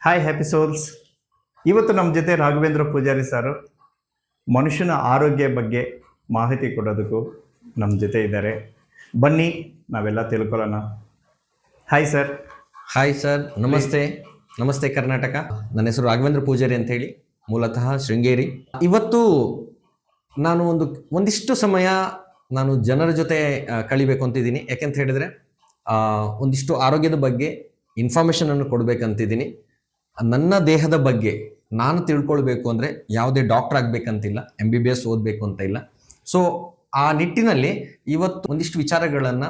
Hi happy souls. ಇವತ್ತು ನಮ್ಮ ಜೊತೆ ರಾಘವೇಂದ್ರ ಪೂಜಾರಿ ಸರ್ ಮನುಷ್ಯನ ಆರೋಗ್ಯ ಬಗ್ಗೆ ಮಾಹಿತಿ ಕೊಡೋದಕ್ಕೂ ನಮ್ಮ ಜೊತೆ ಇದ್ದಾರೆ. ಬನ್ನಿ ನಾವೆಲ್ಲ ತಿಳ್ಕೊಳ್ಳೋಣ. Hi sir. ಹಾಯ್ ಸರ್, ನಮಸ್ತೆ. ನಮಸ್ತೆ ಕರ್ನಾಟಕ. ನನ್ನ ಹೆಸರು ರಾಘವೇಂದ್ರ ಪೂಜಾರಿ ಅಂತ ಹೇಳಿ, ಮೂಲತಃ ಶೃಂಗೇರಿ. ಇವತ್ತು ನಾನು ಒಂದಿಷ್ಟು ಸಮಯ ನಾನು ಜನರ ಜೊತೆ ಕಳಿಬೇಕು ಅಂತಿದ್ದೀನಿ. ಯಾಕೆಂತ ಹೇಳಿದರೆ ಒಂದಿಷ್ಟು ಆರೋಗ್ಯದ ಬಗ್ಗೆ ಇನ್ಫಾರ್ಮೇಷನನ್ನು ಕೊಡಬೇಕಂತಿದ್ದೀನಿ. ನನ್ನ ದೇಹದ ಬಗ್ಗೆ ನಾನು ತಿಳ್ಕೊಳ್ಬೇಕು ಅಂದರೆ ಯಾವುದೇ ಡಾಕ್ಟರ್ ಆಗಬೇಕಂತಿಲ್ಲ, MBBS ಓದಬೇಕು ಅಂತ ಇಲ್ಲ. ಸೊ ಆ ನಿಟ್ಟಿನಲ್ಲಿ ಇವತ್ತು ಒಂದಿಷ್ಟು ವಿಚಾರಗಳನ್ನು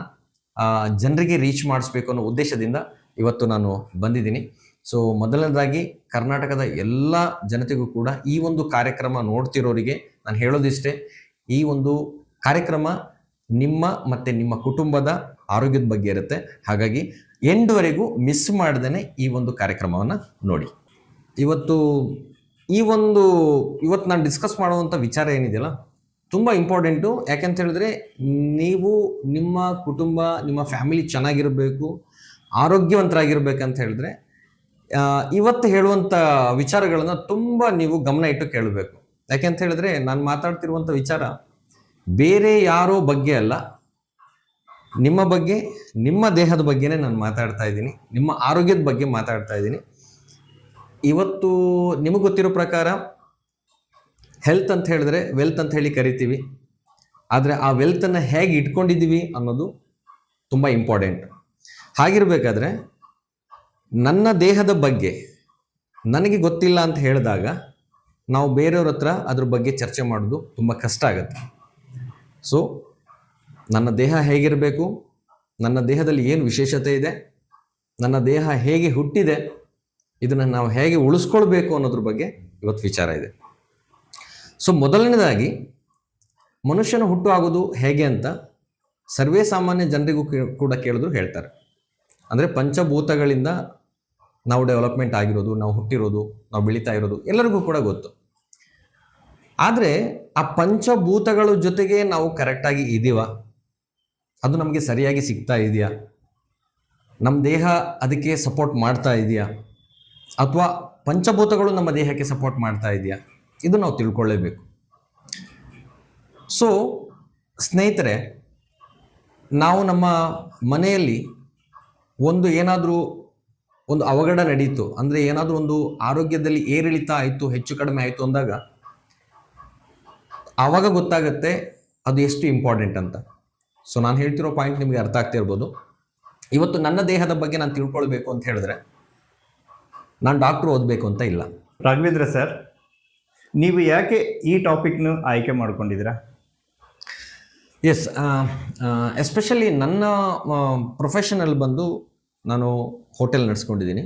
ಜನರಿಗೆ ರೀಚ್ ಮಾಡಿಸ್ಬೇಕು ಅನ್ನೋ ಉದ್ದೇಶದಿಂದ ಇವತ್ತು ನಾನು ಬಂದಿದ್ದೀನಿ. ಸೊ ಮೊದಲನೇದಾಗಿ ಕರ್ನಾಟಕದ ಎಲ್ಲ ಜನತೆಗೂ ಕೂಡ ಈ ಒಂದು ಕಾರ್ಯಕ್ರಮ ನೋಡ್ತಿರೋರಿಗೆ ನಾನು ಹೇಳೋದಿಷ್ಟೇ, ಈ ಒಂದು ಕಾರ್ಯಕ್ರಮ ನಿಮ್ಮ ಮತ್ತು ನಿಮ್ಮ ಕುಟುಂಬದ ಆರೋಗ್ಯದ ಬಗ್ಗೆ ಇರುತ್ತೆ. ಹಾಗಾಗಿ ಎಂಡ್ವರೆಗೂ ಮಿಸ್ ಮಾಡ್ದೇ ಈ ಒಂದು ಕಾರ್ಯಕ್ರಮವನ್ನು ನೋಡಿ. ಇವತ್ತು ನಾನು ಡಿಸ್ಕಸ್ ಮಾಡುವಂಥ ವಿಚಾರ ಏನಿದೆಯಲ್ಲ ತುಂಬ ಇಂಪಾರ್ಟೆಂಟು. ಯಾಕೆಂತ ಹೇಳಿದ್ರೆ ನೀವು ನಿಮ್ಮ ಕುಟುಂಬ, ನಿಮ್ಮ ಫ್ಯಾಮಿಲಿ ಚೆನ್ನಾಗಿರಬೇಕು, ಆರೋಗ್ಯವಂತರಾಗಿರ್ಬೇಕಂತ ಹೇಳಿದ್ರೆ ಇವತ್ತು ಹೇಳುವಂಥ ವಿಚಾರಗಳನ್ನು ತುಂಬ ನೀವು ಗಮನ ಇಟ್ಟು ಕೇಳಬೇಕು. ಯಾಕೆಂತ ಹೇಳಿದ್ರೆ ನಾನು ಮಾತಾಡ್ತಿರುವಂಥ ವಿಚಾರ ಬೇರೆ ಯಾರೋ ಬಗ್ಗೆ ಅಲ್ಲ, ನಿಮ್ಮ ಬಗ್ಗೆ, ನಿಮ್ಮ ದೇಹದ ಬಗ್ಗೆನೇ ನಾನು ಮಾತಾಡ್ತಾ ಇದ್ದೀನಿ, ನಿಮ್ಮ ಆರೋಗ್ಯದ ಬಗ್ಗೆ ಮಾತಾಡ್ತಾ ಇದ್ದೀನಿ. ಇವತ್ತು ನಿಮಗೆ ಗೊತ್ತಿರೋ ಪ್ರಕಾರ ಹೆಲ್ತ್ ಅಂತ ಹೇಳಿದ್ರೆ ವೆಲ್ತ್ ಅಂತ ಹೇಳಿ ಕರಿತೀವಿ. ಆದರೆ ಆ ವೆಲ್ತನ್ನು ಹೇಗೆ ಇಟ್ಕೊಂಡಿದ್ದೀವಿ ಅನ್ನೋದು ತುಂಬ ಇಂಪಾರ್ಟೆಂಟ್. ಹಾಗಿರಬೇಕಾದ್ರೆ ನನ್ನ ದೇಹದ ಬಗ್ಗೆ ನನಗೆ ಗೊತ್ತಿಲ್ಲ ಅಂತ ಹೇಳಿದಾಗ ನಾವು ಬೇರೆಯವ್ರ ಹತ್ರ ಅದ್ರ ಬಗ್ಗೆ ಚರ್ಚೆ ಮಾಡೋದು ತುಂಬ ಕಷ್ಟ ಆಗುತ್ತೆ. ಸೊ ನನ್ನ ದೇಹ ಹೇಗಿರಬೇಕು, ನನ್ನ ದೇಹದಲ್ಲಿ ಏನು ವಿಶೇಷತೆ ಇದೆ, ನನ್ನ ದೇಹ ಹೇಗೆ ಹುಟ್ಟಿದೆ, ಇದನ್ನು ನಾವು ಹೇಗೆ ಉಳಿಸ್ಕೊಳ್ಬೇಕು ಅನ್ನೋದ್ರ ಬಗ್ಗೆ ಇವತ್ತು ವಿಚಾರ ಇದೆ. ಸೊ ಮೊದಲನೇದಾಗಿ ಮನುಷ್ಯನ ಹುಟ್ಟು ಆಗೋದು ಹೇಗೆ ಅಂತ ಸರ್ವೇ ಸಾಮಾನ್ಯ ಜನರಿಗೂ ಕೂಡ ಕೇಳಿದ್ರು ಹೇಳ್ತಾರೆ. ಅಂದರೆ ಪಂಚಭೂತಗಳಿಂದ ನಾವು ಡೆವಲಪ್ಮೆಂಟ್ ಆಗಿರೋದು, ನಾವು ಹುಟ್ಟಿರೋದು, ನಾವು ಬೆಳೀತಾ ಇರೋದು ಎಲ್ಲರಿಗೂ ಕೂಡ ಗೊತ್ತು. ಆದರೆ ಆ ಪಂಚಭೂತಗಳ ಜೊತೆಗೆ ನಾವು ಕರೆಕ್ಟಾಗಿ ಇದ್ದೀವ, ಅದು ನಮಗೆ ಸರಿಯಾಗಿ ಸಿಗ್ತಾ ಇದೆಯಾ, ನಮ್ಮ ದೇಹ ಅದಕ್ಕೆ ಸಪೋರ್ಟ್ ಮಾಡ್ತಾ ಇದೆಯಾ, ಅಥವಾ ಪಂಚಭೂತಗಳು ನಮ್ಮ ದೇಹಕ್ಕೆ ಸಪೋರ್ಟ್ ಮಾಡ್ತಾ ಇದೆಯಾ, ಇದು ನಾವು ತಿಳ್ಕೊಳ್ಳೇಬೇಕು. ಸೊ ಸ್ನೇಹಿತರೆ, ನಾವು ನಮ್ಮ ಮನೆಯಲ್ಲಿ ಏನಾದರೂ ಒಂದು ಅವಘಡ ನಡೀತು ಅಂದರೆ, ಏನಾದರೂ ಒಂದು ಆರೋಗ್ಯದಲ್ಲಿ ಏರಿಳಿತ ಆಯಿತು, ಹೆಚ್ಚು ಕಡಿಮೆ ಆಯಿತು ಅಂದಾಗ ಆವಾಗ ಗೊತ್ತಾಗುತ್ತೆ ಅದು ಎಷ್ಟು ಇಂಪಾರ್ಟೆಂಟ್ ಅಂತ. ಸೊ ನಾನು ಹೇಳ್ತಿರೋ ಪಾಯಿಂಟ್ ನಿಮಗೆ ಅರ್ಥ ಆಗ್ತಿರ್ಬೋದು. ಇವತ್ತು ನನ್ನ ದೇಹದ ಬಗ್ಗೆ ನಾನು ತಿಳ್ಕೊಳ್ಬೇಕು ಅಂತ ಹೇಳಿದ್ರೆ ನಾನು ಡಾಕ್ಟ್ರು ಓದಬೇಕು ಅಂತ ಇಲ್ಲ. ರಾಘವೇಂದ್ರ ಸರ್, ನೀವು ಯಾಕೆ ಈ ಟಾಪಿಕ್ನು ಆಯ್ಕೆ ಮಾಡ್ಕೊಂಡಿದ್ದೀರಾ? ಎಸ್, ಎಸ್ಪೆಷಲಿ ನನ್ನ ಪ್ರೊಫೆಷನಲ್ಲಿ ಬಂದು ನಾನು ಹೋಟೆಲ್ ನಡೆಸ್ಕೊಂಡಿದ್ದೀನಿ.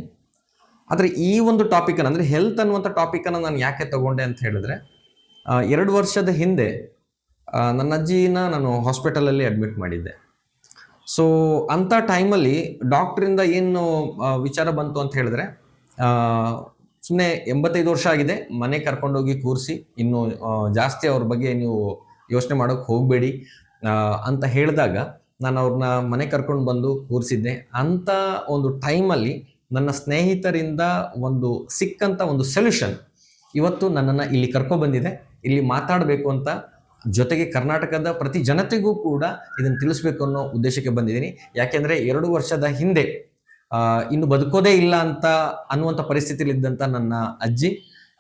ಆದರೆ ಈ ಒಂದು ಟಾಪಿಕನ್ನು ಅಂದರೆ ಹೆಲ್ತ್ ಅನ್ನುವಂಥ ಟಾಪಿಕನ್ನು ನಾನು ಯಾಕೆ ತಗೊಂಡೆ ಅಂತ ಹೇಳಿದ್ರೆ, 2 ವರ್ಷದ ಹಿಂದೆ ನನ್ನ ಅಜ್ಜಿನ ನಾನು ಹಾಸ್ಪಿಟಲಲ್ಲಿ ಅಡ್ಮಿಟ್ ಮಾಡಿದ್ದೆ. ಸೊ ಅಂಥ ಟೈಮಲ್ಲಿ ಡಾಕ್ಟ್ರಿಂದ ಏನು ವಿಚಾರ ಬಂತು ಅಂತ ಹೇಳಿದ್ರೆ, ಸುಮ್ಮನೆ 85 ವರ್ಷ ಆಗಿದೆ, ಮನೆ ಕರ್ಕೊಂಡೋಗಿ ಕೂರಿಸಿ, ಇನ್ನು ಜಾಸ್ತಿ ಅವ್ರ ಬಗ್ಗೆ ನೀವು ಯೋಚನೆ ಮಾಡೋಕ್ಕೆ ಹೋಗಬೇಡಿ ಅಂತ ಹೇಳಿದಾಗ ನಾನು ಅವ್ರನ್ನ ಮನೆ ಕರ್ಕೊಂಡು ಬಂದು ಕೂರಿಸಿದ್ದೆ. ಅಂಥ ಒಂದು ಟೈಮಲ್ಲಿ ನನ್ನ ಸ್ನೇಹಿತರಿಂದ ಸಿಕ್ಕಂಥ ಒಂದು ಸೊಲ್ಯೂಷನ್ ಇವತ್ತು ನನ್ನನ್ನು ಇಲ್ಲಿ ಕರ್ಕೊಬಂದಿದೆ. ಇಲ್ಲಿ ಮಾತಾಡಬೇಕು ಅಂತ, ಜೊತೆಗೆ ಕರ್ನಾಟಕದ ಪ್ರತಿ ಜನತೆಗೂ ಕೂಡ ಇದನ್ನು ತಿಳಿಸ್ಬೇಕು ಅನ್ನೋ ಉದ್ದೇಶಕ್ಕೆ ಬಂದಿದ್ದೀನಿ. ಯಾಕೆಂದರೆ 2 ವರ್ಷದ ಹಿಂದೆ ಇನ್ನು ಬದುಕೋದೇ ಇಲ್ಲ ಅನ್ನುವಂಥ ಪರಿಸ್ಥಿತಿಲಿದ್ದಂಥ ನನ್ನ ಅಜ್ಜಿ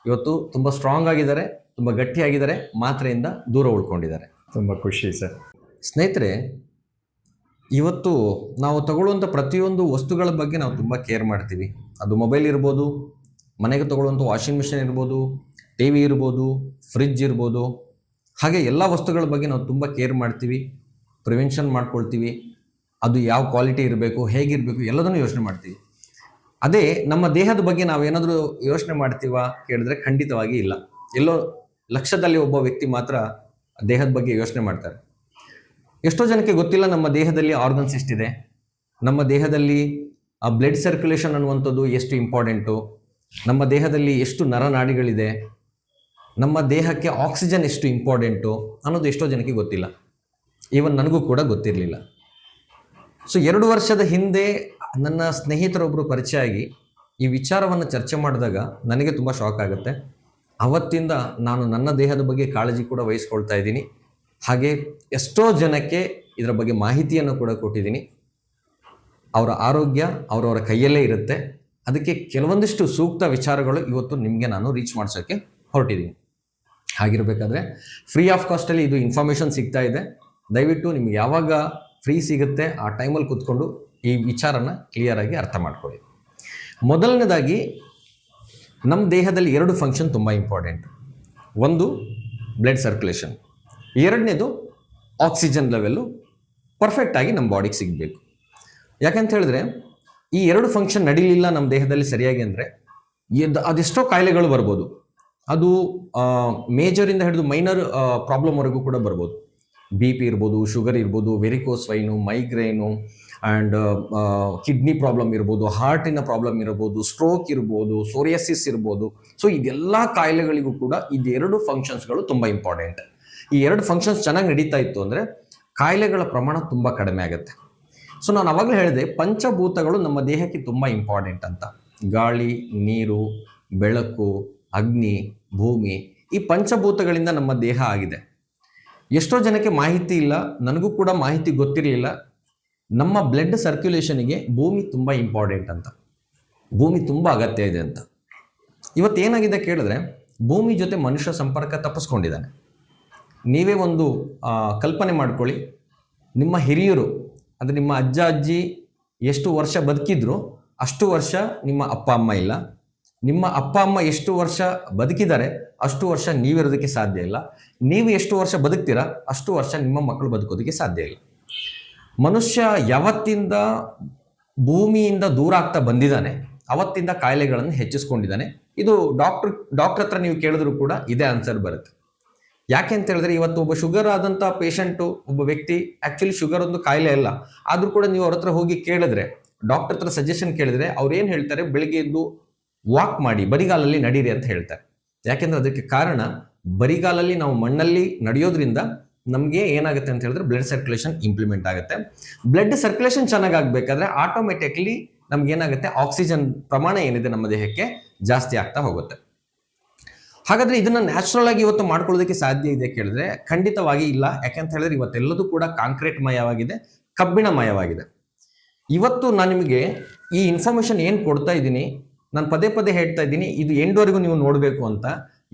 ಇವತ್ತು ತುಂಬ ಸ್ಟ್ರಾಂಗ್ ಆಗಿದ್ದಾರೆ, ತುಂಬ ಗಟ್ಟಿಯಾಗಿದ್ದಾರೆ, ಮಾತ್ರೆಯಿಂದ ದೂರ ಉಳ್ಕೊಂಡಿದ್ದಾರೆ. ತುಂಬ ಖುಷಿ ಸರ್. ಸ್ನೇಹಿತರೆ, ಇವತ್ತು ನಾವು ತಗೊಳ್ಳುವಂಥ ಪ್ರತಿಯೊಂದು ವಸ್ತುಗಳ ಬಗ್ಗೆ ನಾವು ತುಂಬ ಕೇರ್ ಮಾಡ್ತೀವಿ. ಅದು ಮೊಬೈಲ್ ಇರ್ಬೋದು, ಮನೆಗೆ ತಗೊಳ್ಳುವಂಥ ವಾಷಿಂಗ್ ಮಿಷಿನ್ ಇರ್ಬೋದು, TV ಇರ್ಬೋದು, ಫ್ರಿಜ್ ಇರ್ಬೋದು, ಹಾಗೆ ಎಲ್ಲ ವಸ್ತುಗಳ ಬಗ್ಗೆ ನಾವು ತುಂಬ ಕೇರ್ ಮಾಡ್ತೀವಿ, ಪ್ರಿವೆನ್ಷನ್ ಮಾಡ್ಕೊಳ್ತೀವಿ. ಅದು ಯಾವ ಕ್ವಾಲಿಟಿ ಇರಬೇಕು, ಹೇಗಿರಬೇಕು, ಎಲ್ಲದನ್ನು ಯೋಚನೆ ಮಾಡ್ತೀವಿ. ಅದೇ ನಮ್ಮ ದೇಹದ ಬಗ್ಗೆ ನಾವೇನಾದರೂ ಯೋಚನೆ ಮಾಡ್ತೀವ ಕೇಳಿದ್ರೆ ಖಂಡಿತವಾಗಿ ಇಲ್ಲ. ಎಲ್ಲೋ ಲಕ್ಷದಲ್ಲಿ ಒಬ್ಬ ವ್ಯಕ್ತಿ ಮಾತ್ರ ದೇಹದ ಬಗ್ಗೆ ಯೋಚನೆ ಮಾಡ್ತಾರೆ. ಎಷ್ಟೋ ಜನಕ್ಕೆ ಗೊತ್ತಿಲ್ಲ ನಮ್ಮ ದೇಹದಲ್ಲಿ ಆರ್ಗನ್ಸ್ ಎಷ್ಟಿದೆ, ನಮ್ಮ ದೇಹದಲ್ಲಿ ಬ್ಲಡ್ ಸರ್ಕ್ಯುಲೇಷನ್ ಅನ್ನುವಂಥದ್ದು ಎಷ್ಟು ಇಂಪಾರ್ಟೆಂಟು, ನಮ್ಮ ದೇಹದಲ್ಲಿ ಎಷ್ಟು ನರನಾಡಿಗಳಿದೆ, ನಮ್ಮ ದೇಹಕ್ಕೆ ಆಕ್ಸಿಜನ್ ಎಷ್ಟು ಇಂಪಾರ್ಟೆಂಟು ಅನ್ನೋದು ಎಷ್ಟೋ ಜನಕ್ಕೆ ಗೊತ್ತಿಲ್ಲ. ಈವನ್ ನನಗೂ ಕೂಡ ಗೊತ್ತಿರಲಿಲ್ಲ. ಸೊ 2 ವರ್ಷದ ಹಿಂದೆ ನನ್ನ ಸ್ನೇಹಿತರೊಬ್ಬರು ಪರಿಚಯ ಆಗಿ ಈ ವಿಚಾರವನ್ನು ಚರ್ಚೆ ಮಾಡಿದಾಗ ನನಗೆ ತುಂಬ ಶಾಕ್ ಆಗುತ್ತೆ. ಅವತ್ತಿಂದ ನಾನು ನನ್ನ ದೇಹದ ಬಗ್ಗೆ ಕಾಳಜಿ ಕೂಡ ವಹಿಸ್ಕೊಳ್ತಾ ಇದ್ದೀನಿ. ಹಾಗೆ ಎಷ್ಟೋ ಜನಕ್ಕೆ ಇದರ ಬಗ್ಗೆ ಮಾಹಿತಿಯನ್ನು ಕೂಡ ಕೊಟ್ಟಿದ್ದೀನಿ. ಅವರ ಆರೋಗ್ಯ ಅವರವರ ಕೈಯಲ್ಲೇ ಇರುತ್ತೆ. ಅದಕ್ಕೆ ಕೆಲವೊಂದಿಷ್ಟು ಸೂಕ್ತ ವಿಚಾರಗಳು ಇವತ್ತು ನಿಮಗೆ ನಾನು ರೀಚ್ ಮಾಡಿಸೋಕ್ಕೆ ಹೊರಟಿದ್ದೀನಿ. ಹಾಗಿರಬೇಕಾದ್ರೆ ಫ್ರೀ ಆಫ್ ಕಾಸ್ಟಲ್ಲಿ ಇದು ಇನ್ಫಾರ್ಮೇಷನ್ ಸಿಗ್ತಾ ಇದೆ. ದಯವಿಟ್ಟು ನಿಮ್ಗೆ ಯಾವಾಗ ಫ್ರೀ ಸಿಗುತ್ತೆ ಆ ಟೈಮಲ್ಲಿ ಕೂತ್ಕೊಂಡು ಈ ವಿಚಾರನ ಕ್ಲಿಯರಾಗಿ ಅರ್ಥ ಮಾಡ್ಕೊಳ್ಳಿ. ಮೊದಲನೇದಾಗಿ ನಮ್ಮ ದೇಹದಲ್ಲಿ 2 ಫಂಕ್ಷನ್ ತುಂಬ ಇಂಪಾರ್ಟೆಂಟ್. ಒಂದು ಬ್ಲಡ್ ಸರ್ಕ್ಯುಲೇಷನ್, ಎರಡನೇದು ಆಕ್ಸಿಜನ್ ಲೆವೆಲ್ಲು ಪರ್ಫೆಕ್ಟಾಗಿ ನಮ್ಮ ಬಾಡಿಗೆ ಸಿಗಬೇಕು. ಯಾಕಂತ ಹೇಳಿದ್ರೆ ಈ 2 ಫಂಕ್ಷನ್ ನಡೀಲಿಲ್ಲ ನಮ್ಮ ದೇಹದಲ್ಲಿ ಸರಿಯಾಗಿ ಅಂದರೆ ಅದೆಷ್ಟೋ ಕಾಯಿಲೆಗಳು ಬರ್ಬೋದು. ಅದು ಮೇಜರಿಂದ ಹಿಡಿದು ಮೈನರ್ ಪ್ರಾಬ್ಲಮ್ವರೆಗೂ ಕೂಡ ಬರ್ಬೋದು. BP ಇರ್ಬೋದು, ಶುಗರ್ ಇರ್ಬೋದು, varicose wine, migraine and kidney problem ಇರ್ಬೋದು, ಹಾರ್ಟಿನ ಪ್ರಾಬ್ಲಮ್ ಇರ್ಬೋದು, ಸ್ಟ್ರೋಕ್ ಇರ್ಬೋದು, ಸೋರಿಯಾಸಿಸ್ ಇರ್ಬೋದು. ಸೊ ಇದೆಲ್ಲ ಕಾಯಿಲೆಗಳಿಗೂ ಕೂಡ ಇದು 2 ಫಂಕ್ಷನ್ಸ್ಗಳು ತುಂಬ ಇಂಪಾರ್ಟೆಂಟ್. ಈ 2 ಫಂಕ್ಷನ್ಸ್ ಚೆನ್ನಾಗಿ ನಡೀತಾ ಇತ್ತು ಅಂದರೆ ಕಾಯಿಲೆಗಳ ಪ್ರಮಾಣ ತುಂಬ ಕಡಿಮೆ ಆಗುತ್ತೆ. ಸೊ ನಾನು ಅವಾಗಲೇ ಹೇಳಿದೆ ಪಂಚಭೂತಗಳು ನಮ್ಮ ದೇಹಕ್ಕೆ ತುಂಬ ಇಂಪಾರ್ಟೆಂಟ್ ಅಂತ. ಗಾಳಿ, ನೀರು, ಬೆಳಕು, ಅಗ್ನಿ, ಭೂಮಿ, ಈ ಪಂಚಭೂತಗಳಿಂದ ನಮ್ಮ ದೇಹ ಆಗಿದೆ. ಎಷ್ಟೋ ಜನಕ್ಕೆ ಮಾಹಿತಿ ಇಲ್ಲ, ನನಗೂ ಕೂಡ ಮಾಹಿತಿ ಗೊತ್ತಿರಲಿಲ್ಲ. ನಮ್ಮ ಬ್ಲಡ್ ಸರ್ಕ್ಯುಲೇಷನ್ಗೆ ಭೂಮಿ ತುಂಬ ಇಂಪಾರ್ಟೆಂಟ್ ಅಂತ, ಭೂಮಿ ತುಂಬ ಅಗತ್ಯ ಇದೆ ಅಂತ. ಇವತ್ತೇನಾಗಿದೆ ಕೇಳಿದ್ರೆ ಭೂಮಿ ಜೊತೆ ಮನುಷ್ಯ ಸಂಪರ್ಕ ತಪ್ಪಿಸ್ಕೊಂಡಿದ್ದಾನೆ. ನೀವೇ ಒಂದು ಕಲ್ಪನೆ ಮಾಡ್ಕೊಳ್ಳಿ, ನಿಮ್ಮ ಹಿರಿಯರು ಅಂದರೆ ನಿಮ್ಮ ಅಜ್ಜ ಅಜ್ಜಿ ಎಷ್ಟು ವರ್ಷ ಬದುಕಿದ್ರು ಅಷ್ಟು ವರ್ಷ ನಿಮ್ಮ ಅಪ್ಪ ಅಮ್ಮ ಇಲ್ಲ. ನಿಮ್ಮ ಅಪ್ಪ ಅಮ್ಮ ಎಷ್ಟು ವರ್ಷ ಬದುಕಿದ್ದಾರೆ ಅಷ್ಟು ವರ್ಷ ನೀವಿರೋದಕ್ಕೆ ಸಾಧ್ಯ ಇಲ್ಲ. ನೀವು ಎಷ್ಟು ವರ್ಷ ಬದುಕ್ತೀರಾ ಅಷ್ಟು ವರ್ಷ ನಿಮ್ಮ ಮಕ್ಕಳು ಬದುಕೋದಕ್ಕೆ ಸಾಧ್ಯ ಇಲ್ಲ. ಮನುಷ್ಯ ಯಾವತ್ತಿಂದ ಭೂಮಿಯಿಂದ ದೂರ ಆಗ್ತಾ ಬಂದಿದ್ದಾನೆ ಅವತ್ತಿಂದ ಕಾಯಿಲೆಗಳನ್ನು ಹೆಚ್ಚಿಸ್ಕೊಂಡಿದ್ದಾನೆ. ಇದು ಡಾಕ್ಟರ್ ಹತ್ರ ನೀವು ಕೇಳಿದ್ರು ಕೂಡ ಇದೇ ಆನ್ಸರ್ ಬರುತ್ತೆ. ಯಾಕೆ ಅಂತ ಹೇಳಿದ್ರೆ ಇವತ್ತು ಒಬ್ಬ ಶುಗರ್ ಆದಂಥ ಪೇಷಂಟು, ಒಬ್ಬ ವ್ಯಕ್ತಿ ಆ್ಯಕ್ಚುಲಿ ಶುಗರ್ ಒಂದು ಕಾಯಿಲೆ ಅಲ್ಲ, ಆದರೂ ಕೂಡ ನೀವು ಅವ್ರ ಹತ್ರ ಹೋಗಿ ಕೇಳಿದ್ರೆ, ಡಾಕ್ಟರ್ ಹತ್ರ ಸಜೆಷನ್ ಕೇಳಿದ್ರೆ ಅವ್ರು ಏನು ಹೇಳ್ತಾರೆ, ಬೆಳಿಗ್ಗೆ ಎದ್ದು ವಾಕ್ ಮಾಡಿ, ಬರಿಗಾಲಲ್ಲಿ ನಡೀರಿ ಅಂತ ಹೇಳ್ತಾರೆ. ಯಾಕೆಂದ್ರೆ ಅದಕ್ಕೆ ಕಾರಣ ಬರಿಗಾಲಲ್ಲಿ ನಾವು ಮಣ್ಣಲ್ಲಿ ನಡೆಯೋದ್ರಿಂದ ನಮಗೆ ಏನಾಗುತ್ತೆ ಅಂತ ಹೇಳಿದ್ರೆ ಬ್ಲಡ್ ಸರ್ಕ್ಯುಲೇಷನ್ ಇಂಪ್ಲಿಮೆಂಟ್ ಆಗುತ್ತೆ. ಬ್ಲಡ್ ಸರ್ಕ್ಯುಲೇಷನ್ ಚೆನ್ನಾಗಿ ಆಗಬೇಕಾದ್ರೆ ಆಟೋಮೆಟಿಕ್ಲಿ ನಮ್ಗೆ ಏನಾಗುತ್ತೆ, ಆಕ್ಸಿಜನ್ ಪ್ರಮಾಣ ಏನಿದೆ ನಮ್ಮ ದೇಹಕ್ಕೆ ಜಾಸ್ತಿ ಆಗ್ತಾ ಹೋಗುತ್ತೆ. ಹಾಗಾದ್ರೆ ಇದನ್ನ ನ್ಯಾಚುರಲ್ ಆಗಿ ಇವತ್ತು ಮಾಡ್ಕೊಳ್ಳೋದಕ್ಕೆ ಸಾಧ್ಯ ಇದೆ ಕೇಳಿದ್ರೆ ಖಂಡಿತವಾಗಿ ಇಲ್ಲ. ಯಾಕಂತ ಹೇಳಿದ್ರೆ ಇವತ್ತೆಲ್ಲದೂ ಕೂಡ ಕಾಂಕ್ರೀಟ್ ಮಯವಾಗಿದೆ, ಕಬ್ಬಿಣಮಯವಾಗಿದೆ. ಇವತ್ತು ನಾನು ನಿಮಗೆ ಈ ಇನ್ಫಾರ್ಮೇಶನ್ ಏನು ಕೊಡ್ತಾ ಇದ್ದೀನಿ, ನಾನು ಪದೇ ಪದೇ ಹೇಳ್ತಾ ಇದ್ದೀನಿ, ಇದು ಎಂಡ್ವರೆಗೂ ನೀವು ನೋಡಬೇಕು ಅಂತ.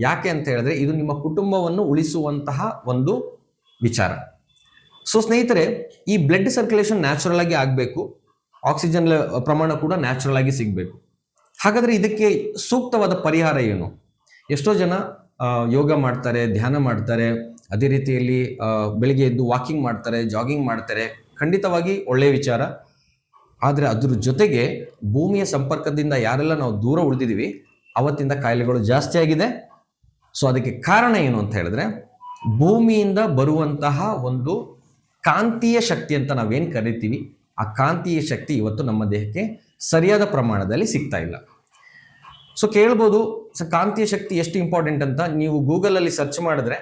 ಯಾಕೆ ಅಂತ ಹೇಳಿದ್ರೆ ಇದು ನಿಮ್ಮ ಕುಟುಂಬವನ್ನು ಉಳಿಸುವಂತಹ ಒಂದು ವಿಚಾರ. ಸೊ ಸ್ನೇಹಿತರೆ, ಈ ಬ್ಲಡ್ ಸರ್ಕ್ಯುಲೇಷನ್ ನ್ಯಾಚುರಲ್ ಆಗಿ ಆಗಬೇಕು, ಆಕ್ಸಿಜನ್ ಪ್ರಮಾಣ ಕೂಡ ನ್ಯಾಚುರಲ್ ಆಗಿ ಸಿಗಬೇಕು. ಹಾಗಾದ್ರೆ ಇದಕ್ಕೆ ಸೂಕ್ತವಾದ ಪರಿಹಾರ ಏನು? ಎಷ್ಟೋ ಜನ ಯೋಗ ಮಾಡ್ತಾರೆ, ಧ್ಯಾನ ಮಾಡ್ತಾರೆ, ಅದೇ ರೀತಿಯಲ್ಲಿ ಬೆಳಿಗ್ಗೆ ಎದ್ದು ವಾಕಿಂಗ್ ಮಾಡ್ತಾರೆ, ಜಾಗಿಂಗ್ ಮಾಡ್ತಾರೆ. ಖಂಡಿತವಾಗಿ ಒಳ್ಳೆಯ ವಿಚಾರ. ಆದರೆ ಅದ್ರ ಜೊತೆಗೆ ಭೂಮಿಯ ಸಂಪರ್ಕದಿಂದ ಯಾರೆಲ್ಲ ನಾವು ದೂರ ಉಳಿದಿದ್ದೀವಿ ಅವತ್ತಿಂದ ಕಾಯಿಲೆಗಳು ಜಾಸ್ತಿ ಆಗಿದೆ. ಸೊ ಅದಕ್ಕೆ ಕಾರಣ ಏನು ಅಂತ ಹೇಳಿದ್ರೆ ಭೂಮಿಯಿಂದ ಬರುವಂತಹ ಒಂದು ಕಾಂತೀಯ ಶಕ್ತಿ ಅಂತ ನಾವೇನು ಕರಿತೀವಿ, ಆ ಕಾಂತೀಯ ಶಕ್ತಿ ಇವತ್ತು ನಮ್ಮ ದೇಹಕ್ಕೆ ಸರಿಯಾದ ಪ್ರಮಾಣದಲ್ಲಿ ಸಿಗ್ತಾ ಇಲ್ಲ. ಸೊ ಕೇಳ್ಬೋದು, ಕಾಂತೀಯ ಶಕ್ತಿ ಎಷ್ಟು ಇಂಪಾರ್ಟೆಂಟ್ ಅಂತ. ನೀವು ಗೂಗಲಲ್ಲಿ ಸರ್ಚ್ ಮಾಡಿದ್ರೆ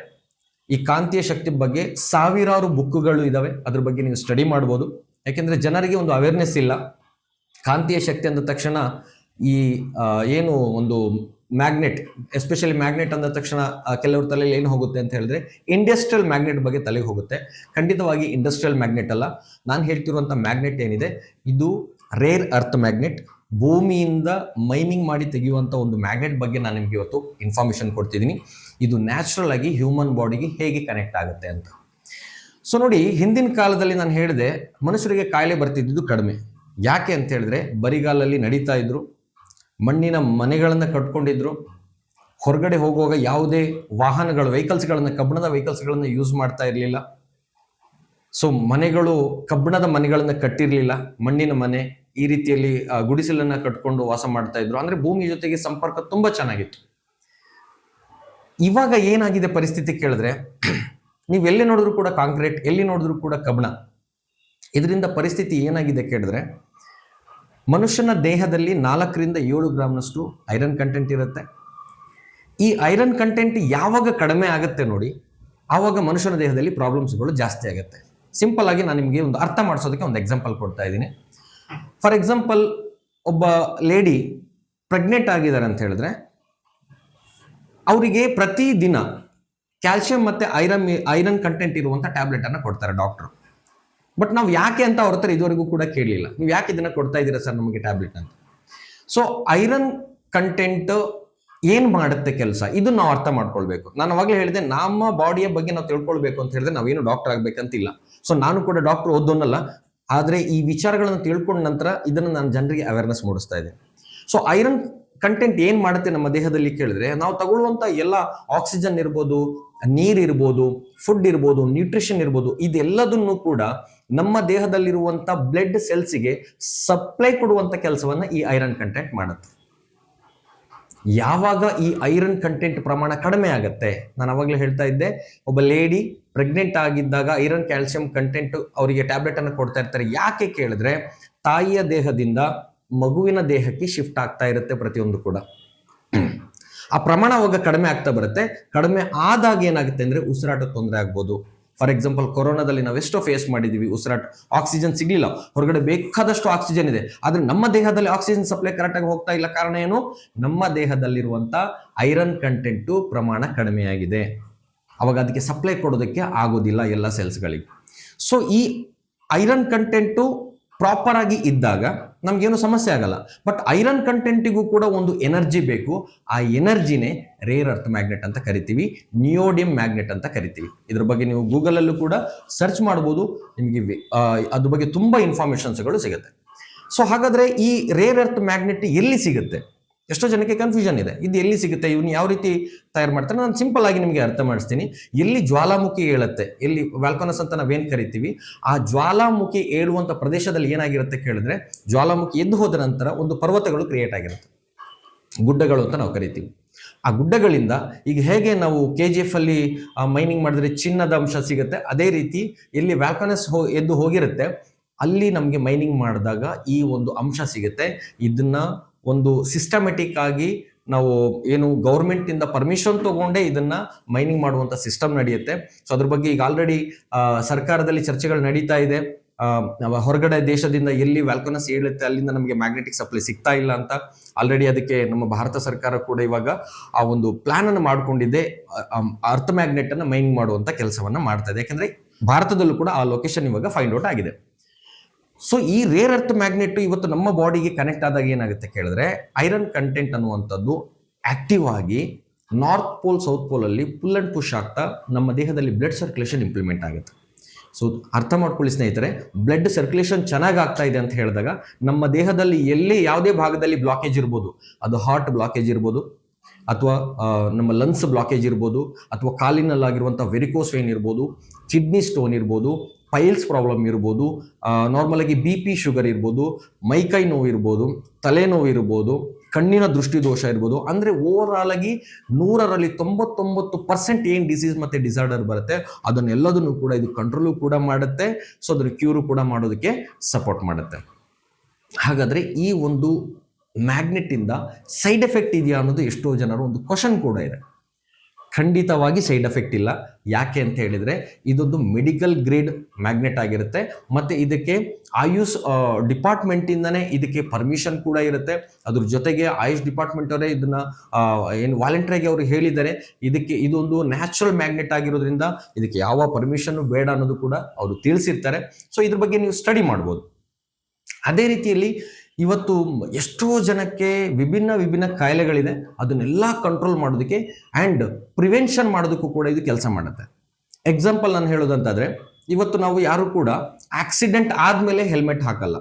ಈ ಕಾಂತೀಯ ಶಕ್ತಿ ಬಗ್ಗೆ ಸಾವಿರಾರು ಬುಕ್ಗಳು ಇದ್ದಾವೆ, ಅದ್ರ ಬಗ್ಗೆ ನೀವು ಸ್ಟಡಿ ಮಾಡ್ಬೋದು. ಯಾಕೆಂದರೆ ಜನರಿಗೆ ಒಂದು ಅವೇರ್ನೆಸ್ ಇಲ್ಲ. ಕಾಂತೀಯ ಶಕ್ತಿ ಅಂದ ತಕ್ಷಣ ಈ ಏನು ಒಂದು ಮ್ಯಾಗ್ನೆಟ್, ಎಸ್ಪೆಷಲಿ ಮ್ಯಾಗ್ನೆಟ್ ಅಂದ ತಕ್ಷಣ ಕೆಲವ್ರ ತಲೆಯಲ್ಲಿ ಏನು ಹೋಗುತ್ತೆ ಅಂತ ಹೇಳಿದ್ರೆ ಇಂಡಸ್ಟ್ರಿಯಲ್ ಮ್ಯಾಗ್ನೆಟ್ ಬಗ್ಗೆ ತಲೆಗೆ ಹೋಗುತ್ತೆ. ಖಂಡಿತವಾಗಿ ಇಂಡಸ್ಟ್ರಿಯಲ್ ಮ್ಯಾಗ್ನೆಟ್ ಅಲ್ಲ. ನಾನು ಹೇಳ್ತಿರುವಂಥ ಮ್ಯಾಗ್ನೆಟ್ ಏನಿದೆ ಇದು ರೇರ್ ಅರ್ತ್ ಮ್ಯಾಗ್ನೆಟ್. ಭೂಮಿಯಿಂದ ಮೈನಿಂಗ್ ಮಾಡಿ ತೆಗೆಯುವಂಥ ಒಂದು ಮ್ಯಾಗ್ನೆಟ್ ಬಗ್ಗೆ ನಾನು ನಿಮಗೆ ಇವತ್ತು ಇನ್ಫಾರ್ಮೇಷನ್ ಕೊಡ್ತಿದ್ದೀನಿ. ಇದು ನ್ಯಾಚುರಲ್ ಆಗಿ ಹ್ಯೂಮನ್ ಬಾಡಿಗೆ ಹೇಗೆ ಕನೆಕ್ಟ್ ಆಗುತ್ತೆ ಅಂತ. ಸೊ ನೋಡಿ, ಹಿಂದಿನ ಕಾಲದಲ್ಲಿ ನಾನು ಹೇಳಿದೆ ಮನುಷ್ಯರಿಗೆ ಕಾಯಿಲೆ ಬರ್ತಿದ್ದು ಕಡಿಮೆ. ಯಾಕೆ ಅಂತ ಹೇಳಿದ್ರೆ ಬರಿಗಾಲಲ್ಲಿ ನಡೀತಾ ಇದ್ರು, ಮಣ್ಣಿನ ಮನೆಗಳನ್ನು ಕಟ್ಕೊಂಡಿದ್ರು, ಹೊರಗಡೆ ಹೋಗುವಾಗ ಯಾವುದೇ ವಾಹನಗಳು, ವೆಹಿಕಲ್ಸ್ಗಳನ್ನು, ಕಬ್ಬಿಣದ ವೆಹಿಕಲ್ಸ್ಗಳನ್ನು ಯೂಸ್ ಮಾಡ್ತಾ ಇರಲಿಲ್ಲ. ಸೊ ಮನೆಗಳು ಕಬ್ಬಿಣದ ಮನೆಗಳನ್ನು ಕಟ್ಟಿರಲಿಲ್ಲ, ಮಣ್ಣಿನ ಮನೆ, ಈ ರೀತಿಯಲ್ಲಿ ಗುಡಿಸಲನ್ನ ಕಟ್ಕೊಂಡು ವಾಸ ಮಾಡ್ತಾ ಇದ್ರು. ಅಂದ್ರೆ ಭೂಮಿ ಜೊತೆಗೆ ಸಂಪರ್ಕ ತುಂಬಾ ಚೆನ್ನಾಗಿತ್ತು. ಇವಾಗ ಏನಾಗಿದೆ ಪರಿಸ್ಥಿತಿ ಕೇಳಿದ್ರೆ ನೀವು ಎಲ್ಲಿ ನೋಡಿದ್ರು ಕೂಡ ಕಾಂಕ್ರೀಟ್, ಎಲ್ಲಿ ನೋಡಿದ್ರು ಕೂಡ ಕಬ್ಬಿಣ. ಇದರಿಂದ ಪರಿಸ್ಥಿತಿ ಏನಾಗಿದೆ ಕೇಳಿದ್ರೆ ಮನುಷ್ಯನ ದೇಹದಲ್ಲಿ 4ರಿಂದ 7 ಗ್ರಾಮ್ನಷ್ಟು ಐರನ್ ಕಂಟೆಂಟ್ ಇರುತ್ತೆ. ಈ ಐರನ್ ಕಂಟೆಂಟ್ ಯಾವಾಗ ಕಡಿಮೆ ಆಗುತ್ತೆ ನೋಡಿ, ಆವಾಗ ಮನುಷ್ಯನ ದೇಹದಲ್ಲಿ ಪ್ರಾಬ್ಲಮ್ಸ್ಗಳು ಜಾಸ್ತಿ ಆಗುತ್ತೆ. ಸಿಂಪಲ್ ಆಗಿ ನಾನು ನಿಮಗೆ ಒಂದು ಅರ್ಥ ಮಾಡಿಸೋದಕ್ಕೆ ಒಂದು ಎಕ್ಸಾಂಪಲ್ ಕೊಡ್ತಾ ಇದ್ದೀನಿ. ಫಾರ್ ಎಕ್ಸಾಂಪಲ್, ಒಬ್ಬ ಲೇಡಿ ಪ್ರೆಗ್ನೆಂಟ್ ಆಗಿದ್ದಾರೆ ಅಂತ ಹೇಳಿದ್ರೆ ಅವರಿಗೆ ಪ್ರತಿದಿನ ಕ್ಯಾಲ್ಸಿಯಂ ಮತ್ತು ಐರನ್ ಕಂಟೆಂಟ್ ಇರುವಂಥ ಟ್ಯಾಬ್ಲೆಟನ್ನು ಕೊಡ್ತಾರೆ ಡಾಕ್ಟ್ರು. ಬಟ್ ನಾವು ಯಾಕೆ ಅಂತ ಅವ್ರ ಹತ್ರ ಇದುವರೆಗೂ ಕೂಡ ಕೇಳಲಿಲ್ಲ, ನೀವು ಯಾಕೆ ಇದನ್ನು ಕೊಡ್ತಾ ಇದ್ದೀರಾ ಸರ್ ನಮಗೆ ಟ್ಯಾಬ್ಲೆಟ್ ಅಂತ. ಸೊ ಐರನ್ ಕಂಟೆಂಟ್ ಏನು ಮಾಡುತ್ತೆ ಕೆಲಸ, ಇದನ್ನ ನಾವು ಅರ್ಥ ಮಾಡ್ಕೊಳ್ಬೇಕು. ನಾನು ಅವಾಗಲೇ ಹೇಳಿದೆ, ನಮ್ಮ ಬಾಡಿಯ ಬಗ್ಗೆ ನಾವು ತಿಳ್ಕೊಳ್ಬೇಕು ಅಂತ ಹೇಳಿದ್ರೆ ನಾವೇನು ಡಾಕ್ಟರ್ ಆಗ್ಬೇಕಂತಿಲ್ಲ. ಸೊ ನಾನು ಕೂಡ ಡಾಕ್ಟರ್ ಓದೋನಲ್ಲ, ಆದರೆ ಈ ವಿಚಾರಗಳನ್ನು ತಿಳ್ಕೊಂಡ ನಂತರ ಇದನ್ನು ನಾನು ಜನರಿಗೆ ಅವೇರ್ನೆಸ್ ಮೂಡಿಸ್ತಾ ಇದ್ದೀನಿ. ಸೊ ಐರನ್ ಕಂಟೆಂಟ್ ಏನು ಮಾಡುತ್ತೆ ನಮ್ಮ ದೇಹದಲ್ಲಿ ಕೇಳಿದ್ರೆ, ನಾವು ತಗೊಳ್ಳುವಂಥ ಎಲ್ಲ ಆಕ್ಸಿಜನ್ ಇರ್ಬೋದು, ನೀರಿರ್ಬೋದು, ಫುಡ್ ಇರ್ಬೋದು, ನ್ಯೂಟ್ರಿಷನ್ ಇರ್ಬೋದು, ಇದೆಲ್ಲದನ್ನು ಕೂಡ ನಮ್ಮ ದೇಹದಲ್ಲಿರುವಂಥ ಬ್ಲಡ್ ಸೆಲ್ಸ್ಗೆ ಸಪ್ಲೈ ಕೊಡುವಂಥ ಕೆಲಸವನ್ನ ಈ ಐರನ್ ಕಂಟೆಂಟ್ ಮಾಡುತ್ತೆ. ಯಾವಾಗ ಈ ಐರನ್ ಕಂಟೆಂಟ್ ಪ್ರಮಾಣ ಕಡಿಮೆ ಆಗುತ್ತೆ, ನಾನು ಅವಾಗಲೇ ಹೇಳ್ತಾ ಇದ್ದೆ, ಒಬ್ಬ ಲೇಡಿ ಪ್ರೆಗ್ನೆಂಟ್ ಆಗಿದ್ದಾಗ ಐರನ್ ಕ್ಯಾಲ್ಸಿಯಂ ಕಂಟೆಂಟ್ ಅವರಿಗೆ ಟ್ಯಾಬ್ಲೆಟ್ ಅನ್ನು ಕೊಡ್ತಾ ಇರ್ತಾರೆ. ಯಾಕೆ ಕೇಳಿದ್ರೆ, ತಾಯಿಯ ದೇಹದಿಂದ ಮಗುವಿನ ದೇಹಕ್ಕೆ ಶಿಫ್ಟ್ ಆಗ್ತಾ ಇರುತ್ತೆ ಪ್ರತಿಯೊಂದು ಕೂಡ. ಆ ಪ್ರಮಾಣ ಅವಾಗ ಕಡಿಮೆ ಆಗ್ತಾ ಬರುತ್ತೆ. ಕಡಿಮೆ ಆದಾಗ ಏನಾಗುತ್ತೆ ಅಂದ್ರೆ ಉಸಿರಾಟ ತೊಂದರೆ ಆಗ್ಬೋದು. ಫಾರ್ ಎಕ್ಸಾಂಪಲ್, ಕೊರೋನಾದಲ್ಲಿ ನಾವೆಷ್ಟೋ ಫೇಸ್ ಮಾಡಿದೀವಿ, ಉಸಿರಾಟ ಆಕ್ಸಿಜನ್ ಸಿಗ್ಲಿಲ್ಲ, ಹೊರಗಡೆ ಬೇಕಾದಷ್ಟು ಆಕ್ಸಿಜನ್ ಇದೆ, ಆದ್ರೆ ನಮ್ಮ ದೇಹದಲ್ಲಿ ಆಕ್ಸಿಜನ್ ಸಪ್ಲೈ ಕರೆಕ್ಟ್ ಆಗಿ ಹೋಗ್ತಾ ಇಲ್ಲ. ಕಾರಣ ಏನು? ನಮ್ಮ ದೇಹದಲ್ಲಿರುವಂತ ಐರನ್ ಕಂಟೆಂಟು ಪ್ರಮಾಣ ಕಡಿಮೆಯಾಗಿದೆ. ಅವಾಗ ಅದಕ್ಕೆ ಸಪ್ಲೈ ಕೊಡೋದಕ್ಕೆ ಆಗೋದಿಲ್ಲ ಎಲ್ಲ ಸೆಲ್ಸ್ಗಳಿಗೆ. ಸೊ ಈ ಐರನ್ ಕಂಟೆಂಟು ಪ್ರಾಪರ್ ಆಗಿ ಇದ್ದಾಗ ನಮ್ಗೇನು ಸಮಸ್ಯೆ ಆಗಲ್ಲ. ಬಟ್ ಐರನ್ ಕಂಟೆಂಟಿಗೂ ಕೂಡ ಒಂದು ಎನರ್ಜಿ ಬೇಕು. ಆ ಎನರ್ಜಿನೇ ರೇರ್ ಅರ್ತ್ ಮ್ಯಾಗ್ನೆಟ್ ಅಂತ ಕರಿತೀವಿ, ನಿಯೋಡಿಯಂ ಮ್ಯಾಗ್ನೆಟ್ ಅಂತ ಕರಿತೀವಿ. ಇದ್ರ ಬಗ್ಗೆ ನೀವು ಗೂಗಲಲ್ಲೂ ಕೂಡ ಸರ್ಚ್ ಮಾಡ್ಬೋದು, ನಿಮಗೆ ಅದ್ರ ಬಗ್ಗೆ ತುಂಬಾ ಇನ್ಫಾರ್ಮೇಶನ್ಸ್ಗಳು ಸಿಗುತ್ತೆ. ಸೊ ಹಾಗಾದ್ರೆ ಈ ರೇರ್ ಅರ್ತ್ ಮ್ಯಾಗ್ನೆಟ್ ಎಲ್ಲಿ ಸಿಗುತ್ತೆ? ಎಷ್ಟೋ ಜನಕ್ಕೆ ಕನ್ಫ್ಯೂಷನ್ ಇದೆ, ಇದು ಎಲ್ಲಿ ಸಿಗುತ್ತೆ, ಇವನು ಯಾವ ರೀತಿ ತಯಾರು ಮಾಡ್ತಾರೆ. ನಾನು ಸಿಂಪಲ್ ಆಗಿ ನಿಮಗೆ ಅರ್ಥ ಮಾಡಿಸ್ತೀನಿ. ಎಲ್ಲಿ ಜ್ವಾಲಾಮುಖಿ ಏಳುತ್ತೆ, ಎಲ್ಲಿ ವ್ಯಾಲ್ಕನಸ್ ಅಂತ ನಾವೇನ್ ಕರಿತೀವಿ, ಆ ಜ್ವಾಲಾಮುಖಿ ಏಳುವಂತ ಪ್ರದೇಶದಲ್ಲಿ ಏನಾಗಿರುತ್ತೆ ಕೇಳಿದ್ರೆ, ಜ್ವಾಲಾಮುಖಿ ಎದ್ದು ಹೋದ ನಂತರ ಒಂದು ಪರ್ವತಗಳು ಕ್ರಿಯೇಟ್ ಆಗಿರುತ್ತೆ, ಗುಡ್ಡಗಳು ಅಂತ ನಾವು ಕರಿತೀವಿ. ಆ ಗುಡ್ಡಗಳಿಂದ ಈಗ ಹೇಗೆ ನಾವು KGF ಅಲ್ಲಿ ಮೈನಿಂಗ್ ಮಾಡಿದ್ರೆ ಚಿನ್ನದ ಅಂಶ ಸಿಗುತ್ತೆ, ಅದೇ ರೀತಿ ಎಲ್ಲಿ ವ್ಯಾಲ್ಕನಸ್ ಎದ್ದು ಹೋಗಿರುತ್ತೆ ಅಲ್ಲಿ ನಮಗೆ ಮೈನಿಂಗ್ ಮಾಡಿದಾಗ ಈ ಒಂದು ಅಂಶ ಸಿಗುತ್ತೆ. ಇದನ್ನ ಒಂದು ಸಿಸ್ಟಮೆಟಿಕ್ ಆಗಿ ನಾವು ಏನು ಗೌರ್ಮೆಂಟ್ ಇಂದ ಪರ್ಮಿಷನ್ ತಗೊಂಡೇ ಇದನ್ನ ಮೈನಿಂಗ್ ಮಾಡುವಂತ ಸಿಸ್ಟಮ್ ನಡೆಯುತ್ತೆ. ಸೊ ಅದ್ರ ಬಗ್ಗೆ ಈಗ ಆಲ್ರೆಡಿ ಸರ್ಕಾರದಲ್ಲಿ ಚರ್ಚೆಗಳು ನಡೀತಾ ಇದೆ. ಹೊರಗಡೆ ದೇಶದಿಂದ ಎಲ್ಲಿ ವ್ಯಾಲ್ಕನಸ್ ಏಳುತ್ತೆ ಅಲ್ಲಿಂದ ನಮಗೆ ಮ್ಯಾಗ್ನೆಟಿಕ್ ಸಪ್ಲೈ ಸಿಗ್ತಾ ಇಲ್ಲ ಅಂತ. ಆಲ್ರೆಡಿ ಅದಕ್ಕೆ ನಮ್ಮ ಭಾರತ ಸರ್ಕಾರ ಕೂಡ ಇವಾಗ ಆ ಒಂದು ಪ್ಲಾನ್ ಅನ್ನು ಮಾಡ್ಕೊಂಡಿದೆ, ಅರ್ತ್ ಮ್ಯಾಗ್ನೆಟ್ ಅನ್ನ ಮೈನಿಂಗ್ ಮಾಡುವಂತ ಕೆಲಸವನ್ನ ಮಾಡ್ತಾ ಇದೆ. ಯಾಕಂದ್ರೆ ಭಾರತದಲ್ಲೂ ಕೂಡ ಆ ಲೊಕೇಶನ್ ಇವಾಗ ಫೈಂಡ್ ಔಟ್ ಆಗಿದೆ. ಸೊ ಈ ರೇರ್ ಅರ್ತ್ ಮ್ಯಾಗ್ನೆಟ್ ಇವತ್ತು ನಮ್ಮ ಬಾಡಿಗೆ ಕನೆಕ್ಟ್ ಆದಾಗ ಏನಾಗುತ್ತೆ ಕೇಳಿದ್ರೆ, ಐರನ್ ಕಂಟೆಂಟ್ ಅನ್ನುವಂಥದ್ದು ಆಕ್ಟಿವ್ ಆಗಿ ನಾರ್ತ್ ಪೋಲ್ ಸೌತ್ ಪೋಲ್ ಅಲ್ಲಿ ಪುಲ್ ಅಂಡ್ ಪುಷ್ ಆಗ್ತಾ ನಮ್ಮ ದೇಹದಲ್ಲಿ ಬ್ಲಡ್ ಸರ್ಕ್ಯುಲೇಷನ್ ಇಂಪ್ಲಿಮೆಂಟ್ ಆಗುತ್ತೆ. ಸೊ ಅರ್ಥ ಮಾಡ್ಕೊಳ್ಳಿ ಸ್ನೇಹಿತರೆ, ಬ್ಲಡ್ ಸರ್ಕ್ಯುಲೇಷನ್ ಚೆನ್ನಾಗಿ ಆಗ್ತಾ ಇದೆ ಅಂತ ಹೇಳಿದಾಗ ನಮ್ಮ ದೇಹದಲ್ಲಿ ಎಲ್ಲಿ ಯಾವುದೇ ಭಾಗದಲ್ಲಿ ಬ್ಲಾಕೇಜ್ ಇರ್ಬೋದು, ಅದು ಹಾರ್ಟ್ ಬ್ಲಾಕೇಜ್ ಇರ್ಬೋದು, ಅಥವಾ ನಮ್ಮ ಲಂಗ್ಸ್ ಬ್ಲಾಕೇಜ್ ಇರ್ಬೋದು, ಅಥವಾ ಕಾಲಿನಲ್ಲಾಗಿರುವಂಥ ವೆರಿಕೋಸ್ ವೇನ್ ಇರ್ಬೋದು, ಕಿಡ್ನಿ ಸ್ಟೋನ್ ಇರ್ಬೋದು, ಪೈಲ್ಸ್ ಪ್ರಾಬ್ಲಮ್ ಇರ್ಬೋದು, ನಾರ್ಮಲ್ ಆಗಿ BP ಶುಗರ್ ಇರ್ಬೋದು, ಮೈಕೈ ನೋವು ಇರ್ಬೋದು, ತಲೆನೋವು ಇರ್ಬೋದು, ಕಣ್ಣಿನ ದೃಷ್ಟಿ ದೋಷ ಇರ್ಬೋದು. ಅಂದ್ರೆ ಓವರ್ ಆಲ್ ಆಗಿ 100ರಲ್ಲಿ 99% ಏನ್ ಡಿಸೀಸ್ ಮತ್ತೆ ಡಿಸಾರ್ಡರ್ ಬರುತ್ತೆ ಅದನ್ನೆಲ್ಲದನ್ನು ಕೂಡ ಇದು ಕಂಟ್ರೋಲು ಕೂಡ ಮಾಡುತ್ತೆ. ಸೊ ಅದ್ರ ಕ್ಯೂರು ಕೂಡ ಮಾಡೋದಕ್ಕೆ ಸಪೋರ್ಟ್ ಮಾಡುತ್ತೆ. ಹಾಗಾದ್ರೆ ಈ ಒಂದು ಮ್ಯಾಗ್ನೆಟ್ ಇಂದ ಸೈಡ್ ಎಫೆಕ್ಟ್ ಇದೆಯಾ ಅನ್ನೋದು ಎಷ್ಟೋ ಜನರು ಒಂದು ಕ್ವಶನ್ ಕೂಡ ಇದೆ. ಖಂಡಿತವಾಗಿ ಸೈಡ್ ಎಫೆಕ್ಟ್ ಇಲ್ಲ. ಯಾಕೆ ಅಂತ ಹೇಳಿದ್ರೆ ಇದೊಂದು ಮೆಡಿಕಲ್ ಗ್ರೇಡ್ ಮ್ಯಾಗ್ನೆಟ್ ಆಗಿರುತ್ತೆ, ಮತ್ತೆ ಇದಕ್ಕೆ ಆಯುಷ್ ಡಿಪಾರ್ಟ್ಮೆಂಟ್ ಇಂದಾನೆ ಇದಕ್ಕೆ ಪರ್ಮಿಷನ್ ಕೂಡ ಇರುತ್ತೆ. ಅದ್ರ ಜೊತೆಗೆ ಆಯುಷ್ ಡಿಪಾರ್ಟ್ಮೆಂಟ್ ಅವರೇ ಇದನ್ನ ಏನು ವಾಲಂಟರಿಯಾಗಿ ಅವರು ಹೇಳಿದ್ದಾರೆ, ಇದಕ್ಕೆ ಇದೊಂದು ನ್ಯಾಚುರಲ್ ಮ್ಯಾಗ್ನೆಟ್ ಆಗಿರೋದ್ರಿಂದ ಇದಕ್ಕೆ ಯಾವ ಪರ್ಮಿಷನ್ ಬೇಡ ಅನ್ನೋದು ಕೂಡ ಅವರು ತಿಳಿಸಿರ್ತಾರೆ. ಸೊ ಇದ್ರ ಬಗ್ಗೆ ನೀವು ಸ್ಟಡಿ ಮಾಡ್ಬೋದು. ಅದೇ ರೀತಿಯಲ್ಲಿ ಇವತ್ತು ಎಷ್ಟೋ ಜನಕ್ಕೆ ವಿಭಿನ್ನ ಕಾಯಿಲೆಗಳಿದೆ, ಅದನ್ನೆಲ್ಲ ಕಂಟ್ರೋಲ್ ಮಾಡೋದಕ್ಕೆ ಆ್ಯಂಡ್ ಪ್ರಿವೆನ್ಷನ್ ಮಾಡೋದಕ್ಕೂ ಕೂಡ ಇದು ಕೆಲಸ ಮಾಡುತ್ತೆ. ಎಕ್ಸಾಂಪಲ್ ನಾನು ಹೇಳೋದಂತಾದ್ರೆ, ಇವತ್ತು ನಾವು ಯಾರು ಕೂಡ ಆಕ್ಸಿಡೆಂಟ್ ಆದಮೇಲೆ ಹೆಲ್ಮೆಟ್ ಹಾಕಲ್ಲ.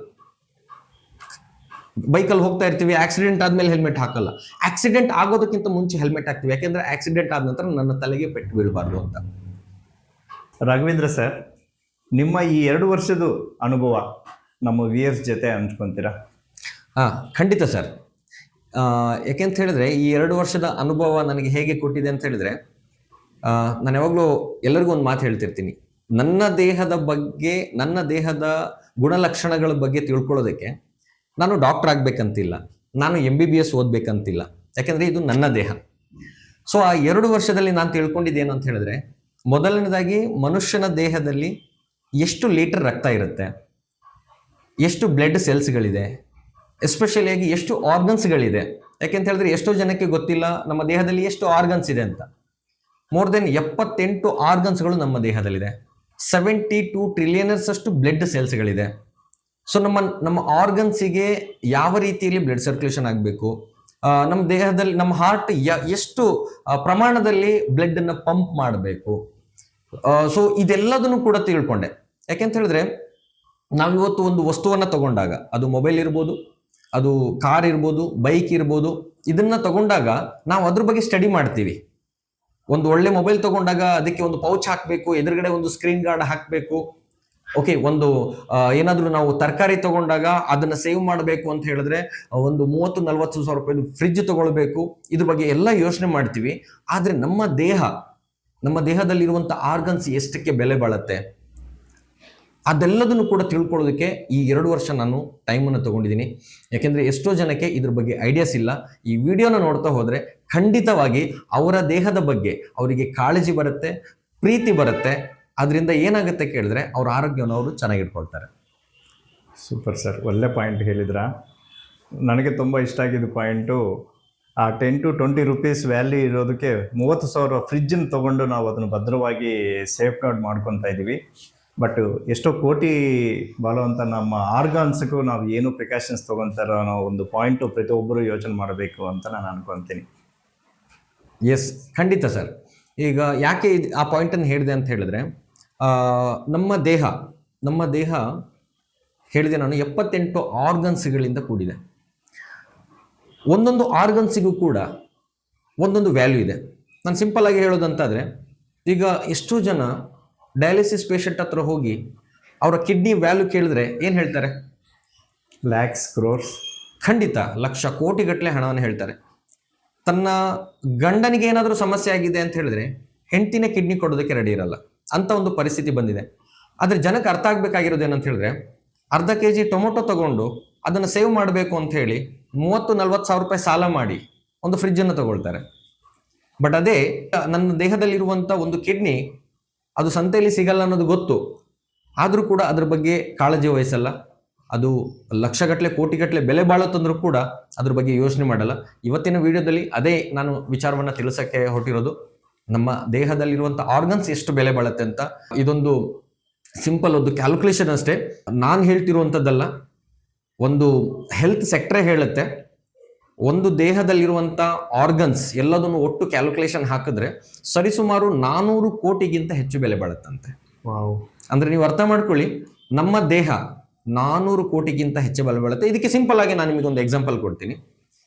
ಬೈಕಲ್ಲಿ ಹೋಗ್ತಾ ಇರ್ತೀವಿ, ಆಕ್ಸಿಡೆಂಟ್ ಆದಮೇಲೆ ಹೆಲ್ಮೆಟ್ ಹಾಕಲ್ಲ. ಆಕ್ಸಿಡೆಂಟ್ ಆಗೋದಕ್ಕಿಂತ ಮುಂಚೆ ಹೆಲ್ಮೆಟ್ ಹಾಕ್ತೀವಿ, ಯಾಕೆಂದ್ರೆ ಆಕ್ಸಿಡೆಂಟ್ ಆದ ನಂತರ ನನ್ನ ತಲೆಗೆ ಪೆಟ್ಟು ಬೀಳಬಾರ್ದು ಅಂತ. ರಾಘವೇಂದ್ರ ಸರ್, ನಿಮ್ಮ ಈ 2 ವರ್ಷದ ಅನುಭವ ನಮ್ಮ ವಿಯರ್ಸ್ ಜೊತೆ ಹಂಚ್ಕೊಂತೀರಾ? ಖಂಡಿತ ಸರ್. ಯಾಕೆಂತ ಹೇಳಿದ್ರೆ ಈ 2 ವರ್ಷದ ಅನುಭವ ನನಗೆ ಹೇಗೆ ಕೊಟ್ಟಿದೆ ಅಂತ ಹೇಳಿದ್ರೆ, ನಾನು ಯಾವಾಗಲೂ ಎಲ್ಲರಿಗೂ ಒಂದು ಮಾತು ಹೇಳ್ತಿರ್ತೀನಿ. ನನ್ನ ದೇಹದ ಬಗ್ಗೆ, ನನ್ನ ದೇಹದ ಗುಣಲಕ್ಷಣಗಳ ಬಗ್ಗೆ ತಿಳ್ಕೊಳ್ಳೋದಕ್ಕೆ ನಾನು ಡಾಕ್ಟರ್ ಆಗ್ಬೇಕಂತಿಲ್ಲ, ನಾನು MBBS ಓದ್ಬೇಕಂತಿಲ್ಲ. ಯಾಕೆಂದ್ರೆ ಇದು ನನ್ನ ದೇಹ. ಸೊ ಆ 2 ವರ್ಷದಲ್ಲಿ ನಾನು ತಿಳ್ಕೊಂಡಿದ್ದೇನು ಅಂತ ಹೇಳಿದ್ರೆ, ಮೊದಲನೇದಾಗಿ ಮನುಷ್ಯನ ದೇಹದಲ್ಲಿ ಎಷ್ಟು ಲೀಟರ್ ರಕ್ತ ಇರುತ್ತೆ, ಎಷ್ಟು ಬ್ಲಡ್ ಸೆಲ್ಸ್ಗಳಿದೆ, ಎಸ್ಪೆಷಲಿ ಆಗಿ ಎಷ್ಟು ಆರ್ಗನ್ಸ್ಗಳಿದೆ, ಯಾಕೆಂತ ಹೇಳಿದ್ರೆ ಎಷ್ಟೋ ಜನಕ್ಕೆ ಗೊತ್ತಿಲ್ಲ ನಮ್ಮ ದೇಹದಲ್ಲಿ ಎಷ್ಟು ಆರ್ಗನ್ಸ್ ಇದೆ ಅಂತ. ಮೋರ್ ದೆನ್ 78 ಆರ್ಗನ್ಸ್ಗಳು ನಮ್ಮ ದೇಹದಲ್ಲಿದೆ. 72 ಟ್ರಿಲಿಯನರ್ಸ್ ಅಷ್ಟು ಬ್ಲಡ್ ಸೆಲ್ಸ್ಗಳಿದೆ. ಸೊ ನಮ್ಮ ಆರ್ಗನ್ಸಿಗೆ ಯಾವ ರೀತಿಯಲ್ಲಿ ಬ್ಲಡ್ ಸರ್ಕ್ಯುಲೇಷನ್ ಆಗಬೇಕು, ನಮ್ಮ ದೇಹದಲ್ಲಿ ನಮ್ಮ ಹಾರ್ಟ್ ಎಷ್ಟು ಪ್ರಮಾಣದಲ್ಲಿ ಬ್ಲಡ್ ಅನ್ನ ಪಂಪ್ ಮಾಡಬೇಕು, ಸೊ ಇದೆಲ್ಲದನ್ನು ಕೂಡ ತಿಳ್ಕೊಂಡೆ. ಯಾಕೆಂತ ಹೇಳಿದ್ರೆ ನಾವಿವತ್ತು ಒಂದು ವಸ್ತುವನ್ನ ತಗೊಂಡಾಗ, ಅದು ಮೊಬೈಲ್ ಇರ್ಬೋದು, ಅದು ಕಾರ್ ಇರ್ಬೋದು, ಬೈಕ್ ಇರ್ಬೋದು, ಇದನ್ನ ತಗೊಂಡಾಗ ನಾವು ಅದ್ರ ಬಗ್ಗೆ ಸ್ಟಡಿ ಮಾಡ್ತೀವಿ. ಒಂದು ಒಳ್ಳೆ ಮೊಬೈಲ್ ತಗೊಂಡಾಗ ಅದಕ್ಕೆ ಒಂದು ಪೌಚ್ ಹಾಕಬೇಕು, ಎದುರುಗಡೆ ಒಂದು ಸ್ಕ್ರೀನ್ ಗಾರ್ಡ್ ಹಾಕಬೇಕು. ಓಕೆ, ಒಂದು ಏನಾದರೂ ನಾವು ತರಕಾರಿ ತಗೊಂಡಾಗ ಅದನ್ನ ಸೇವ್ ಮಾಡಬೇಕು ಅಂತ ಹೇಳಿದ್ರೆ ಒಂದು 30-40 ಸಾವಿರ ರೂಪಾಯಿ ಫ್ರಿಡ್ಜ್ ತಗೊಳ್ಬೇಕು. ಇದ್ರ ಬಗ್ಗೆ ಎಲ್ಲ ಯೋಚನೆ ಮಾಡ್ತೀವಿ. ಆದ್ರೆ ನಮ್ಮ ದೇಹದಲ್ಲಿರುವಂತ ಆರ್ಗನ್ಸ್ ಎಷ್ಟಕ್ಕೆ ಬೆಲೆ ಬಾಳುತ್ತೆ ಅದೆಲ್ಲದನ್ನು ಕೂಡ ತಿಳ್ಕೊಳ್ಳೋದಕ್ಕೆ ಈ 2 ವರ್ಷ ನಾನು ಟೈಮನ್ನು ತಗೊಂಡಿದ್ದೀನಿ. ಯಾಕೆಂದ್ರೆ ಎಷ್ಟೋ ಜನಕ್ಕೆ ಇದ್ರ ಬಗ್ಗೆ ಐಡಿಯಾಸ್ ಇಲ್ಲ. ಈ ವಿಡಿಯೋನ ನೋಡ್ತಾ ಹೋದ್ರೆ ಖಂಡಿತವಾಗಿ ಅವರ ದೇಹದ ಬಗ್ಗೆ ಅವರಿಗೆ ಕಾಳಜಿ ಬರುತ್ತೆ, ಪ್ರೀತಿ ಬರುತ್ತೆ. ಅದರಿಂದ ಏನಾಗುತ್ತೆ ಕೇಳಿದ್ರೆ ಅವ್ರ ಆರೋಗ್ಯವನ್ನು ಅವರು ಚೆನ್ನಾಗಿಟ್ಕೊಳ್ತಾರೆ. ಸೂಪರ್ ಸರ್, ಒಳ್ಳೆ ಪಾಯಿಂಟ್ ಹೇಳಿದ್ರ. ನನಗೆ ತುಂಬ ಇಷ್ಟ ಆಗಿದ್ದು ಪಾಯಿಂಟು, ಆ 10 to 20 ರೂಪೀಸ್ ವ್ಯಾಲ್ಯೂ ಇರೋದಕ್ಕೆ 30,000 ಫ್ರಿಜ್ಜನ್ನು ತೊಗೊಂಡು ನಾವು ಅದನ್ನು ಭದ್ರವಾಗಿ ಸೇಫ್ ಗಾರ್ಡ್ ಮಾಡ್ಕೊತಾ ಇದ್ದೀವಿ. ಬಟ್ ಎಷ್ಟೋ ಕೋಟಿ ಬಾಳುವಂಥ ನಮ್ಮ ಆರ್ಗಾನ್ಸ್ಗೂ ನಾವು ಏನು ಪ್ರಿಕಾಷನ್ಸ್ ತೊಗೊತಾರೋ ಅನ್ನೋ ಒಂದು ಪಾಯಿಂಟು ಪ್ರತಿಯೊಬ್ಬರು ಯೋಚನೆ ಮಾಡಬೇಕು ಅಂತ ನಾನು ಅನ್ಕೊತೀನಿ. ಎಸ್, ಖಂಡಿತ ಸರ್. ಈಗ ಯಾಕೆ ಆ ಪಾಯಿಂಟನ್ನು ಹೇಳಿದೆ ಅಂತ ಹೇಳಿದ್ರೆ, ನಮ್ಮ ದೇಹ ಹೇಳಿದೆ ನಾನು 78 ಆರ್ಗನ್ಸ್ಗಳಿಂದ ಕೂಡಿದೆ. ಒಂದೊಂದು ಆರ್ಗನ್ಸಿಗೂ ಕೂಡ ಒಂದೊಂದು ವ್ಯಾಲ್ಯೂ ಇದೆ. ನಾನು ಸಿಂಪಲ್ ಆಗಿ ಹೇಳೋದಂತಾದರೆ, ಈಗ ಎಷ್ಟೋ ಜನ ಡಯಾಲಿಸಿಸ್ ಪೇಷಂಟ್ ಹತ್ರ ಹೋಗಿ ಅವರ ಕಿಡ್ನಿ ವ್ಯಾಲ್ಯೂ ಕೇಳಿದ್ರೆ ಏನು ಹೇಳ್ತಾರೆ? ಲ್ಯಾಕ್ಸ್, ಕ್ರೋರ್ಸ್, ಖಂಡಿತ ಲಕ್ಷ ಕೋಟಿಗಟ್ಟಲೆ ಹಣವನ್ನು ಹೇಳ್ತಾರೆ. ತನ್ನ ಗಂಡನಿಗೆ ಏನಾದರೂ ಸಮಸ್ಯೆ ಆಗಿದೆ ಅಂತ ಹೇಳಿದ್ರೆ ಹೆಂಡತಿನೇ ಕಿಡ್ನಿ ಕೊಡೋದಕ್ಕೆ ರೆಡಿ ಇರಲ್ಲ, ಅಂತ ಒಂದು ಪರಿಸ್ಥಿತಿ ಬಂದಿದೆ. ಆದರೆ ಜನಕ್ಕೆ ಅರ್ಥ ಆಗ್ಬೇಕಾಗಿರೋದು ಏನಂತ ಹೇಳಿದ್ರೆ, ಅರ್ಧ kg ಟೊಮೊಟೊ ತಗೊಂಡು ಅದನ್ನು ಸೇವ್ ಮಾಡಬೇಕು ಅಂತ ಹೇಳಿ 30-40 ಸಾವಿರ ರೂಪಾಯಿ ಸಾಲ ಮಾಡಿ ಒಂದು ಫ್ರಿಡ್ಜನ್ನು ತಗೊಳ್ತಾರೆ. ಬಟ್ ಅದೇ ನನ್ನ ದೇಹದಲ್ಲಿರುವಂಥ ಒಂದು ಕಿಡ್ನಿ ಅದು ಸಂತೆಯಲ್ಲಿ ಸಿಗಲ್ಲ ಅನ್ನೋದು ಗೊತ್ತು, ಆದರೂ ಕೂಡ ಅದ್ರ ಬಗ್ಗೆ ಕಾಳಜಿ ವಹಿಸಲ್ಲ. ಅದು ಲಕ್ಷಗಟ್ಟಲೆ ಕೋಟಿಗಟ್ಟಲೆ ಬೆಲೆ ಬಾಳುತ್ತಂದ್ರೂ ಕೂಡ ಅದ್ರ ಬಗ್ಗೆ ಯೋಚನೆ ಮಾಡಲ್ಲ. ಇವತ್ತಿನ ವಿಡಿಯೋದಲ್ಲಿ ಅದೇ ನಾನು ವಿಚಾರವನ್ನು ತಿಳಿಸೋಕ್ಕೆ ಹೊರಟಿರೋದು, ನಮ್ಮ ದೇಹದಲ್ಲಿರುವಂಥ ಆರ್ಗನ್ಸ್ ಎಷ್ಟು ಬೆಲೆ ಬಾಳುತ್ತೆ ಅಂತ. ಇದೊಂದು ಸಿಂಪಲ್ ಒಂದು ಕ್ಯಾಲ್ಕುಲೇಷನ್ ಅಷ್ಟೇ, ನಾನು ಹೇಳ್ತಿರುವಂಥದ್ದಲ್ಲ. ಒಂದು ಹೆಲ್ತ್ ಸೆಕ್ಟ್ರೇ ಹೇಳುತ್ತೆ, ಒಂದು ದೇಹದಲ್ಲಿರುವಂಥ ಆರ್ಗನ್ಸ್ ಎಲ್ಲದನ್ನು ಒಟ್ಟು ಕ್ಯಾಲ್ಕುಲೇಷನ್ ಹಾಕಿದ್ರೆ ಸರಿಸುಮಾರು 400 ಕೋಟಿಗಿಂತ ಹೆಚ್ಚು ಬೆಲೆ ಬಾಳುತ್ತಂತೆ. ವಾವ್! ಅಂದರೆ ನೀವು ಅರ್ಥ ಮಾಡ್ಕೊಳ್ಳಿ, ನಮ್ಮ ದೇಹ 400 ಕೋಟಿಗಿಂತ ಹೆಚ್ಚು ಬೆಲೆ ಬಾಳುತ್ತೆ. ಇದಕ್ಕೆ ಸಿಂಪಲ್ ಆಗಿ ನಾನು ನಿಮಗೆ ಒಂದು ಎಕ್ಸಾಂಪಲ್ ಕೊಡ್ತೀನಿ.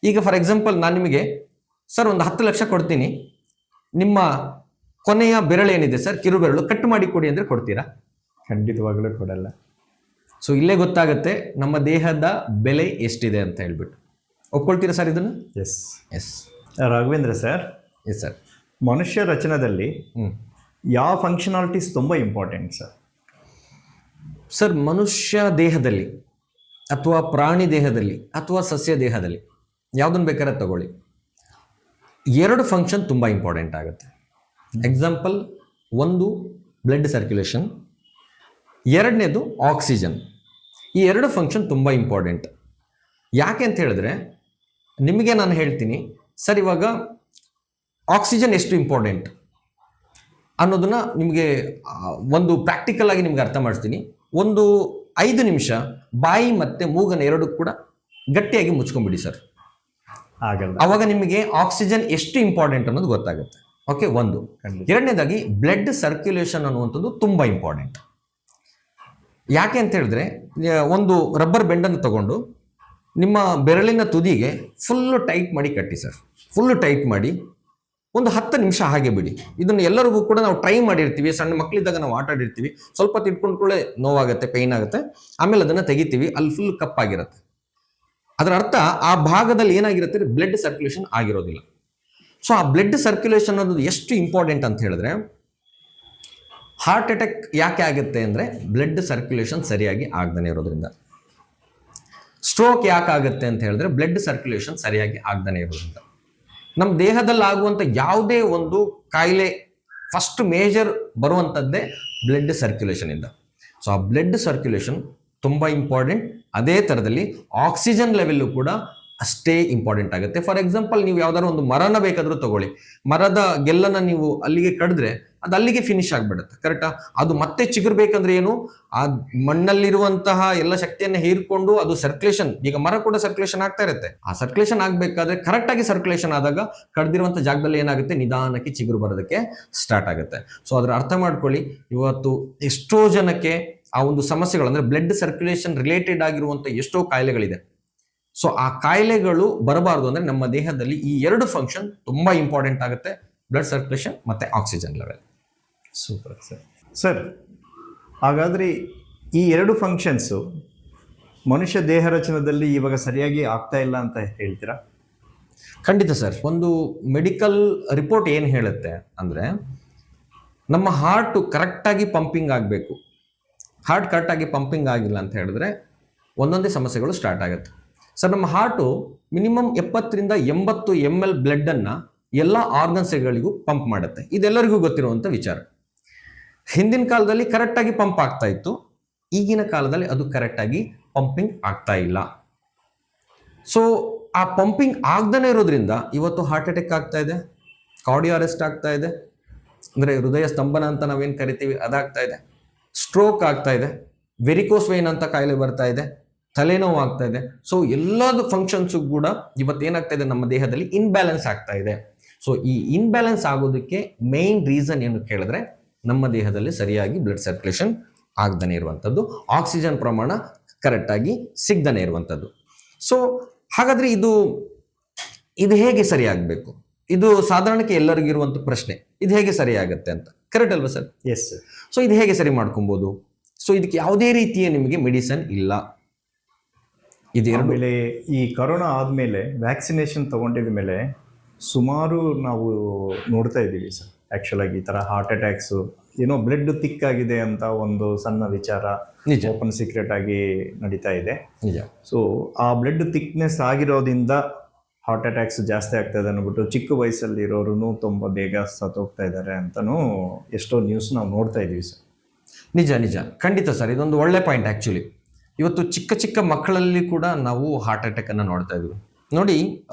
ಈಗ ಫಾರ್ ಎಕ್ಸಾಂಪಲ್ ನಾನು ನಿಮಗೆ ಸರ್ ಒಂದು 10 ಲಕ್ಷ ಕೊಡ್ತೀನಿ, ನಿಮ್ಮ ಕೊನೆಯ ಬೆರಳು ಏನಿದೆ ಸರ್, ಕಿರು ಬೆರಳು ಕಟ್ ಮಾಡಿ ಕೊಡಿ ಅಂದರೆ ಕೊಡ್ತೀರಾ? ಖಂಡಿತವಾಗಲೂ ಕೊಡಲ್ಲ. ಸೊ ಇಲ್ಲೇ ಗೊತ್ತಾಗುತ್ತೆ ನಮ್ಮ ದೇಹದ ಬೆಲೆ ಎಷ್ಟಿದೆ ಅಂತ ಹೇಳ್ಬಿಟ್ಟು. ಒಪ್ಕೊಳ್ತೀರಾ ಸರ್ ಇದನ್ನು? Yes. S Raghavendra sir, yes sir. ಮನುಷ್ಯ ರಚನೆಯಲ್ಲಿ ಯಾವ ಫಂಕ್ಷನಾಲಿಟೀಸ್ ತುಂಬ ಇಂಪಾರ್ಟೆಂಟ್ ಸರ್? ಸರ್, ಮನುಷ್ಯ ದೇಹದಲ್ಲಿ ಅಥವಾ ಪ್ರಾಣಿ ದೇಹದಲ್ಲಿ ಅಥವಾ ಸಸ್ಯ ದೇಹದಲ್ಲಿ ಯಾವುದನ್ನು ಬೇಕಾದ್ರೆ ತಗೊಳ್ಳಿ, 2 ಫಂಕ್ಷನ್ ತುಂಬ ಇಂಪಾರ್ಟೆಂಟ್ ಆಗುತ್ತೆ. ಎಕ್ಸಾಂಪಲ್, ಒಂದು ಬ್ಲಡ್ ಸರ್ಕ್ಯುಲೇಷನ್, ಎರಡನೇದು ಆಕ್ಸಿಜನ್. ಈ 2 ಫಂಕ್ಷನ್ ತುಂಬ ಇಂಪಾರ್ಟೆಂಟ್. ಯಾಕೆ ಅಂತ ಹೇಳಿದ್ರೆ, ನಿಮಗೆ ನಾನು ಹೇಳ್ತೀನಿ ಸರ್, ಇವಾಗ ಆಕ್ಸಿಜನ್ ಎಷ್ಟು ಇಂಪಾರ್ಟೆಂಟ್ ಅನ್ನೋದನ್ನ ನಿಮಗೆ ಒಂದು ಪ್ರಾಕ್ಟಿಕಲ್ ಆಗಿ ನಿಮ್ಗೆ ಅರ್ಥ ಮಾಡಿಸ್ತೀನಿ. ಒಂದು 5 ನಿಮಿಷ ಬಾಯಿ ಮತ್ತು ಮೂಗನ 2 ಕೂಡ ಗಟ್ಟಿಯಾಗಿ ಮುಚ್ಕೊಂಡ್ಬಿಡಿ ಸರ್, ಆಗಲ್ಲ. ಅವಾಗ ನಿಮಗೆ ಆಕ್ಸಿಜನ್ ಎಷ್ಟು ಇಂಪಾರ್ಟೆಂಟ್ ಅನ್ನೋದು ಗೊತ್ತಾಗುತ್ತೆ. ಓಕೆ, ಒಂದು. ಎರಡನೇದಾಗಿ ಬ್ಲಡ್ ಸರ್ಕ್ಯುಲೇಷನ್ ಅನ್ನುವಂಥದ್ದು ತುಂಬ ಇಂಪಾರ್ಟೆಂಟ್. ಯಾಕೆ ಅಂತ ಹೇಳಿದ್ರೆ, ಒಂದು ರಬ್ಬರ್ ಬೆಂಡನ್ನು ತಗೊಂಡು ನಿಮ್ಮ ಬೆರಳಿನ ತುದಿಗೆ ಫುಲ್ಲು ಟೈಟ್ ಮಾಡಿ ಕಟ್ಟಿ ಸರ್, ಫುಲ್ಲು ಟೈಟ್ ಮಾಡಿ ಒಂದು 10 ನಿಮಿಷ ಹಾಗೆ ಬಿಡಿ. ಇದನ್ನು ಎಲ್ಲರಿಗೂ ಕೂಡ ನಾವು ಟ್ರೈ ಮಾಡಿರ್ತೀವಿ. ಸಣ್ಣ ಮಕ್ಕಳಿದ್ದಾಗ ನಾವು ಆಟ ಆಡಿರ್ತೀವಿ, ಸ್ವಲ್ಪ ತಿಳ್ಕೊಂಡ್ಕೊಳ್ಳೆ ನೋವಾಗುತ್ತೆ, ಪೇಯ್ನ್ ಆಗುತ್ತೆ, ಆಮೇಲೆ ಅದನ್ನು ತೆಗಿತೀವಿ, ಅಲ್ಲಿ ಫುಲ್ ಕಪ್ಪಾಗಿರುತ್ತೆ. ಅದರ ಅರ್ಥ ಆ ಭಾಗದಲ್ಲಿ ಏನಾಗಿರುತ್ತೆ, ಬ್ಲಡ್ ಸರ್ಕ್ಯುಲೇಷನ್ ಆಗಿರೋದಿಲ್ಲ. ಸೊ ಆ ಬ್ಲಡ್ ಸರ್ಕ್ಯುಲೇಷನ್ ಅನ್ನೋದು ಎಷ್ಟು ಇಂಪಾರ್ಟೆಂಟ್ ಅಂತ ಹೇಳಿದ್ರೆ, ಹಾರ್ಟ್ ಅಟ್ಯಾಕ್ ಯಾಕೆ ಆಗುತ್ತೆ ಅಂದರೆ ಬ್ಲಡ್ ಸರ್ಕ್ಯುಲೇಷನ್ ಸರಿಯಾಗಿ ಆಗದೇ ಇರೋದ್ರಿಂದ. ಸ್ಟ್ರೋಕ್ ಯಾಕೆ ಆಗುತ್ತೆ ಅಂತ ಹೇಳಿದ್ರೆ ಬ್ಲಡ್ ಸರ್ಕ್ಯುಲೇಷನ್ ಸರಿಯಾಗಿ ಆಗದೇ ಇರೋದ್ರಿಂದ. ನಮ್ಮ ದೇಹದಲ್ಲಿ ಆಗುವಂಥ ಯಾವುದೇ ಒಂದು ಕಾಯಿಲೆ ಫಸ್ಟ್ ಮೇಜರ್ ಬರುವಂಥದ್ದೇ ಬ್ಲಡ್ ಸರ್ಕ್ಯುಲೇಷನ್ ಇಂದ. ಸೊ ಆ ಬ್ಲಡ್ ಸರ್ಕ್ಯುಲೇಷನ್ ತುಂಬ ಇಂಪಾರ್ಟೆಂಟ್. ಅದೇ ಥರದಲ್ಲಿ ಆಕ್ಸಿಜನ್ ಲೆವೆಲ್ಲು ಕೂಡ ಅಷ್ಟೇ ಇಂಪಾರ್ಟೆಂಟ್ ಆಗುತ್ತೆ. ಫಾರ್ ಎಕ್ಸಾಂಪಲ್, ನೀವು ಯಾವ್ದಾದ್ರು ಒಂದು ಮರನ ಬೇಕಾದ್ರೂ ತಗೊಳ್ಳಿ, ಮರದ ಗೆಲ್ಲನ್ನ ನೀವು ಅಲ್ಲಿಗೆ ಕಡಿದ್ರೆ ಅದು ಅಲ್ಲಿಗೆ ಫಿನಿಶ್ ಆಗ್ಬಿಡುತ್ತೆ, ಕರೆಕ್ಟಾ? ಅದು ಮತ್ತೆ ಚಿಗುರ್ಬೇಕಂದ್ರೆ ಏನು, ಆ ಮಣ್ಣಲ್ಲಿರುವಂತಹ ಎಲ್ಲ ಶಕ್ತಿಯನ್ನ ಹೀರ್ಕೊಂಡು ಅದು ಸರ್ಕ್ಯುಲೇಷನ್, ಈಗ ಮರ ಕೂಡ ಸರ್ಕ್ಯುಲೇಷನ್ ಆಗ್ತಾ ಇರುತ್ತೆ, ಆ ಸರ್ಕ್ಯುಲೇಷನ್ ಆಗ್ಬೇಕಾದ್ರೆ ಕರೆಕ್ಟ್ ಆಗಿ ಸರ್ಕ್ಯುಲೇಷನ್ ಆದಾಗ ಕಡ್ದಿರುವಂತ ಜಾಗದಲ್ಲಿ ಏನಾಗುತ್ತೆ, ನಿಧಾನಕ್ಕೆ ಚಿಗುರು ಬರೋದಕ್ಕೆ ಸ್ಟಾರ್ಟ್ ಆಗುತ್ತೆ. ಸೊ ಅದ್ರ ಅರ್ಥ ಮಾಡ್ಕೊಳ್ಳಿ, ಇವತ್ತು ಎಷ್ಟೋ ಜನಕ್ಕೆ ಆ ಒಂದು ಸಮಸ್ಯೆಗಳು ಅಂದ್ರೆ ಬ್ಲಡ್ ಸರ್ಕ್ಯುಲೇಷನ್ ರಿಲೇಟೆಡ್ ಆಗಿರುವಂತ ಎಷ್ಟೋ ಕಾಯಿಲೆಗಳಿದೆ. ಸೊ ಆ ಕಾಯಿಲೆಗಳು ಬರಬಾರದು ಅಂದ್ರೆ ನಮ್ಮ ದೇಹದಲ್ಲಿ ಈ ಎರಡು ಫಂಕ್ಷನ್ ತುಂಬಾ ಇಂಪಾರ್ಟೆಂಟ್ ಆಗುತ್ತೆ, ಬ್ಲಡ್ ಸರ್ಕ್ಯುಲೇಷನ್ ಮತ್ತೆ oxygen level. Super sir. Sir, ಹಾಗಾದರೆ ಈ ಎರಡು ಫಂಕ್ಷನ್ಸು ಮನುಷ್ಯ ದೇಹ ರಚನೆಯಲ್ಲಿ ಇವಾಗ ಸರಿಯಾಗಿ ಆಗ್ತಾ ಇಲ್ಲ ಅಂತ ಹೇಳ್ತೀರಾ? ಖಂಡಿತ ಸರ್. ಒಂದು ಮೆಡಿಕಲ್ ರಿಪೋರ್ಟ್ ಏನು ಹೇಳುತ್ತೆ ಅಂದ್ರೆ, ನಮ್ಮ ಹಾರ್ಟ್ ಕರೆಕ್ಟಾಗಿ ಪಂಪಿಂಗ್ ಆಗಬೇಕು. ಹಾರ್ಟ್ ಕರೆಕ್ಟಾಗಿ ಪಂಪಿಂಗ್ ಆಗಿಲ್ಲ ಅಂತ ಹೇಳಿದ್ರೆ ಒಂದೊಂದೇ ಸಮಸ್ಯೆಗಳು ಸ್ಟಾರ್ಟ್ ಆಗುತ್ತೆ. ಸರ್, ನಮ್ಮ heart minimum 70 to 80 ml blood ಅನ್ನ ಎಲ್ಲ ಆರ್ಗನ್ಸ್ಗಳಿಗೂ ಪಂಪ್ ಮಾಡುತ್ತೆ. ಇದೆಲ್ಲರಿಗೂ ಗೊತ್ತಿರುವಂತ ವಿಚಾರ. ಹಿಂದಿನ ಕಾಲದಲ್ಲಿ ಕರೆಕ್ಟಾಗಿ ಪಂಪ್ ಆಗ್ತಾ ಇತ್ತು, ಈಗಿನ ಕಾಲದಲ್ಲಿ ಅದು ಕರೆಕ್ಟಾಗಿ ಪಂಪಿಂಗ್ ಆಗ್ತಾ ಇಲ್ಲ. ಸೊ ಆ ಪಂಪಿಂಗ್ ಆಗದೇ ಇರೋದ್ರಿಂದ ಇವತ್ತು ಹಾರ್ಟ್ ಅಟ್ಯಾಕ್ ಆಗ್ತಾ ಇದೆ, ಕಾರ್ಡಿಯೋ ಅರೆಸ್ಟ್ ಆಗ್ತಾ ಇದೆ, ಅಂದ್ರೆ ಹೃದಯ ಸ್ತಂಭನ ಅಂತ ನಾವೇನು ಕರಿತೀವಿ ಅದಾಗ್ತಾ ಇದೆ, ಸ್ಟ್ರೋಕ್ ಆಗ್ತಾ ಇದೆ, ವೆರಿಕೋಸ್ ವೈನ್ ಅಂತ ಕಾಯಿಲೆ ಬರ್ತಾ ಇದೆ, ತಲೆನೋವು ಆಗ್ತಾ ಇದೆ. ಸೊ ಎಲ್ಲದ ಫಂಕ್ಷನ್ಸ್ ಕೂಡ ಇವತ್ತೇನಾಗ್ತಾ ಇದೆ, ನಮ್ಮ ದೇಹದಲ್ಲಿ ಇನ್ಬ್ಯಾಲೆನ್ಸ್ ಆಗ್ತಾ ಇದೆ. ಸೊ ಈ ಇನ್ಬ್ಯಾಲೆನ್ಸ್ ಆಗೋದಕ್ಕೆ ಮೇನ್ ರೀಸನ್ ಏನು ಕೇಳಿದ್ರೆ, ನಮ್ಮ ದೇಹದಲ್ಲಿ ಸರಿಯಾಗಿ ಬ್ಲಡ್ ಸರ್ಕ್ಯುಲೇಷನ್ ಆಗದೇ ಇರುವಂಥದ್ದು, ಆಕ್ಸಿಜನ್ ಪ್ರಮಾಣ ಕರೆಕ್ಟಾಗಿ ಸಿಗದೇ ಇರುವಂಥದ್ದು. ಸೊ ಹಾಗಾದ್ರೆ ಇದು ಹೇಗೆ ಸರಿ ಆಗಬೇಕು? ಇದು ಸಾಧಾರಣಕ್ಕೆ ಎಲ್ಲರಿಗೂ ಇರುವಂಥ ಪ್ರಶ್ನೆ, ಇದು ಹೇಗೆ ಸರಿ ಆಗುತ್ತೆ ಅಂತ. ಕರೆಕ್ಟ್ ಅಲ್ವಾ ಸರ್? Yes sir. ಸೊ ಇದು ಹೇಗೆ ಸರಿ ಮಾಡ್ಕೊಬೋದು? ಸೊ ಇದಕ್ಕೆ ಯಾವುದೇ ರೀತಿಯ ನಿಮಗೆ ಮೆಡಿಸನ್ ಇಲ್ಲ. ಆಮೇಲೆ ಈ ಕೊರೋನಾ ಆದಮೇಲೆ ವ್ಯಾಕ್ಸಿನೇಷನ್ ತಗೊಂಡಿದ ಮೇಲೆ ಸುಮಾರು ನಾವು ನೋಡ್ತಾ ಇದ್ದೀವಿ ಸರ್, ಆ್ಯಕ್ಚುಲಾಗಿ ಈ ಥರ ಹಾರ್ಟ್ ಅಟ್ಯಾಕ್ಸು, ಏನೋ ಬ್ಲಡ್ ತಿಕ್ ಆಗಿದೆ ಅಂತ ಒಂದು ಸಣ್ಣ ವಿಚಾರ ಓಪನ್ ಸೀಕ್ರೆಟ್ ಆಗಿ ನಡೀತಾ ಇದೆ. ನಿಜ. ಸೊ ಆ ಬ್ಲಡ್ ಥಿಕ್ನೆಸ್ ಆಗಿರೋದ್ರಿಂದ ಹಾರ್ಟ್ ಅಟ್ಯಾಕ್ಸ್ ಜಾಸ್ತಿ ಆಗ್ತಾಯಿದೆ ಅಂದ್ಬಿಟ್ಟು ಚಿಕ್ಕ ವಯಸ್ಸಲ್ಲಿರೋರು ತುಂಬ ಬೇಗ ಸತ್ತೋಗ್ತಾ ಇದ್ದಾರೆ ಅಂತಲೂ ಎಷ್ಟೋ ನ್ಯೂಸ್ ನಾವು ನೋಡ್ತಾ ಇದ್ದೀವಿ ಸರ್. ನಿಜ ನಿಜ, ಖಂಡಿತ ಸರ್. ಇದೊಂದು ಒಳ್ಳೆ ಪಾಯಿಂಟ್ ಆ್ಯಕ್ಚುಲಿ. ಇವತ್ತು ಚಿಕ್ಕ ಚಿಕ್ಕ ಮಕ್ಕಳಲ್ಲಿ ಕೂಡ ನಾವು ಹಾರ್ಟ್ ಅಟ್ಯಾಕನ್ನು ನೋಡ್ತಾ ಇದ್ವಿ. ನೋಡಿ,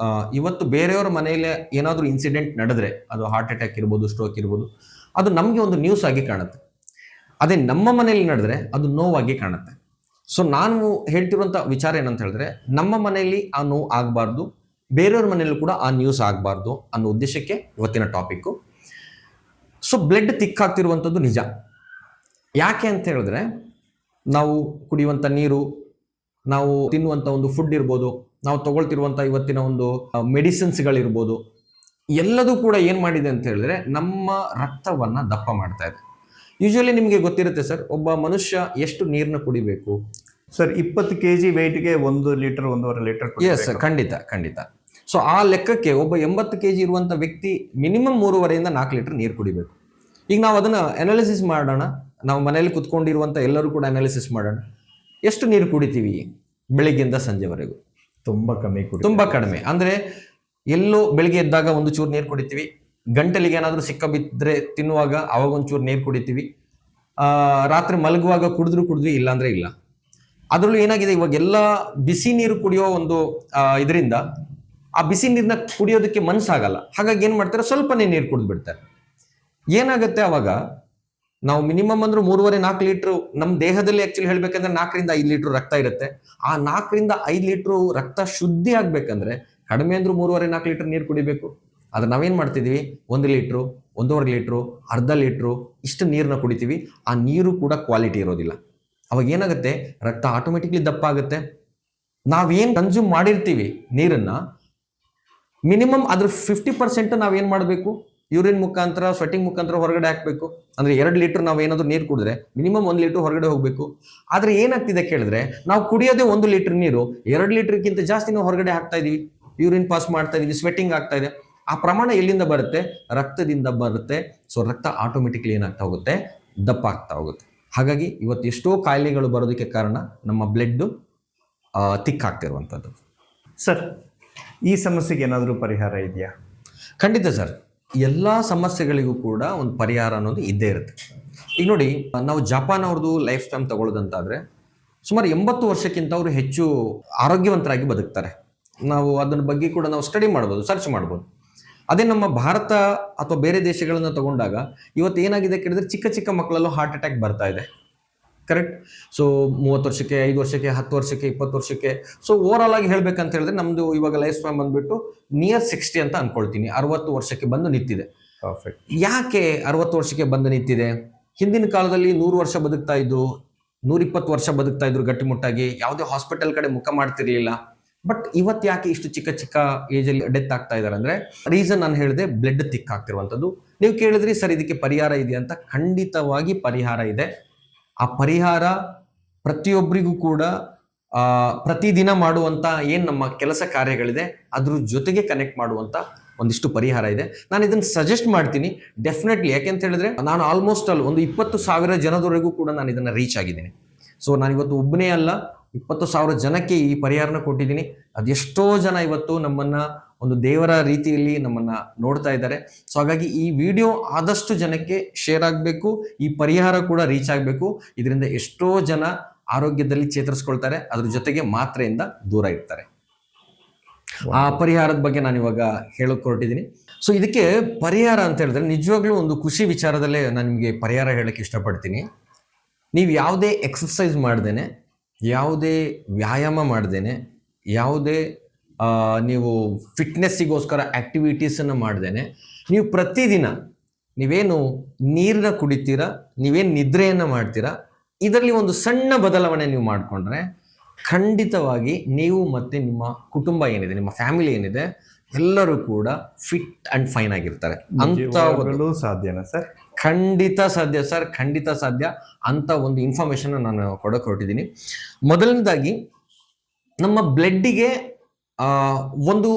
ಇವತ್ತು ಬೇರೆಯವ್ರ ಮನೆಯಲ್ಲಿ ಏನಾದರೂ ಇನ್ಸಿಡೆಂಟ್ ನಡೆದ್ರೆ, ಅದು ಹಾರ್ಟ್ ಅಟ್ಯಾಕ್ ಇರ್ಬೋದು, ಸ್ಟ್ರೋಕ್ ಇರ್ಬೋದು, ಅದು ನಮಗೆ ಒಂದು ನ್ಯೂಸ್ ಆಗಿ ಕಾಣುತ್ತೆ. ಅದೇ ನಮ್ಮ ಮನೆಯಲ್ಲಿ ನಡೆದ್ರೆ ಅದು ನೋವಾಗಿ ಕಾಣುತ್ತೆ. ಸೊ ನಾನು ಹೇಳ್ತಿರುವಂಥ ವಿಚಾರ ಏನಂತ ಹೇಳಿದ್ರೆ, ನಮ್ಮ ಮನೆಯಲ್ಲಿ ಆ ನೋವು ಆಗಬಾರ್ದು, ಬೇರೆಯವ್ರ ಮನೆಯಲ್ಲೂ ಕೂಡ ಆ ನ್ಯೂಸ್ ಆಗಬಾರ್ದು ಅನ್ನೋ ಉದ್ದೇಶಕ್ಕೆ ಇವತ್ತಿನ ಟಾಪಿಕ್ಕು. ಸೊ ಬ್ಲಡ್ ತಿಕ್ಕಾಗ್ತಿರುವಂಥದ್ದು ನಿಜ. ಯಾಕೆ ಅಂತ ಹೇಳಿದ್ರೆ, ನಾವು ಕುಡಿಯುವಂಥ ನೀರು, ನಾವು ತಿನ್ನುವಂಥ ಒಂದು ಫುಡ್ ಇರ್ಬೋದು, ನಾವು ತಗೊಳ್ತಿರುವಂಥ ಇವತ್ತಿನ ಒಂದು ಮೆಡಿಸಿನ್ಸ್ಗಳಿರ್ಬೋದು, ಎಲ್ಲದೂ ಕೂಡ ಏನು ಮಾಡಿದೆ ಅಂತ ಹೇಳಿದ್ರೆ ನಮ್ಮ ರಕ್ತವನ್ನು ದಪ್ಪ ಮಾಡ್ತಾ ಇದೆ. ಯೂಶುವಲಿ ನಿಮಗೆ ಗೊತ್ತಿರುತ್ತೆ ಸರ್, ಒಬ್ಬ ಮನುಷ್ಯ ಎಷ್ಟು ನೀರನ್ನ ಕುಡಿಬೇಕು sir? 20 kg ವೆಯ್ಟ್ಗೆ 1 litre 1.5 litre. Yes sir, ಖಂಡಿತ ಖಂಡಿತ. ಸೊ ಆ ಲೆಕ್ಕಕ್ಕೆ ಒಬ್ಬ 80 kg ಇರುವಂಥ ವ್ಯಕ್ತಿ ಮಿನಿಮಮ್ 3.5 to 4 ಲೀಟರ್ ನೀರು ಕುಡಿಬೇಕು. ಈಗ ನಾವು ಅದನ್ನು ಅನಾಲಿಸಿಸ್ ಮಾಡೋಣ, ನಾವು ಮನೆಯಲ್ಲಿ ಕುತ್ಕೊಂಡಿರುವಂಥ ಎಲ್ಲರೂ ಕೂಡ ಅನಾಲಿಸಿಸ್ ಮಾಡೋಣ. ಎಷ್ಟು ನೀರು ಕುಡಿತೀವಿ ಬೆಳಿಗ್ಗೆಯಿಂದ ಸಂಜೆವರೆಗೂ? ತುಂಬ ಕಡಿಮೆ. ಅಂದರೆ ಎಲ್ಲೋ ಬೆಳಿಗ್ಗೆ ಎದ್ದಾಗ ಒಂದು ಚೂರು ನೀರು ಕುಡಿತೀವಿ, ಗಂಟಲಿಗೆ ಏನಾದರೂ ಸಿಕ್ಕ ಬಿದ್ದರೆ ತಿನ್ನುವಾಗ ಅವಾಗ ಒಂಚೂರು ನೀರು ಕುಡಿತೀವಿ, ರಾತ್ರಿ ಮಲಗುವಾಗ ಕುಡಿದ್ವಿ, ಇಲ್ಲಾಂದ್ರೆ ಇಲ್ಲ. ಅದರಲ್ಲೂ ಏನಾಗಿದೆ, ಇವಾಗೆಲ್ಲ ಬಿಸಿ ನೀರು ಕುಡಿಯೋ ಒಂದು ಇದರಿಂದ ಆ ಬಿಸಿ ನೀರನ್ನ ಕುಡಿಯೋದಕ್ಕೆ ಮನಸ್ಸಾಗಲ್ಲ. ಹಾಗಾಗಿ ಏನು ಮಾಡ್ತಾರೆ, ಸ್ವಲ್ಪನೇ ನೀರು ಕುಡಿದು ಬಿಡ್ತಾರೆ. ಏನಾಗುತ್ತೆ ಅವಾಗ, ನಾವು ಮಿನಿಮಮ್ ಅಂದ್ರೆ 3.5 to 4 ಲೀಟ್ರು ನಮ್ಮ ದೇಹದಲ್ಲಿ ಆಕ್ಚುಲಿ ಹೇಳ್ಬೇಕಂದ್ರೆ 4 to 5 ಲೀಟ್ರ್ ರಕ್ತ ಇರುತ್ತೆ. ಆ 4 to 5 ಲೀಟ್ರು ರಕ್ತ ಶುದ್ಧಿ ಆಗ್ಬೇಕಂದ್ರೆ ಕಡಿಮೆ ಅಂದ್ರೂ 3.5 to 4 ಲೀಟರ್ ನೀರು ಕುಡಿಬೇಕು. ಆದ್ರೆ ನಾವೇನ್ ಮಾಡ್ತಿದೀವಿ, 1 ಲೀಟ್ರು, 1.5 ಲೀಟ್ರು, ಅರ್ಧ ಲೀಟ್ರು ಇಷ್ಟು ನೀರನ್ನ ಕುಡಿತೀವಿ. ಆ ನೀರು ಕೂಡ ಕ್ವಾಲಿಟಿ ಇರೋದಿಲ್ಲ. ಅವಾಗ ಏನಾಗುತ್ತೆ, ರಕ್ತ ಆಟೋಮೆಟಿಕ್ಲಿ ದಪ್ಪ ಆಗುತ್ತೆ. ನಾವೇನ್ ಕನ್ಸ್ಯೂಮ್ ಮಾಡಿರ್ತೀವಿ ನೀರನ್ನ, ಮಿನಿಮಮ್ ಅದ್ರ 50% ನಾವೇನ್ ಮಾಡಬೇಕು, ಯೂರಿನ್ ಮುಖಾಂತರ, ಸ್ವೆಟಿಂಗ್ ಮುಖಾಂತರ ಹೊರಗಡೆ ಹಾಕಬೇಕು. ಅಂದ್ರೆ 2 ಲೀಟರ್ ನಾವು ಏನಾದ್ರು ನೀರು ಕುಡಿದ್ರೆ ಮಿನಿಮಮ್ 1 ಲೀಟರ್ ಹೊರಗಡೆ ಹೋಗ್ಬೇಕು. ಆದ್ರೆ ಏನಾಗ್ತಿದೆ ಕೇಳಿದ್ರೆ, ನಾವು ಕುಡಿಯೋದೇ 1 ಲೀಟರ್ ನೀರು 2 ಲೀಟರ್ಗಿಂತ ಜಾಸ್ತಿ ನಾವು ಹೊರಗಡೆ ಹಾಕ್ತಾ ಇದೀವಿ, ಯೂರಿನ್ ಪಾಸ್ ಮಾಡ್ತಾ ಇದೀವಿ, ಸ್ವೆಟಿಂಗ್ ಆಗ್ತಾ ಇದೆ. ಆ ಪ್ರಮಾಣ ಎಲ್ಲಿಂದ ಬರುತ್ತೆ, ರಕ್ತದಿಂದ ಬರುತ್ತೆ. ಸೊ ರಕ್ತ ಆಟೋಮೆಟಿಕ್ಲಿ ಏನಾಗ್ತಾ ಹೋಗುತ್ತೆ, ದಪ್ಪ ಆಗ್ತಾ ಹೋಗುತ್ತೆ. ಹಾಗಾಗಿ ಇವತ್ತು ಎಷ್ಟೋ ಕಾಯಿಲೆಗಳು ಬರೋದಕ್ಕೆ ಕಾರಣ ನಮ್ಮ ಬ್ಲಡ್ ತಿಕ್ಕಾಗ್ತಿರುವಂಥದ್ದು. ಸರ್, ಈ ಸಮಸ್ಯೆಗೆ ಏನಾದರೂ ಪರಿಹಾರ ಇದೆಯಾ? ಖಂಡಿತ ಸರ್, ಎಲ್ಲ ಸಮಸ್ಯೆಗಳಿಗೂ ಕೂಡ ಒಂದು ಪರಿಹಾರ ಅನ್ನೋದು ಇದ್ದೇ ಇರುತ್ತೆ. ಈಗ ನೋಡಿ, ನಾವು ಜಪಾನ್ ಅವ್ರದ್ದು ಲೈಫ್ ಟೈಮ್ ತಗೊಳ್ಳೋದಂತಾದ್ರೆ ಸುಮಾರು 80 ವರ್ಷಕ್ಕಿಂತ ಅವರು ಹೆಚ್ಚು ಆರೋಗ್ಯವಂತರಾಗಿ ಬದುಕ್ತಾರೆ. ನಾವು ಅದನ್ನ ಬಗ್ಗೆ ಕೂಡ ನಾವು ಸ್ಟಡಿ ಮಾಡ್ಬೋದು, ಸರ್ಚ್ ಮಾಡ್ಬೋದು. ಅದೇ ನಮ್ಮ ಭಾರತ ಅಥವಾ ಬೇರೆ ದೇಶಗಳನ್ನ ತಗೊಂಡಾಗ ಇವತ್ತು ಏನಾಗಿದೆ ಕೇಳಿದ್ರೆ ಚಿಕ್ಕ ಚಿಕ್ಕ ಮಕ್ಕಳಲ್ಲೂ ಹಾರ್ಟ್ ಅಟ್ಯಾಕ್ ಬರ್ತಾ ಇದೆ. ಕರೆಕ್ಟ್. ಸೊ 30 ವರ್ಷಕ್ಕೆ, 5 ವರ್ಷಕ್ಕೆ, 10 ವರ್ಷಕ್ಕೆ, 20 ವರ್ಷಕ್ಕೆ. ಸೊ ಓವರ್ ಆಲ್ ಆಗಿ ಹೇಳ್ಬೇಕಂತ ಹೇಳಿದ್ರೆ ನಮ್ದು ಇವಾಗ ಲೈಫ್ ಸ್ಪ್ಯಾನ್ ಬಂದ್ಬಿಟ್ಟು ನಿಯರ್ 60 ಅಂತ ಅನ್ಕೊಳ್ತೀನಿ. 60 ವರ್ಷಕ್ಕೆ ಬಂದು ನಿಂತಿದೆ. ಪರ್ಫೆಕ್ಟ್. ಯಾಕೆ 60 ವರ್ಷಕ್ಕೆ ಬಂದು ನಿಂತಿದೆ? ಹಿಂದಿನ ಕಾಲದಲ್ಲಿ 100 ವರ್ಷ ಬದುಕ್ತಾ ಇದ್ರು, 120 ವರ್ಷ ಬದುಕ್ತಾ ಇದ್ರು ಗಟ್ಟಿಮುಟ್ಟಾಗಿ, ಯಾವುದೇ ಹಾಸ್ಪಿಟಲ್ ಕಡೆ ಮುಖ ಮಾಡ್ತಿರ್ಲಿಲ್ಲ. ಬಟ್ ಇವತ್ತು ಯಾಕೆ ಇಷ್ಟು ಚಿಕ್ಕ ಚಿಕ್ಕ ಏಜ್ ಅಲ್ಲಿ ಡೆತ್ ಆಗ್ತಾ ಇದಾರೆ ಅಂದ್ರೆ ರೀಸನ್ ನಾನು ಹೇಳಿದೆ, ಬ್ಲಡ್ ಥಿಕ್ ಆಗ್ತಿರುವಂಥದ್ದು. ನೀವು ಕೇಳಿದ್ರಿ ಸರ್ ಇದಕ್ಕೆ ಪರಿಹಾರ ಇದೆ ಅಂತ. ಖಂಡಿತವಾಗಿ ಪರಿಹಾರ ಇದೆ. ಆ ಪರಿಹಾರ ಪ್ರತಿಯೊಬ್ಬರಿಗೂ ಕೂಡ ಪ್ರತಿದಿನ ಮಾಡುವಂತ ಏನ್ ನಮ್ಮ ಕೆಲಸ ಕಾರ್ಯಗಳಿದೆ ಅದ್ರ ಜೊತೆಗೆ ಕನೆಕ್ಟ್ ಮಾಡುವಂತ ಒಂದಿಷ್ಟು ಪರಿಹಾರ ಇದೆ. ನಾನು ಇದನ್ನ ಸಜೆಸ್ಟ್ ಮಾಡ್ತೀನಿ ಡೆಫಿನೆಟ್ಲಿ. ಯಾಕೆಂತ ಹೇಳಿದ್ರೆ ನಾನು ಆಲ್ಮೋಸ್ಟ್ ಒಂದು 20,000 ಜನದವರೆಗೂ ಕೂಡ ನಾನು ಇದನ್ನ ರೀಚ್ ಆಗಿದ್ದೀನಿ. ಸೊ ನಾನು ಇವತ್ತು ಒಬ್ಬನೇ ಅಲ್ಲ, 20,000 ಜನಕ್ಕೆ ಈ ಪರಿಹಾರನ ಕೊಟ್ಟಿದ್ದೀನಿ. ಅದೆಷ್ಟೋ ಜನ ಇವತ್ತು ನಮ್ಮನ್ನ ಒಂದು ದೇವರ ರೀತಿಯಲ್ಲಿ ನಮ್ಮನ್ನ ನೋಡ್ತಾ ಇದ್ದಾರೆ. ಸೊ ಹಾಗಾಗಿ ಈ ವಿಡಿಯೋ ಆದಷ್ಟು ಜನಕ್ಕೆ ಶೇರ್ ಆಗಬೇಕು, ಈ ಪರಿಹಾರ ಕೂಡ ರೀಚ್ ಆಗಬೇಕು. ಇದರಿಂದ ಎಷ್ಟೋ ಜನ ಆರೋಗ್ಯದಲ್ಲಿ ಚೇತರಿಸ್ಕೊಳ್ತಾರೆ, ಅದ್ರ ಜೊತೆಗೆ ಮಾತ್ರೆಯಿಂದ ದೂರ ಇರ್ತಾರೆ. ಆ ಪರಿಹಾರದ ಬಗ್ಗೆ ನಾನು ಇವಾಗ ಹೇಳಕ್ ಹೊರಟಿದ್ದೀನಿ. ಸೊ ಇದಕ್ಕೆ ಪರಿಹಾರ ಅಂತ ಹೇಳಿದ್ರೆ ನಿಜವಾಗ್ಲೂ ಒಂದು ಖುಷಿ ವಿಚಾರದಲ್ಲೇ ನಾನು ನಿಮಗೆ ಪರಿಹಾರ ಹೇಳಕ್ಕೆ ಇಷ್ಟಪಡ್ತೀನಿ. ನೀವು ಯಾವುದೇ ಎಕ್ಸರ್ಸೈಸ್ ಮಾಡ್ದೇನೆ, ಯಾವುದೇ ವ್ಯಾಯಾಮ ಮಾಡ್ದೇನೆ, ಯಾವುದೇ ನೀವು ಫಿಟ್ನೆಸ್ಸಿಗೋಸ್ಕರ ಆ್ಯಕ್ಟಿವಿಟೀಸನ್ನು ಮಾಡ್ದೇನೆ, ನೀವು ಪ್ರತಿದಿನ ನೀವೇನು ನೀರನ್ನ ಕುಡಿತೀರಾ, ನೀವೇನು ನಿದ್ರೆಯನ್ನು ಮಾಡ್ತೀರಾ, ಇದರಲ್ಲಿ ಒಂದು ಸಣ್ಣ ಬದಲಾವಣೆ ನೀವು ಮಾಡಿಕೊಂಡ್ರೆ ಖಂಡಿತವಾಗಿ ನೀವು ಮತ್ತು ನಿಮ್ಮ ಕುಟುಂಬ ಏನಿದೆ, ನಿಮ್ಮ ಫ್ಯಾಮಿಲಿ ಏನಿದೆ, ಎಲ್ಲರೂ ಕೂಡ ಫಿಟ್ ಅಂಡ್ ಫೈನ್ ಆಗಿರ್ತಾರೆ. ಅಂತ ಸಾಧ್ಯನಾ ಸರ್? ಖಂಡಿತ ಸಾಧ್ಯ ಸರ್, ಖಂಡಿತ ಸಾಧ್ಯ. ಅಂತ ಒಂದು ಇನ್ಫಾರ್ಮೇಶನ್ ನಾನು ಕೊಡೋಕೆ ಹೊರಟಿದ್ದೀನಿ. ಮೊದಲನೇದಾಗಿ ನಮ್ಮ ಬ್ಲಡ್ಡಿಗೆ ಒಂದು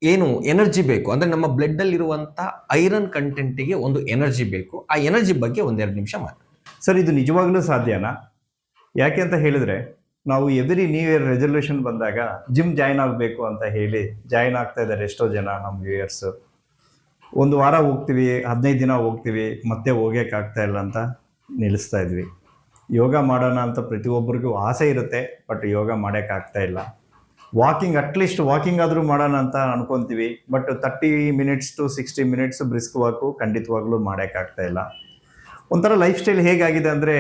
ಏನು ಎನರ್ಜಿ ಬೇಕು ಅಂದ್ರೆ ನಮ್ಮ ಬ್ಲಡ್ ಅಲ್ಲಿ ಇರುವಂತ ಐರನ್ ಕಂಟೆಂಟಿಗೆ ಒಂದು ಎನರ್ಜಿ ಬೇಕು. ಆ ಎನರ್ಜಿ ಬಗ್ಗೆ 1-2 ನಿಮಿಷ ಮಾತಾಡಿ ಸರ್. ಇದು ನಿಜವಾಗ್ಲೂ ಸಾಧ್ಯನಾ? ಯಾಕೆ ಅಂತ ಹೇಳಿದ್ರೆ ನಾವು ಎವ್ರಿ ನ್ಯೂ ಇಯರ್ ರೆಸಲ್ಯೂಷನ್ ಬಂದಾಗ ಜಿಮ್ ಜಾಯ್ನ್ ಆಗಬೇಕು ಅಂತ ಹೇಳಿ ಜಾಯ್ನ್ ಆಗ್ತಾ ಇದ್ದಾರೆ ಎಷ್ಟೋ ಜನ ನಮ್ಮ ವ್ಯೂಯರ್ಸ್. ಒಂದು ವಾರ ಹೋಗ್ತೀವಿ, 15 ದಿನ ಹೋಗ್ತೀವಿ, ಮತ್ತೆ ಹೋಗೋಕ್ಕಾಗ್ತಾ ಇಲ್ಲ ಅಂತ ನಿಲ್ಲಿಸ್ತಾ ಇದ್ವಿ. ಯೋಗ ಮಾಡೋಣ ಅಂತ ಪ್ರತಿಯೊಬ್ಬರಿಗೂ ಆಸೆ ಇರುತ್ತೆ, ಬಟ್ ಯೋಗ ಮಾಡೋಕ್ಕಾಗ್ತಾ ಇಲ್ಲ. ವಾಕಿಂಗ್, ಅಟ್ಲೀಸ್ಟ್ ವಾಕಿಂಗ್ ಆದರೂ ಮಾಡೋಣ ಅಂತ ಅನ್ಕೊತೀವಿ, but 30 minutes to 60 minutes brisk walk ಖಂಡಿತವಾಗ್ಲೂ ಮಾಡೋಕ್ಕಾಗ್ತಾ ಇಲ್ಲ. ಒಂಥರ ಲೈಫ್ ಸ್ಟೈಲ್ ಹೇಗಾಗಿದೆ ಅಂದರೆ,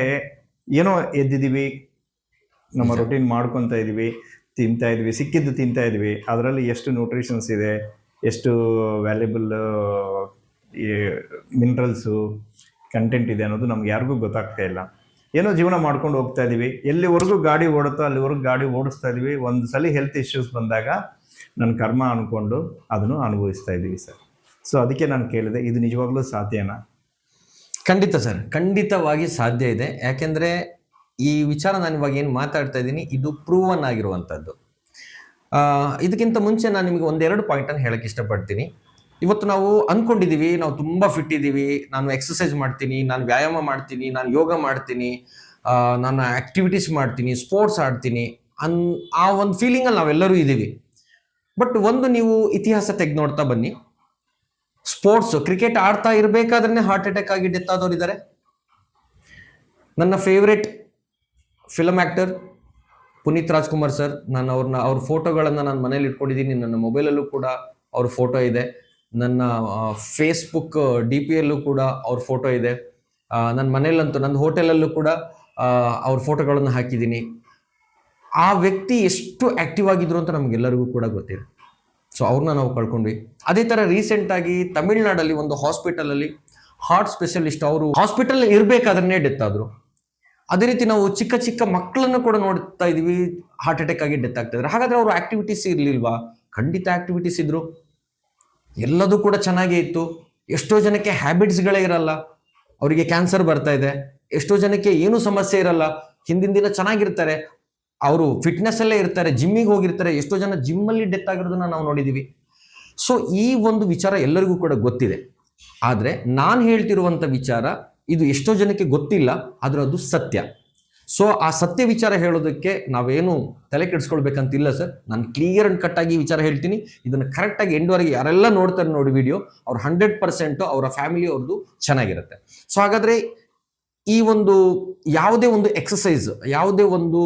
ಏನೋ ಎದ್ದಿದ್ದೀವಿ, ನಮ್ಮ ರೊಟೀನ್ ಮಾಡ್ಕೊತಾ ಇದ್ದೀವಿ, ತಿಂತಾ ಇದ್ವಿ, ಸಿಕ್ಕಿದ್ದು ತಿಂತಾ ಇದ್ವಿ. ಅದರಲ್ಲಿ ಎಷ್ಟು ನ್ಯೂಟ್ರಿಷನ್ಸ್ ಇದೆ, ಎಷ್ಟು ವ್ಯಾಲ್ಯುಬಲ್ ಮಿನರಲ್ಸು ಕಂಟೆಂಟ್ ಇದೆ ಅನ್ನೋದು ನಮ್ಗೆ ಯಾರಿಗೂ ಗೊತ್ತಾಗ್ತಾ ಇಲ್ಲ. ಏನೋ ಜೀವನ ಮಾಡ್ಕೊಂಡು ಹೋಗ್ತಾ ಇದ್ದೀವಿ, ಎಲ್ಲಿವರೆಗೂ ಗಾಡಿ ಓಡುತ್ತೋ ಅಲ್ಲಿವರೆಗೂ ಗಾಡಿ ಓಡಿಸ್ತಾ ಇದ್ದೀವಿ. ಒಂದು ಸಲ ಹೆಲ್ತ್ ಇಶ್ಯೂಸ್ ಬಂದಾಗ ನನ್ನ ಕರ್ಮ ಅಂದ್ಕೊಂಡು ಅದನ್ನು ಅನುಭವಿಸ್ತಾ ಇದ್ದೀವಿ ಸರ್. ಸೊ ಅದಕ್ಕೆ ನಾನು ಕೇಳಿದೆ, ಇದು ನಿಜವಾಗ್ಲೂ ಸಾಧ್ಯನಾ? ಖಂಡಿತ ಸರ್, ಖಂಡಿತವಾಗಿ ಸಾಧ್ಯ ಇದೆ. ಯಾಕೆಂದರೆ ಈ ವಿಚಾರ ನಾನು ಇವಾಗ ಏನು ಮಾತಾಡ್ತಾ ಇದ್ದೀನಿ ಇದು ಪ್ರೂವನ್ ಆಗಿರುವಂಥದ್ದು. ಇದಕ್ಕಿಂತ ಮುಂಚೆ ನಾನು ನಿಮಗೆ 1-2 ಪಾಯಿಂಟನ್ನು ಹೇಳಕ್ಕೆ ಇಷ್ಟಪಡ್ತೀನಿ. ಇವತ್ತು ನಾವು ಅಂದ್ಕೊಂಡಿದ್ದೀವಿ ನಾವು ತುಂಬ ಫಿಟ್ ಇದ್ದೀವಿ, ನಾನು ಎಕ್ಸಸೈಸ್ ಮಾಡ್ತೀನಿ, ನಾನು ವ್ಯಾಯಾಮ ಮಾಡ್ತೀನಿ, ನಾನು ಯೋಗ ಮಾಡ್ತೀನಿ, ನಾನು ಆ್ಯಕ್ಟಿವಿಟೀಸ್ ಮಾಡ್ತೀನಿ, ಸ್ಪೋರ್ಟ್ಸ್ ಆಡ್ತೀನಿ ಆ ಒಂದು ಫೀಲಿಂಗಲ್ಲಿ ನಾವೆಲ್ಲರೂ ಇದ್ದೀವಿ. ಬಟ್ ಒಂದು ನೀವು ಇತಿಹಾಸ ತೆಗೆದು ನೋಡ್ತಾ ಬನ್ನಿ, ಸ್ಪೋರ್ಟ್ಸ್ ಕ್ರಿಕೆಟ್ ಆಡ್ತಾ ಇರಬೇಕಾದ್ರೆ ಹಾರ್ಟ್ ಅಟ್ಯಾಕ್ ಆಗಿ ಡೆತ್ ಆದವ್ರು ಇದ್ದಾರೆ. ನನ್ನ favourite film actor Puneeth Rajkumar sir, ನಾನು ಅವ್ರ ಫೋಟೋಗಳನ್ನು ನಾನು ಮನೇಲಿ ಇಟ್ಕೊಂಡಿದ್ದೀನಿ. ನನ್ನ ಮೊಬೈಲಲ್ಲೂ ಕೂಡ ಅವ್ರ ಫೋಟೋ ಇದೆ, ನನ್ನ ಫೇಸ್ಬುಕ್ DP-ಯಲ್ಲೂ ಕೂಡ ಅವ್ರ ಫೋಟೋ ಇದೆ, ನನ್ನ ಮನೇಲಂತೂ ನನ್ನ ಹೋಟೆಲಲ್ಲೂ ಕೂಡ ಅವ್ರ ಫೋಟೋಗಳನ್ನು ಹಾಕಿದ್ದೀನಿ. ಆ ವ್ಯಕ್ತಿ ಎಷ್ಟು ಆ್ಯಕ್ಟಿವ್ ಆಗಿದ್ರು ಅಂತ ನಮಗೆಲ್ಲರಿಗೂ ಕೂಡ ಗೊತ್ತಿದೆ. ಸೊ ಅವ್ರನ್ನ ನಾವು ಕಳ್ಕೊಂಡ್ವಿ. ಅದೇ ಥರ ರೀಸೆಂಟಾಗಿ ತಮಿಳ್ನಾಡಲ್ಲಿ ಒಂದು ಹಾಸ್ಪಿಟಲಲ್ಲಿ ಹಾರ್ಟ್ ಸ್ಪೆಷಲಿಸ್ಟ್ ಅವರು ಹಾಸ್ಪಿಟಲ್ ಇರಬೇಕಾದ್ರೆ ಡೆತ್ ಆದರು. ಅದೇ ರೀತಿ ನಾವು ಚಿಕ್ಕ ಚಿಕ್ಕ ಮಕ್ಕಳನ್ನು ಕೂಡ ನೋಡ್ತಾ ಇದೀವಿ, ಹಾರ್ಟ್ ಅಟ್ಯಾಕ್ ಆಗಿ ಡೆತ್ ಆಗ್ತಾ ಇದ್ದಾರೆ. ಹಾಗಾದ್ರೆ ಅವರು ಆಕ್ಟಿವಿಟೀಸ್ ಇರಲಿಲ್ವಾ? ಖಂಡಿತ ಆಕ್ಟಿವಿಟೀಸ್ ಇದ್ರು, ಎಲ್ಲದೂ ಕೂಡ ಚೆನ್ನಾಗೇ ಇತ್ತು. ಎಷ್ಟೋ ಜನಕ್ಕೆ ಹ್ಯಾಬಿಟ್ಸ್ಗಳೇ ಇರಲ್ಲ, ಅವರಿಗೆ ಕ್ಯಾನ್ಸರ್ ಬರ್ತಾ ಇದೆ. ಎಷ್ಟೋ ಜನಕ್ಕೆ ಏನೂ ಸಮಸ್ಯೆ ಇರಲ್ಲ, ಹಿಂದಿನ ದಿನ ಚೆನ್ನಾಗಿರ್ತಾರೆ, ಅವರು ಫಿಟ್ನೆಸ್ ಅಲ್ಲೇ ಇರ್ತಾರೆ, ಜಿಮ್ಮಿಗೆ ಹೋಗಿರ್ತಾರೆ. ಎಷ್ಟೋ ಜನ ಜಿಮ್ಮಲ್ಲಿ ಡೆತ್ ಆಗಿರೋದನ್ನ ನಾವು ನೋಡಿದ್ದೀವಿ. ಸೊ ಈ ಒಂದು ವಿಚಾರ ಎಲ್ಲರಿಗೂ ಕೂಡ ಗೊತ್ತಿದೆ. ಆದರೆ ನಾನು ಹೇಳ್ತಿರುವಂಥ ವಿಚಾರ ಇದು ಎಷ್ಟೋ ಜನಕ್ಕೆ ಗೊತ್ತಿಲ್ಲ, ಆದ್ರೆ ಅದು ಸತ್ಯ. ಸೊ ಆ ಸತ್ಯ ವಿಚಾರ ಹೇಳೋದಕ್ಕೆ ನಾವೇನು ತಲೆ ಕೆಡಿಸ್ಕೊಳ್ಬೇಕಂತಿಲ್ಲ ಸರ್. ನಾನು ಕ್ಲಿಯರ್ ಅಂಡ್ ಕಟ್ ಆಗಿ ವಿಚಾರ ಹೇಳ್ತೀನಿ. ಇದನ್ನು ಕರೆಕ್ಟಾಗಿ ಎಂಡ್ವರೆಗೆ ಯಾರೆಲ್ಲ ನೋಡ್ತಾರೆ ನೋಡಿ ವಿಡಿಯೋ, ಅವ್ರು 100% ಅವರ ಫ್ಯಾಮಿಲಿ ಅವ್ರದ್ದು ಚೆನ್ನಾಗಿರುತ್ತೆ. ಸೊ ಹಾಗಾದ್ರೆ ಈ ಒಂದು ಯಾವುದೇ ಒಂದು ಎಕ್ಸಸೈಸ್, ಯಾವುದೇ ಒಂದು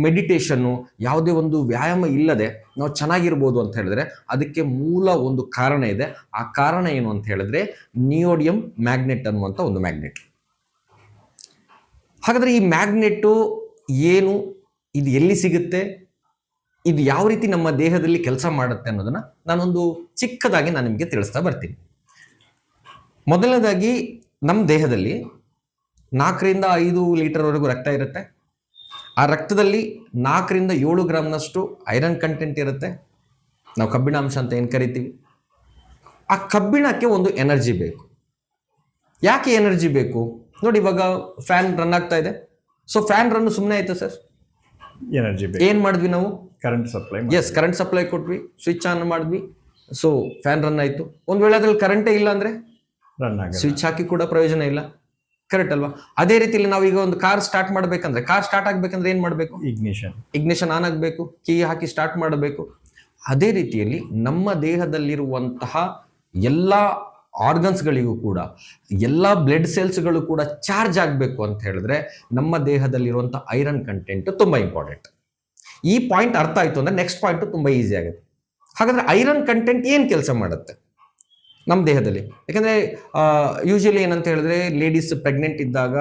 ಮೆಡಿಟೇಷನ್ನು, ಯಾವುದೇ ಒಂದು ವ್ಯಾಯಾಮ ಇಲ್ಲದೆ ನಾವು ಚೆನ್ನಾಗಿರ್ಬೋದು ಅಂತ ಹೇಳಿದ್ರೆ ಅದಕ್ಕೆ ಮೂಲ ಒಂದು ಕಾರಣ ಇದೆ. ಆ ಕಾರಣ ಏನು ಅಂತ ಹೇಳಿದ್ರೆ ನಿಯೋಡಿಯಂ ಮ್ಯಾಗ್ನೆಟ್ ಅನ್ನುವಂಥ ಒಂದು ಮ್ಯಾಗ್ನೆಟ್. ಹಾಗಾದ್ರೆ ಈ ಮ್ಯಾಗ್ನೆಟ್ಟು ಏನು, ಇದು ಎಲ್ಲಿ ಸಿಗುತ್ತೆ, ಇದು ಯಾವ ರೀತಿ ನಮ್ಮ ದೇಹದಲ್ಲಿ ಕೆಲಸ ಮಾಡುತ್ತೆ ಅನ್ನೋದನ್ನ ನಾನೊಂದು ಚಿಕ್ಕದಾಗಿ ನಾನು ನಿಮಗೆ ತಿಳಿಸ್ತಾ ಬರ್ತೀನಿ. ಮೊದಲನೇದಾಗಿ ನಮ್ಮ ದೇಹದಲ್ಲಿ 4ರಿಂದ 5 ಲೀಟರ್ವರೆಗೂ ರಕ್ತ ಇರುತ್ತೆ. ಆ ರಕ್ತದಲ್ಲಿ 4ರಿಂದ 7 ಗ್ರಾಮ್ನಷ್ಟು ಐರನ್ ಕಂಟೆಂಟ್ ಇರುತ್ತೆ. ನಾವು ಕಬ್ಬಿಣಾಂಶ ಅಂತ ಏನು ಕರಿತೀವಿ. ಆ ಕಬ್ಬಿಣಕ್ಕೆ ಒಂದು ಎನರ್ಜಿ ಬೇಕು. ಯಾಕೆ ಎನರ್ಜಿ ಬೇಕು ನೋಡಿ, ಇವಾಗ ಫ್ಯಾನ್ ರನ್ ಆಗ್ತಾ ಇದೆ. ಸೊ ಫ್ಯಾನ್ ರನ್ ಸುಮ್ಮನೆ ಆಯ್ತು ಸರ್, ಎನರ್ಜಿ ಏನ್ ಮಾಡಿದ್ವಿ ನಾವು, current supply. Yes, current supply ಕೊಟ್ವಿ, ಸ್ವಿಚ್ ಆನ್ ಮಾಡಿದ್ವಿ, ಸೊ ಫ್ಯಾನ್ ರನ್ ಆಯ್ತು. ಒಂದ್ ವೇಳೆ ಅದ್ರಲ್ಲಿ ಕರೆಂಟೇ ಇಲ್ಲ ಅಂದ್ರೆ ರನ್ ಆಗ ಸ್ವಿಚ್ ಹಾಕಿ ಕೂಡ ಪ್ರಯೋಜನ ಇಲ್ಲ, ಕರೆಕ್ಟ್ ಅಲ್ವಾ? ಅದೇ ರೀತಿಯಲ್ಲಿ ನಾವು ಈಗ ಒಂದು ಕಾರ್ ಸ್ಟಾರ್ಟ್ ಮಾಡ್ಬೇಕಂದ್ರೆ, ಕಾರ್ ಸ್ಟಾರ್ಟ್ ಆಗ್ಬೇಕಂದ್ರೆ ಏನ್ ಮಾಡ್ಬೇಕು, ಇಗ್ನಿಷನ್ ಆನ್ ಆಗ್ಬೇಕು, ಕೀ ಹಾಕಿ ಸ್ಟಾರ್ಟ್ ಮಾಡಬೇಕು. ಅದೇ ರೀತಿಯಲ್ಲಿ ನಮ್ಮ ದೇಹದಲ್ಲಿರುವಂತಹ ಎಲ್ಲ ಆರ್ಗನ್ಸ್ಗಳಿಗೂ ಕೂಡ, ಎಲ್ಲ ಬ್ಲಡ್ ಸೆಲ್ಸ್ಗಳು ಕೂಡ ಚಾರ್ಜ್ ಆಗಬೇಕು ಅಂತ ಹೇಳಿದ್ರೆ ನಮ್ಮ ದೇಹದಲ್ಲಿರುವಂಥ ಐರನ್ ಕಂಟೆಂಟ್ ತುಂಬಾ ಇಂಪಾರ್ಟೆಂಟ್. ಈ ಪಾಯಿಂಟ್ ಅರ್ಥ ಆಯ್ತು ಅಂದ್ರೆ ನೆಕ್ಸ್ಟ್ ಪಾಯಿಂಟ್ ತುಂಬಾ ಈಸಿ ಆಗುತ್ತೆ. ಹಾಗಾದ್ರೆ ಐರನ್ ಕಂಟೆಂಟ್ ಏನ್ ಕೆಲಸ ಮಾಡುತ್ತೆ ನಮ್ಮ ದೇಹದಲ್ಲಿ? ಯಾಕಂದ್ರೆ ಯೂಶಲಿ ಏನಂತ ಹೇಳಿದ್ರೆ ಲೇಡೀಸ್ ಪ್ರೆಗ್ನೆಂಟ್ ಇದ್ದಾಗ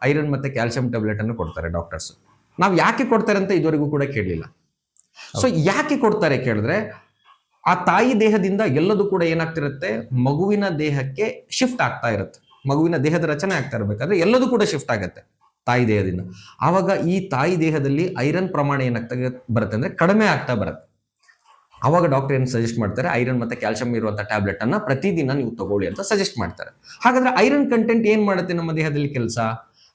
ಐರನ್ ಮತ್ತೆ ಕ್ಯಾಲ್ಸಿಯಂ ಟ್ಯಾಬ್ಲೆಟ್ ಅನ್ನು ಕೊಡ್ತಾರೆ ಡಾಕ್ಟರ್ಸ್. ನಾವು ಯಾಕೆ ಕೊಡ್ತಾರೆ ಅಂತ ಇದುವರೆಗೂ ಕೂಡ ಕೇಳಲಿಲ್ಲ. ಸೊ ಯಾಕೆ ಕೊಡ್ತಾರೆ ಕೇಳಿದ್ರೆ, ಆ ತಾಯಿ ದೇಹದಿಂದ ಎಲ್ಲದೂ ಕೂಡ ಏನಾಗ್ತಿರುತ್ತೆ, ಮಗುವಿನ ದೇಹಕ್ಕೆ ಶಿಫ್ಟ್ ಆಗ್ತಾ ಇರುತ್ತೆ. ಮಗುವಿನ ದೇಹದ ರಚನೆ ಆಗ್ತಾ ಇರಬೇಕಾದ್ರೆ ಎಲ್ಲದೂ ಕೂಡ ಶಿಫ್ಟ್ ಆಗುತ್ತೆ ತಾಯಿ ದೇಹದಿಂದ. ಆವಾಗ ಈ ತಾಯಿ ದೇಹದಲ್ಲಿ ಐರನ್ ಪ್ರಮಾಣ ಏನಾಗ್ತಾ ಬರುತ್ತೆ ಅಂದ್ರೆ ಕಡಿಮೆ ಆಗ್ತಾ ಬರುತ್ತೆ. ಅವಾಗ ಡಾಕ್ಟರ್ ಏನು ಸಜೆಸ್ಟ್ ಮಾಡ್ತಾರೆ, ಐರನ್ ಮತ್ತೆ ಕ್ಯಾಲ್ಸಿಯಂ ಇರುವಂತಹ ಟ್ಯಾಬ್ಲೆಟ್ ಅನ್ನ ಪ್ರತಿದಿನ ನೀವು ತಗೊಳ್ಳಿ ಅಂತ ಸಜೆಸ್ಟ್ ಮಾಡ್ತಾರೆ. ಹಾಗಾದ್ರೆ ಐರನ್ ಕಂಟೆಂಟ್ ಏನ್ ಮಾಡುತ್ತೆ ನಮ್ಮ ದೇಹದಲ್ಲಿ ಕೆಲಸ?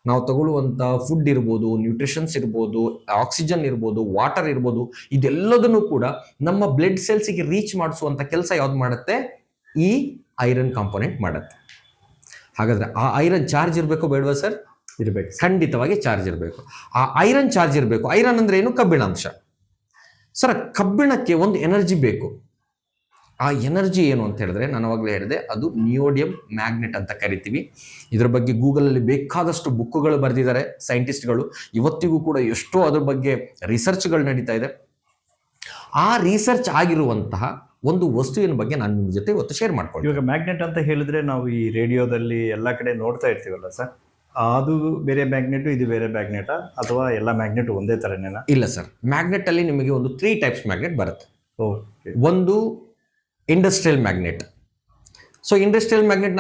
ನಾವು ತಗೊಳ್ಳುವಂತ ಫುಡ್ ಇರ್ಬೋದು, ನ್ಯೂಟ್ರಿಷನ್ಸ್ ಇರ್ಬೋದು, ಆಕ್ಸಿಜನ್ ಇರ್ಬೋದು, ವಾಟರ್ ಇರ್ಬೋದು, ಇದೆಲ್ಲದನ್ನು ಕೂಡ ನಮ್ಮ ಬ್ಲಡ್ ಸೆಲ್ಸ್ಗೆ ರೀಚ್ ಮಾಡಿಸುವಂತ ಕೆಲಸ ಯಾವ್ದು ಮಾಡುತ್ತೆ? ಈ ಐರನ್ ಕಾಂಪೋನೆಂಟ್ ಮಾಡುತ್ತೆ. ಹಾಗಾದ್ರೆ ಆ ಐರನ್ ಚಾರ್ಜ್ ಇರಬೇಕು ಬೇಡವಾ ಸರ್? ಇರಬೇಕು, ಖಂಡಿತವಾಗಿ ಚಾರ್ಜ್ ಇರಬೇಕು. ಆ ಐರನ್ ಚಾರ್ಜ್ ಇರಬೇಕು. ಐರನ್ ಅಂದ್ರೆ ಏನು? ಕಬ್ಬಿಣಾಂಶ. ಸರ್, ಕಬ್ಬಿಣಕ್ಕೆ ಒಂದು ಎನರ್ಜಿ ಬೇಕು. ಆ ಎನರ್ಜಿ ಏನು ಅಂತ ಹೇಳಿದ್ರೆ ನಾನು ಅವಾಗಲೇ ಹೇಳಿದೆ, ಅದು ನಿಯೋಡಿಯಂ ಮ್ಯಾಗ್ನೆಟ್ ಅಂತ ಕರಿತೀವಿ. ಇದರ ಬಗ್ಗೆ ಗೂಗಲಲ್ಲಿ ಬೇಕಾದಷ್ಟು ಬುಕ್ಗಳು ಬರೆದಿದ್ದಾರೆ ಸೈಂಟಿಸ್ಟ್ಗಳು. ಇವತ್ತಿಗೂ ಕೂಡ ಎಷ್ಟೋ ಅದ್ರ ಬಗ್ಗೆ ರಿಸರ್ಚ್ಗಳು ನಡೀತಾ ಇದೆ. ಆ ರಿಸರ್ಚ್ ಆಗಿರುವಂತಹ ಒಂದು ವಸ್ತುವಿನ ಬಗ್ಗೆ ನಾನು ನಿಮ್ಮ ಜೊತೆ ಇವತ್ತು ಶೇರ್ ಮಾಡ್ಕೊಳ್ಳಿ. ಇವಾಗ ಮ್ಯಾಗ್ನೆಟ್ ಅಂತ ಹೇಳಿದ್ರೆ ನಾವು ಈ ರೇಡಿಯೋದಲ್ಲಿ ಎಲ್ಲ ಕಡೆ ನೋಡ್ತಾ ಇರ್ತೀವಲ್ಲ ಸರ್, ಅದು ಬೇರೆ ಮ್ಯಾಗ್ನೆಟ್, ಇದು ಬೇರೆ ಮ್ಯಾಗ್ನೆಟ್, ಅಥವಾ ಎಲ್ಲ ಮ್ಯಾಗ್ನೆಟ್ ಒಂದೇ ತರನೇನಾ? ಇಲ್ಲ ಸರ್, ಮ್ಯಾಗ್ನೆಟ್ ಅಲ್ಲಿ ನಿಮಗೆ ಒಂದು 3 ಟೈಪ್ಸ್ ಮ್ಯಾಗ್ನೆಟ್ ಬರುತ್ತೆ. ಓಕೆ. ಒಂದು industrial magnet. So industrial magnet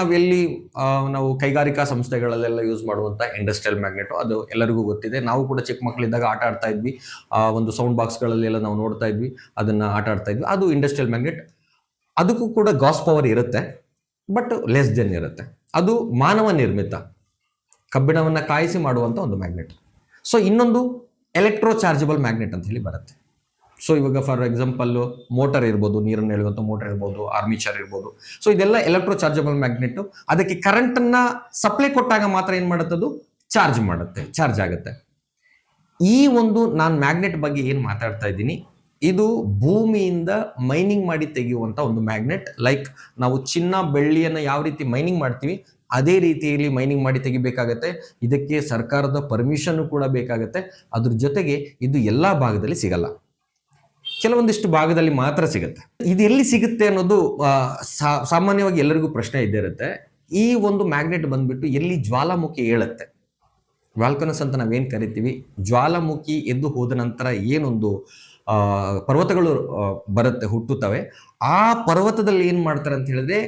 ನಾವು ಕೈಗಾರಿಕಾ ಸಂಸ್ಥೆಗಳಲ್ಲೆಲ್ಲ ಯೂಸ್ ಮಾಡುವಂಥ ಇಂಡಸ್ಟ್ರಿಯಲ್ ಮ್ಯಾಗ್ನೆಟ್, ಅದು ಎಲ್ಲರಿಗೂ ಗೊತ್ತಿದೆ. ನಾವು ಕೂಡ ಚಿಕ್ಕ ಮಕ್ಕಳಿದ್ದಾಗ ಆಟ ಆಡ್ತಾ ಇದ್ವಿ, ಒಂದು ಸೌಂಡ್ ಬಾಕ್ಸ್ಗಳಲ್ಲೆಲ್ಲ ನಾವು ನೋಡ್ತಾ ಇದ್ವಿ, ಅದನ್ನ ಆಟ ಆಡ್ತಾ ಇದ್ವಿ. ಅದು ಇಂಡಸ್ಟ್ರಿಯಲ್ ಮ್ಯಾಗ್ನೆಟ್. ಅದಕ್ಕೂ ಕೂಡ ಗಾಸ್ ಪವರ್ ಇರುತ್ತೆ, ಬಟ್ ಲೆಸ್ ದೆನ್ ಇರುತ್ತೆ. ಅದು ಮಾನವ ನಿರ್ಮಿತ, ಕಬ್ಬಿಣವನ್ನ ಕಾಯಿಸಿ ಮಾಡುವಂಥ ಒಂದು ಮ್ಯಾಗ್ನೆಟ್. ಸೊ ಇನ್ನೊಂದು ಎಲೆಕ್ಟ್ರೋ ಚಾರ್ಜಬಲ್ ಮ್ಯಾಗ್ನೆಟ್ ಅಂತ ಹೇಳಿ ಬರುತ್ತೆ. ಸೊ ಇವಾಗ ಫಾರ್ ಎಕ್ಸಾಂಪಲ್ ಮೋಟರ್ ಇರ್ಬೋದು, ನೀರನ್ನು ಎಳೆಯುವಂಥ ಮೋಟರ್ ಇರ್ಬೋದು, ಆರ್ಮಿಚರ್ ಇರ್ಬೋದು. ಸೊ ಇದೆಲ್ಲ ಎಲೆಕ್ಟ್ರೋ ಚಾರ್ಜಬಲ್ ಮ್ಯಾಗ್ನೆಟ್. ಅದಕ್ಕೆ ಕರೆಂಟ್ ಅನ್ನ ಸಪ್ಲೈ ಕೊಟ್ಟಾಗ ಮಾತ್ರ ಏನ್ ಮಾಡುತ್ತೆ, ಅದು ಚಾರ್ಜ್ ಆಗುತ್ತೆ. ಈ ಒಂದು ನಾನು ಮ್ಯಾಗ್ನೆಟ್ ಬಗ್ಗೆ ಏನು ಮಾತಾಡ್ತಾ ಇದ್ದೀನಿ, ಇದು ಭೂಮಿಯಿಂದ ಮೈನಿಂಗ್ ಮಾಡಿ ತೆಗೆಯುವಂತ ಒಂದು ಮ್ಯಾಗ್ನೆಟ್. ಲೈಕ್ ನಾವು ಚಿನ್ನ ಬೆಳ್ಳಿಯನ್ನ ಯಾವ ರೀತಿ ಮೈನಿಂಗ್ ಮಾಡ್ತೀವಿ, ಅದೇ ರೀತಿಯಲ್ಲಿ ಮೈನಿಂಗ್ ಮಾಡಿ ತೆಗಿಬೇಕಾಗತ್ತೆ. ಇದಕ್ಕೆ ಸರ್ಕಾರದ ಪರ್ಮಿಷನ್ ಕೂಡ ಬೇಕಾಗತ್ತೆ. ಅದ್ರ ಜೊತೆಗೆ ಇದು ಎಲ್ಲಾ ಭಾಗದಲ್ಲಿ ಸಿಗಲ್ಲ, ಕೆಲವೊಂದಿಷ್ಟು ಭಾಗದಲ್ಲಿ ಮಾತ್ರ ಸಿಗುತ್ತೆ. ಇದು ಎಲ್ಲಿ ಸಿಗುತ್ತೆ ಅನ್ನೋದು ಸಾಮಾನ್ಯವಾಗಿ ಎಲ್ಲರಿಗೂ ಪ್ರಶ್ನೆ ಇದ್ದೇ ಇರುತ್ತೆ. ಈ ಒಂದು ಮ್ಯಾಗ್ನೆಟ್ ಬಂದ್ಬಿಟ್ಟು ಎಲ್ಲಿ ಜ್ವಾಲಾಮುಖಿ ಏಳುತ್ತೆ, ವಾಲ್ಕನಸ್ ಅಂತ ನಾವೇನ್ ಕರಿತೀವಿ, ಜ್ವಾಲಾಮುಖಿ ಎದ್ದು ಹೋದ ನಂತರ ಏನೊಂದು ಪರ್ವತಗಳು ಬರುತ್ತೆ, ಹುಟ್ಟುತ್ತವೆ. ಆ ಪರ್ವತದಲ್ಲಿ ಏನ್ ಮಾಡ್ತಾರೆ ಅಂತ ಹೇಳಿದ್ರೆ,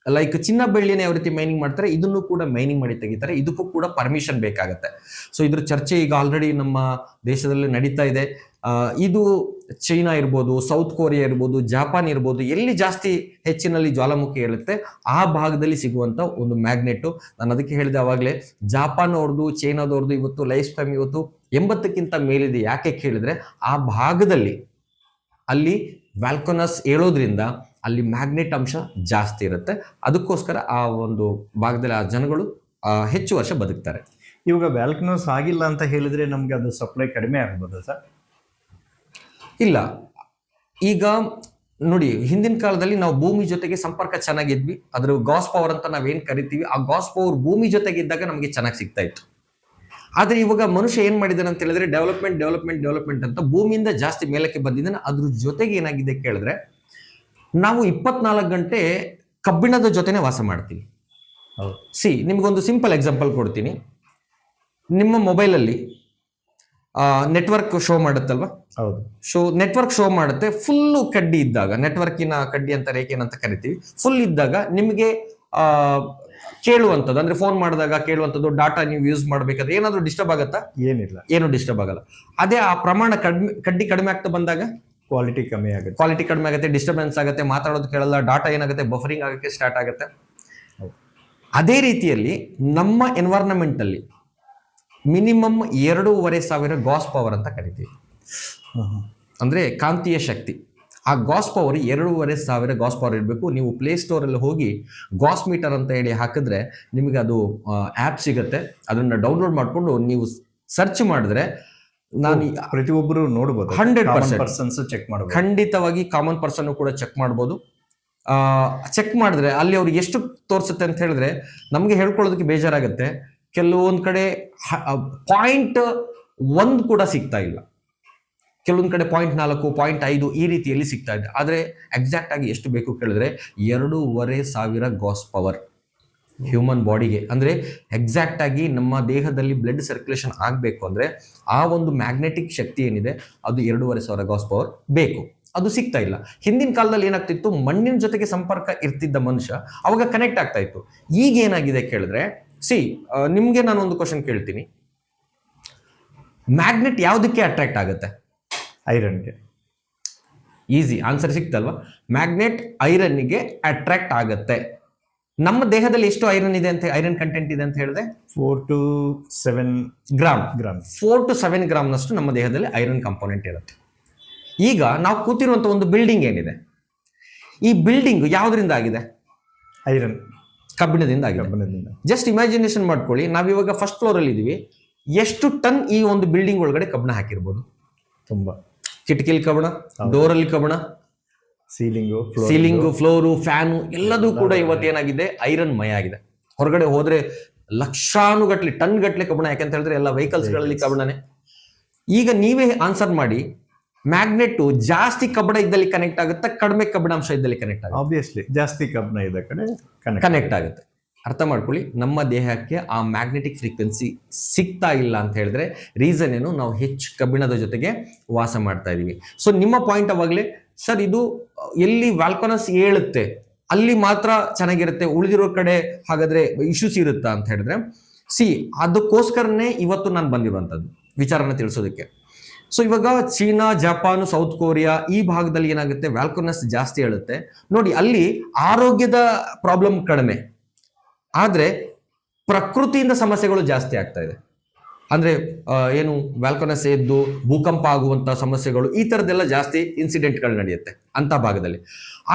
ಲೈಕ್ ಚಿನ್ನ ಬೆಳ್ಳಿನ ಯಾವ ರೀತಿ ಮೈನಿಂಗ್ ಮಾಡ್ತಾರೆ, ಇದನ್ನು ಕೂಡ ಮೈನಿಂಗ್ ಮಾಡಿ ತೆಗಿತಾರೆ. ಇದಕ್ಕೂ ಕೂಡ ಪರ್ಮಿಷನ್ ಬೇಕಾಗತ್ತೆ. ಸೊ ಇದ್ರ ಚರ್ಚೆ ಈಗ ಆಲ್ರೆಡಿ ನಮ್ಮ ದೇಶದಲ್ಲಿ ನಡೀತಾ ಇದೆ. ಇದು ಚೈನಾ ಇರ್ಬೋದು, ಸೌತ್ ಕೊರಿಯಾ ಇರ್ಬೋದು, ಜಪಾನ್ ಇರ್ಬೋದು, ಎಲ್ಲಿ ಜಾಸ್ತಿ ಹೆಚ್ಚಿನಲ್ಲಿ ಜ್ವಾಲಾಮುಖಿ ಹೇಳುತ್ತೆ ಆ ಭಾಗದಲ್ಲಿ ಸಿಗುವಂತ ಒಂದು ಮ್ಯಾಗ್ನೆಟ್. ನಾನು ಅದಕ್ಕೆ ಹೇಳಿದೆ ಅವಾಗಲೇ, ಜಾಪಾನ್ ಅವ್ರದ್ದು, ಚೈನಾದವ್ರದ್ದು ಇವತ್ತು ಲೈಫ್ ಟೈಮ್ ಇವತ್ತು 80ಕ್ಕಿಂತ ಮೇಲಿದೆ. ಯಾಕೆ ಕೇಳಿದ್ರೆ ಆ ಭಾಗದಲ್ಲಿ ಅಲ್ಲಿ ವ್ಯಾಲ್ಕನಸ್ ಹೇಳೋದ್ರಿಂದ ಅಲ್ಲಿ ಮ್ಯಾಗ್ನೆಟ್ ಅಂಶ ಜಾಸ್ತಿ ಇರುತ್ತೆ. ಅದಕ್ಕೋಸ್ಕರ ಆ ಒಂದು ಭಾಗದಲ್ಲಿ ಆ ಜನಗಳು ಹೆಚ್ಚು ವರ್ಷ ಬದುಕ್ತಾರೆ. ಇವಾಗ ವ್ಯಾಲ್ಕನಸ್ ಆಗಿಲ್ಲ ಅಂತ ಹೇಳಿದ್ರೆ ನಮ್ಗೆ ಅದು ಸಪ್ಲೈ ಕಡಿಮೆ ಆಗ್ಬೋದಾ ಸರ್? ಇಲ್ಲ, ಈಗ ನೋಡಿ, ಹಿಂದಿನ ಕಾಲದಲ್ಲಿ ನಾವು ಭೂಮಿ ಜೊತೆಗೆ ಸಂಪರ್ಕ ಚೆನ್ನಾಗಿದ್ವಿ. ಅದ್ರ ಗಾಸ್ ಪವರ್ ಅಂತ ನಾವೇನ್ ಕರಿತೀವಿ, ಆ ಗಾಸ್ ಪವರ್ ಭೂಮಿ ಜೊತೆಗೆ ಇದ್ದಾಗ ನಮಗೆ ಚೆನ್ನಾಗಿ ಸಿಗ್ತಾ ಇತ್ತು. ಆದ್ರೆ ಇವಾಗ ಮನುಷ್ಯ ಏನ್ ಮಾಡಿದಾನೆ ಅಂತ ಹೇಳಿದ್ರೆ ಡೆವಲಪ್ಮೆಂಟ್ ಅಂತ ಭೂಮಿಯಿಂದ ಜಾಸ್ತಿ ಮೇಲಕ್ಕೆ ಬಂದಿದ್ದಾನೆ. ಅದ್ರ ಜೊತೆಗೆ ಏನಾಗಿದೆ ಕೇಳಿದ್ರೆ, ನಾವು 24 ಗಂಟೆ ಕಬ್ಬಿಣದ ಜೊತೆನೆ ವಾಸ ಮಾಡ್ತೀವಿ. ನಿಮ್ಗೊಂದು ಸಿಂಪಲ್ ಎಕ್ಸಾಂಪಲ್ ಕೊಡ್ತೀನಿ. ನಿಮ್ಮ ಮೊಬೈಲಲ್ಲಿ ನೆಟ್ವರ್ಕ್ ಶೋ ಮಾಡುತ್ತಲ್ವಾ? ಹೌದು. ನೆಟ್ವರ್ಕ್ ಶೋ ಮಾಡುತ್ತೆ. ಫುಲ್ಲು ಕಡ್ಡಿ ಇದ್ದಾಗ, ನೆಟ್ವರ್ಕಿನ ಕಡ್ಡಿ ಅಂತ ರೇಖೆ ಏನಂತ ಕರಿತೀವಿ, ಫುಲ್ ಇದ್ದಾಗ ನಿಮಗೆ ಕೇಳುವಂಥದ್ದು, ಅಂದ್ರೆ ಫೋನ್ ಮಾಡಿದಾಗ ಕೇಳುವಂಥದ್ದು, ಡಾಟಾ ನೀವು ಯೂಸ್ ಮಾಡ್ಬೇಕಾದ್ರೆ ಏನಾದ್ರು ಡಿಸ್ಟರ್ಬ್ ಆಗತ್ತಾ? ಏನು ಡಿಸ್ಟರ್ಬ್ ಆಗಲ್ಲ. ಅದೇ ಆ ಪ್ರಮಾಣ ಕಡ್ಡಿ ಕಡಿಮೆ ಆಗ್ತಾ ಬಂದಾಗ ಕ್ವಾಲಿಟಿ ಕಡಿಮೆ ಆಗುತ್ತೆ, ಡಿಸ್ಟರ್ಬೆನ್ಸ್ ಆಗುತ್ತೆ, ಮಾತಾಡೋದು ಕೇಳಲ್ಲ, ಡಾಟಾ ಏನಾಗುತ್ತೆ, ಬಫರಿಂಗ್ ಆಗಕ್ಕೆ ಸ್ಟಾರ್ಟ್ ಆಗುತ್ತೆ. ಅದೇ ರೀತಿಯಲ್ಲಿ ನಮ್ಮ ಎನ್ವೈರನ್ಮೆಂಟ್ ಅಲ್ಲಿ ಮಿನಿಮಮ್ 2,500 ಗಾಸ್ ಪವರ್ ಅಂತ ಕರಿತೀವಿ. ಅಂದ್ರೆ ಕಾಂತೀಯ ಶಕ್ತಿ. ಆ ಗಾಸ್ ಪವರ್ 2,500 ಗಾಸ್ ಪವರ್ ಇರಬೇಕು. ನೀವು ಪ್ಲೇ ಸ್ಟೋರ್ ಅಲ್ಲಿ ಹೋಗಿ ಗಾಸ್ ಮೀಟರ್ ಅಂತ ಹೇಳಿ ಹಾಕಿದ್ರೆ ನಿಮಗೆ ಅದು ಆ್ಯಪ್ ಸಿಗುತ್ತೆ. ಅದನ್ನ ಡೌನ್ಲೋಡ್ ಮಾಡಿಕೊಂಡು ನೀವು ಸರ್ಚ್ ಮಾಡಿದ್ರೆ ನಾನು ಪ್ರತಿಯೊಬ್ಬರು ನೋಡಬಹುದು. 100% ಚೆಕ್ ಮಾಡಬಹುದು. ಖಂಡಿತವಾಗಿ ಕಾಮನ್ ಪರ್ಸನ್ ಕೂಡ ಚೆಕ್ ಮಾಡ್ಬೋದು. ಚೆಕ್ ಮಾಡಿದ್ರೆ ಅಲ್ಲಿ ಅವ್ರಿಗೆ ಎಷ್ಟು ತೋರಿಸುತ್ತೆ ಅಂತ ಹೇಳಿದ್ರೆ ನಮಗೆ ಹೇಳ್ಕೊಳ್ಳೋದಕ್ಕೆ ಬೇಜಾರಾಗುತ್ತೆ. ಕೆಲವೊಂದು ಕಡೆ 0.1 ಕೂಡ ಸಿಗ್ತಾ ಇಲ್ಲ, ಕೆಲವೊಂದು ಕಡೆ 0.4, 0.5 ಈ ರೀತಿಯಲ್ಲಿ ಸಿಗ್ತಾ ಇದೆ. ಆದರೆ ಎಕ್ಸಾಕ್ಟ್ ಆಗಿ ಎಷ್ಟು ಬೇಕು ಕೇಳಿದ್ರೆ 2,500 ಗಾಸ್ ಪವರ್ ಹ್ಯೂಮನ್ ಬಾಡಿಗೆ. ಅಂದ್ರೆ ಎಕ್ಸಾಕ್ಟ್ ಆಗಿ ನಮ್ಮ ದೇಹದಲ್ಲಿ ಬ್ಲಡ್ ಸರ್ಕ್ಯುಲೇಷನ್ ಆಗಬೇಕು ಅಂದ್ರೆ ಆ ಒಂದು ಮ್ಯಾಗ್ನೆಟಿಕ್ ಶಕ್ತಿ ಏನಿದೆ ಅದು 2,500 ಗಾಸ್ ಪವರ್ ಬೇಕು. ಅದು ಸಿಗ್ತಾ ಇಲ್ಲ. ಹಿಂದಿನ ಕಾಲದಲ್ಲಿ ಏನಾಗ್ತಿತ್ತು, ಮಣ್ಣಿನ ಜೊತೆಗೆ ಸಂಪರ್ಕ ಇರ್ತಿದ್ದ ಮನುಷ್ಯ ಅವಾಗ ಕನೆಕ್ಟ್ ಆಗ್ತಾ ಇತ್ತು. ಈಗ ಏನಾಗಿದೆ ಕೇಳಿದ್ರೆ, ನಿಮ್ಗೆ ನಾನು ಒಂದು ಕ್ವಶನ್ ಕೇಳ್ತೀನಿ. ಮ್ಯಾಗ್ನೆಟ್ ಯಾವುದಕ್ಕೆ ಅಟ್ರಾಕ್ಟ್ ಆಗುತ್ತೆ? ಐರನ್ಗೆ. ಈಸಿ ಆನ್ಸರ್ ಸಿಕ್ತಲ್ವಾ? ಮ್ಯಾಗ್ನೆಟ್ ಐರನ್ಗೆ ಅಟ್ರಾಕ್ಟ್ ಆಗುತ್ತೆ. ನಮ್ಮ ದೇಹದಲ್ಲಿ ಎಷ್ಟು ಐರನ್ ಇದೆ ಅಂತ, ಐರನ್ ಕಂಟೆಂಟ್ ಇದೆ ಅಂತ ಹೇಳಿದ್ರೆ 4 to 7 ಗ್ರಾಮ್. 4 to 7 ಗ್ರಾಮ್ನಷ್ಟು ನಮ್ಮ ದೇಹದಲ್ಲಿ ಐರನ್ ಕಾಂಪೋನೆಂಟ್ ಇರುತ್ತೆ. ಈಗ ನಾವು ಕೂತಿರುವಂತ ಒಂದು ಬಿಲ್ಡಿಂಗ್ ಏನಿದೆ, ಈ ಬಿಲ್ಡಿಂಗ್ ಯಾವ್ದ್ರಿಂದ ಆಗಿದೆ? ಐರನ್, ಕಬ್ಬಿಣದಿಂದ ಆಗಿದೆ. ಜಸ್ಟ್ ಇಮ್ಯಾಜಿನೇಷನ್ ಮಾಡ್ಕೊಳ್ಳಿ, ನಾವಿವಾಗ ಫಸ್ಟ್ ಫ್ಲೋರ್ ಅಲ್ಲಿ ಇದೀವಿ. ಎಷ್ಟು ಟನ್ ಈ ಒಂದು ಬಿಲ್ಡಿಂಗ್ ಒಳಗಡೆ ಕಬ್ಬಿಣ ಹಾಕಿರ್ಬೋದು? ತುಂಬಾ. ಕಿಟಕಿಲಿ ಕಬ್ಬಿಣ, ಡೋರ್ ಅಲ್ಲಿ ಕಬ್ಬಿಣ, ಸೀಲಿಂಗು, ಫ್ಲೋರು, ಫ್ಯಾನು ಎಲ್ಲದೂ ಕೂಡ ಇವತ್ತೇನಾಗಿದೆ, ಐರನ್ ಮಯ ಆಗಿದೆ. ಹೊರಗಡೆ ಹೋದ್ರೆ ಲಕ್ಷಾನುಗಟ್ಲೆ, ಟನ್ ಗಟ್ಲೆ ಕಬ್ಬಿಣ. ಯಾಕಂತ ಹೇಳಿದ್ರೆ ಎಲ್ಲ ವೆಹಿಕಲ್ಸ್ ಗಳಲ್ಲಿ ಕಬ್ಬಿಣನೆ. ಈಗ ನೀವೇ ಆನ್ಸರ್ ಮಾಡಿ, ಮ್ಯಾಗ್ನೆಟ್ ಜಾಸ್ತಿ ಕಬ್ಬಿಣ ಇದ್ದಲ್ಲಿ ಕನೆಕ್ಟ್ ಆಗುತ್ತೆ, ಕಡಿಮೆ ಕಬ್ಬಿಣಾಂಶ ಇದ್ದಲ್ಲಿ ಕನೆಕ್ಟ್ ಆಗುತ್ತೆ? ಆಬ್ವಿಯಸ್ಲಿ ಜಾಸ್ತಿ ಕಬ್ಬಿಣ ಇದ್ದ ಕಡೆ ಕನೆಕ್ಟ್ ಆಗುತ್ತೆ. ಅರ್ಥ ಮಾಡ್ಕೊಳ್ಳಿ, ನಮ್ಮ ದೇಹಕ್ಕೆ ಆ ಮ್ಯಾಗ್ನೆಟಿಕ್ ಫ್ರೀಕ್ವೆನ್ಸಿ ಸಿಗ್ತಾ ಇಲ್ಲ ಅಂತ ಹೇಳಿದ್ರೆ ರೀಸನ್ ಏನು? ನಾವು ಹೆಚ್ಚು ಕಬ್ಬಿಣದ ಜೊತೆಗೆ ವಾಸ ಮಾಡ್ತಾ ಇದೀವಿ. ಸೊ ನಿಮ್ಮ ಪಾಯಿಂಟ್ ಅವಾಗಲೇ, ಸರ್ ಇದು ಎಲ್ಲಿ ವ್ಯಾಲ್ಕನಸ್ ಏಳುತ್ತೆ ಅಲ್ಲಿ ಮಾತ್ರ ಚೆನ್ನಾಗಿರುತ್ತೆ, ಉಳಿದಿರೋ ಕಡೆ ಹಾಗಾದ್ರೆ ಇಶ್ಯೂಸ್ ಇರುತ್ತಾ ಅಂತ ಹೇಳಿದ್ರೆ, ಅದಕ್ಕೋಸ್ಕರನೇ ಇವತ್ತು ನಾನು ಬಂದಿರುವಂಥದ್ದು ವಿಚಾರನ ತಿಳಿಸೋದಕ್ಕೆ. ಸೊ ಇವಾಗ ಚೀನಾ, ಜಪಾನ್, ಸೌತ್ ಕೊರಿಯಾ ಈ ಭಾಗದಲ್ಲಿ ಏನಾಗುತ್ತೆ, ವ್ಯಾಲ್ಕನಸ್ ಜಾಸ್ತಿ ಹೇಳುತ್ತೆ. ನೋಡಿ, ಅಲ್ಲಿ ಆರೋಗ್ಯದ ಪ್ರಾಬ್ಲಮ್ ಕಡಿಮೆ, ಆದ್ರೆ ಪ್ರಕೃತಿಯಿಂದ ಸಮಸ್ಯೆಗಳು ಜಾಸ್ತಿ ಆಗ್ತಾ ಇದೆ. ಅಂದ್ರೆ ಏನು, ವ್ಯಾಲ್ಕನಸ್ ಎದ್ದು ಭೂಕಂಪ ಆಗುವಂತ ಸಮಸ್ಯೆಗಳು, ಈ ತರದೆಲ್ಲ ಜಾಸ್ತಿ ಇನ್ಸಿಡೆಂಟ್ಗಳು ನಡೆಯುತ್ತೆ ಅಂತ ಭಾಗದಲ್ಲಿ.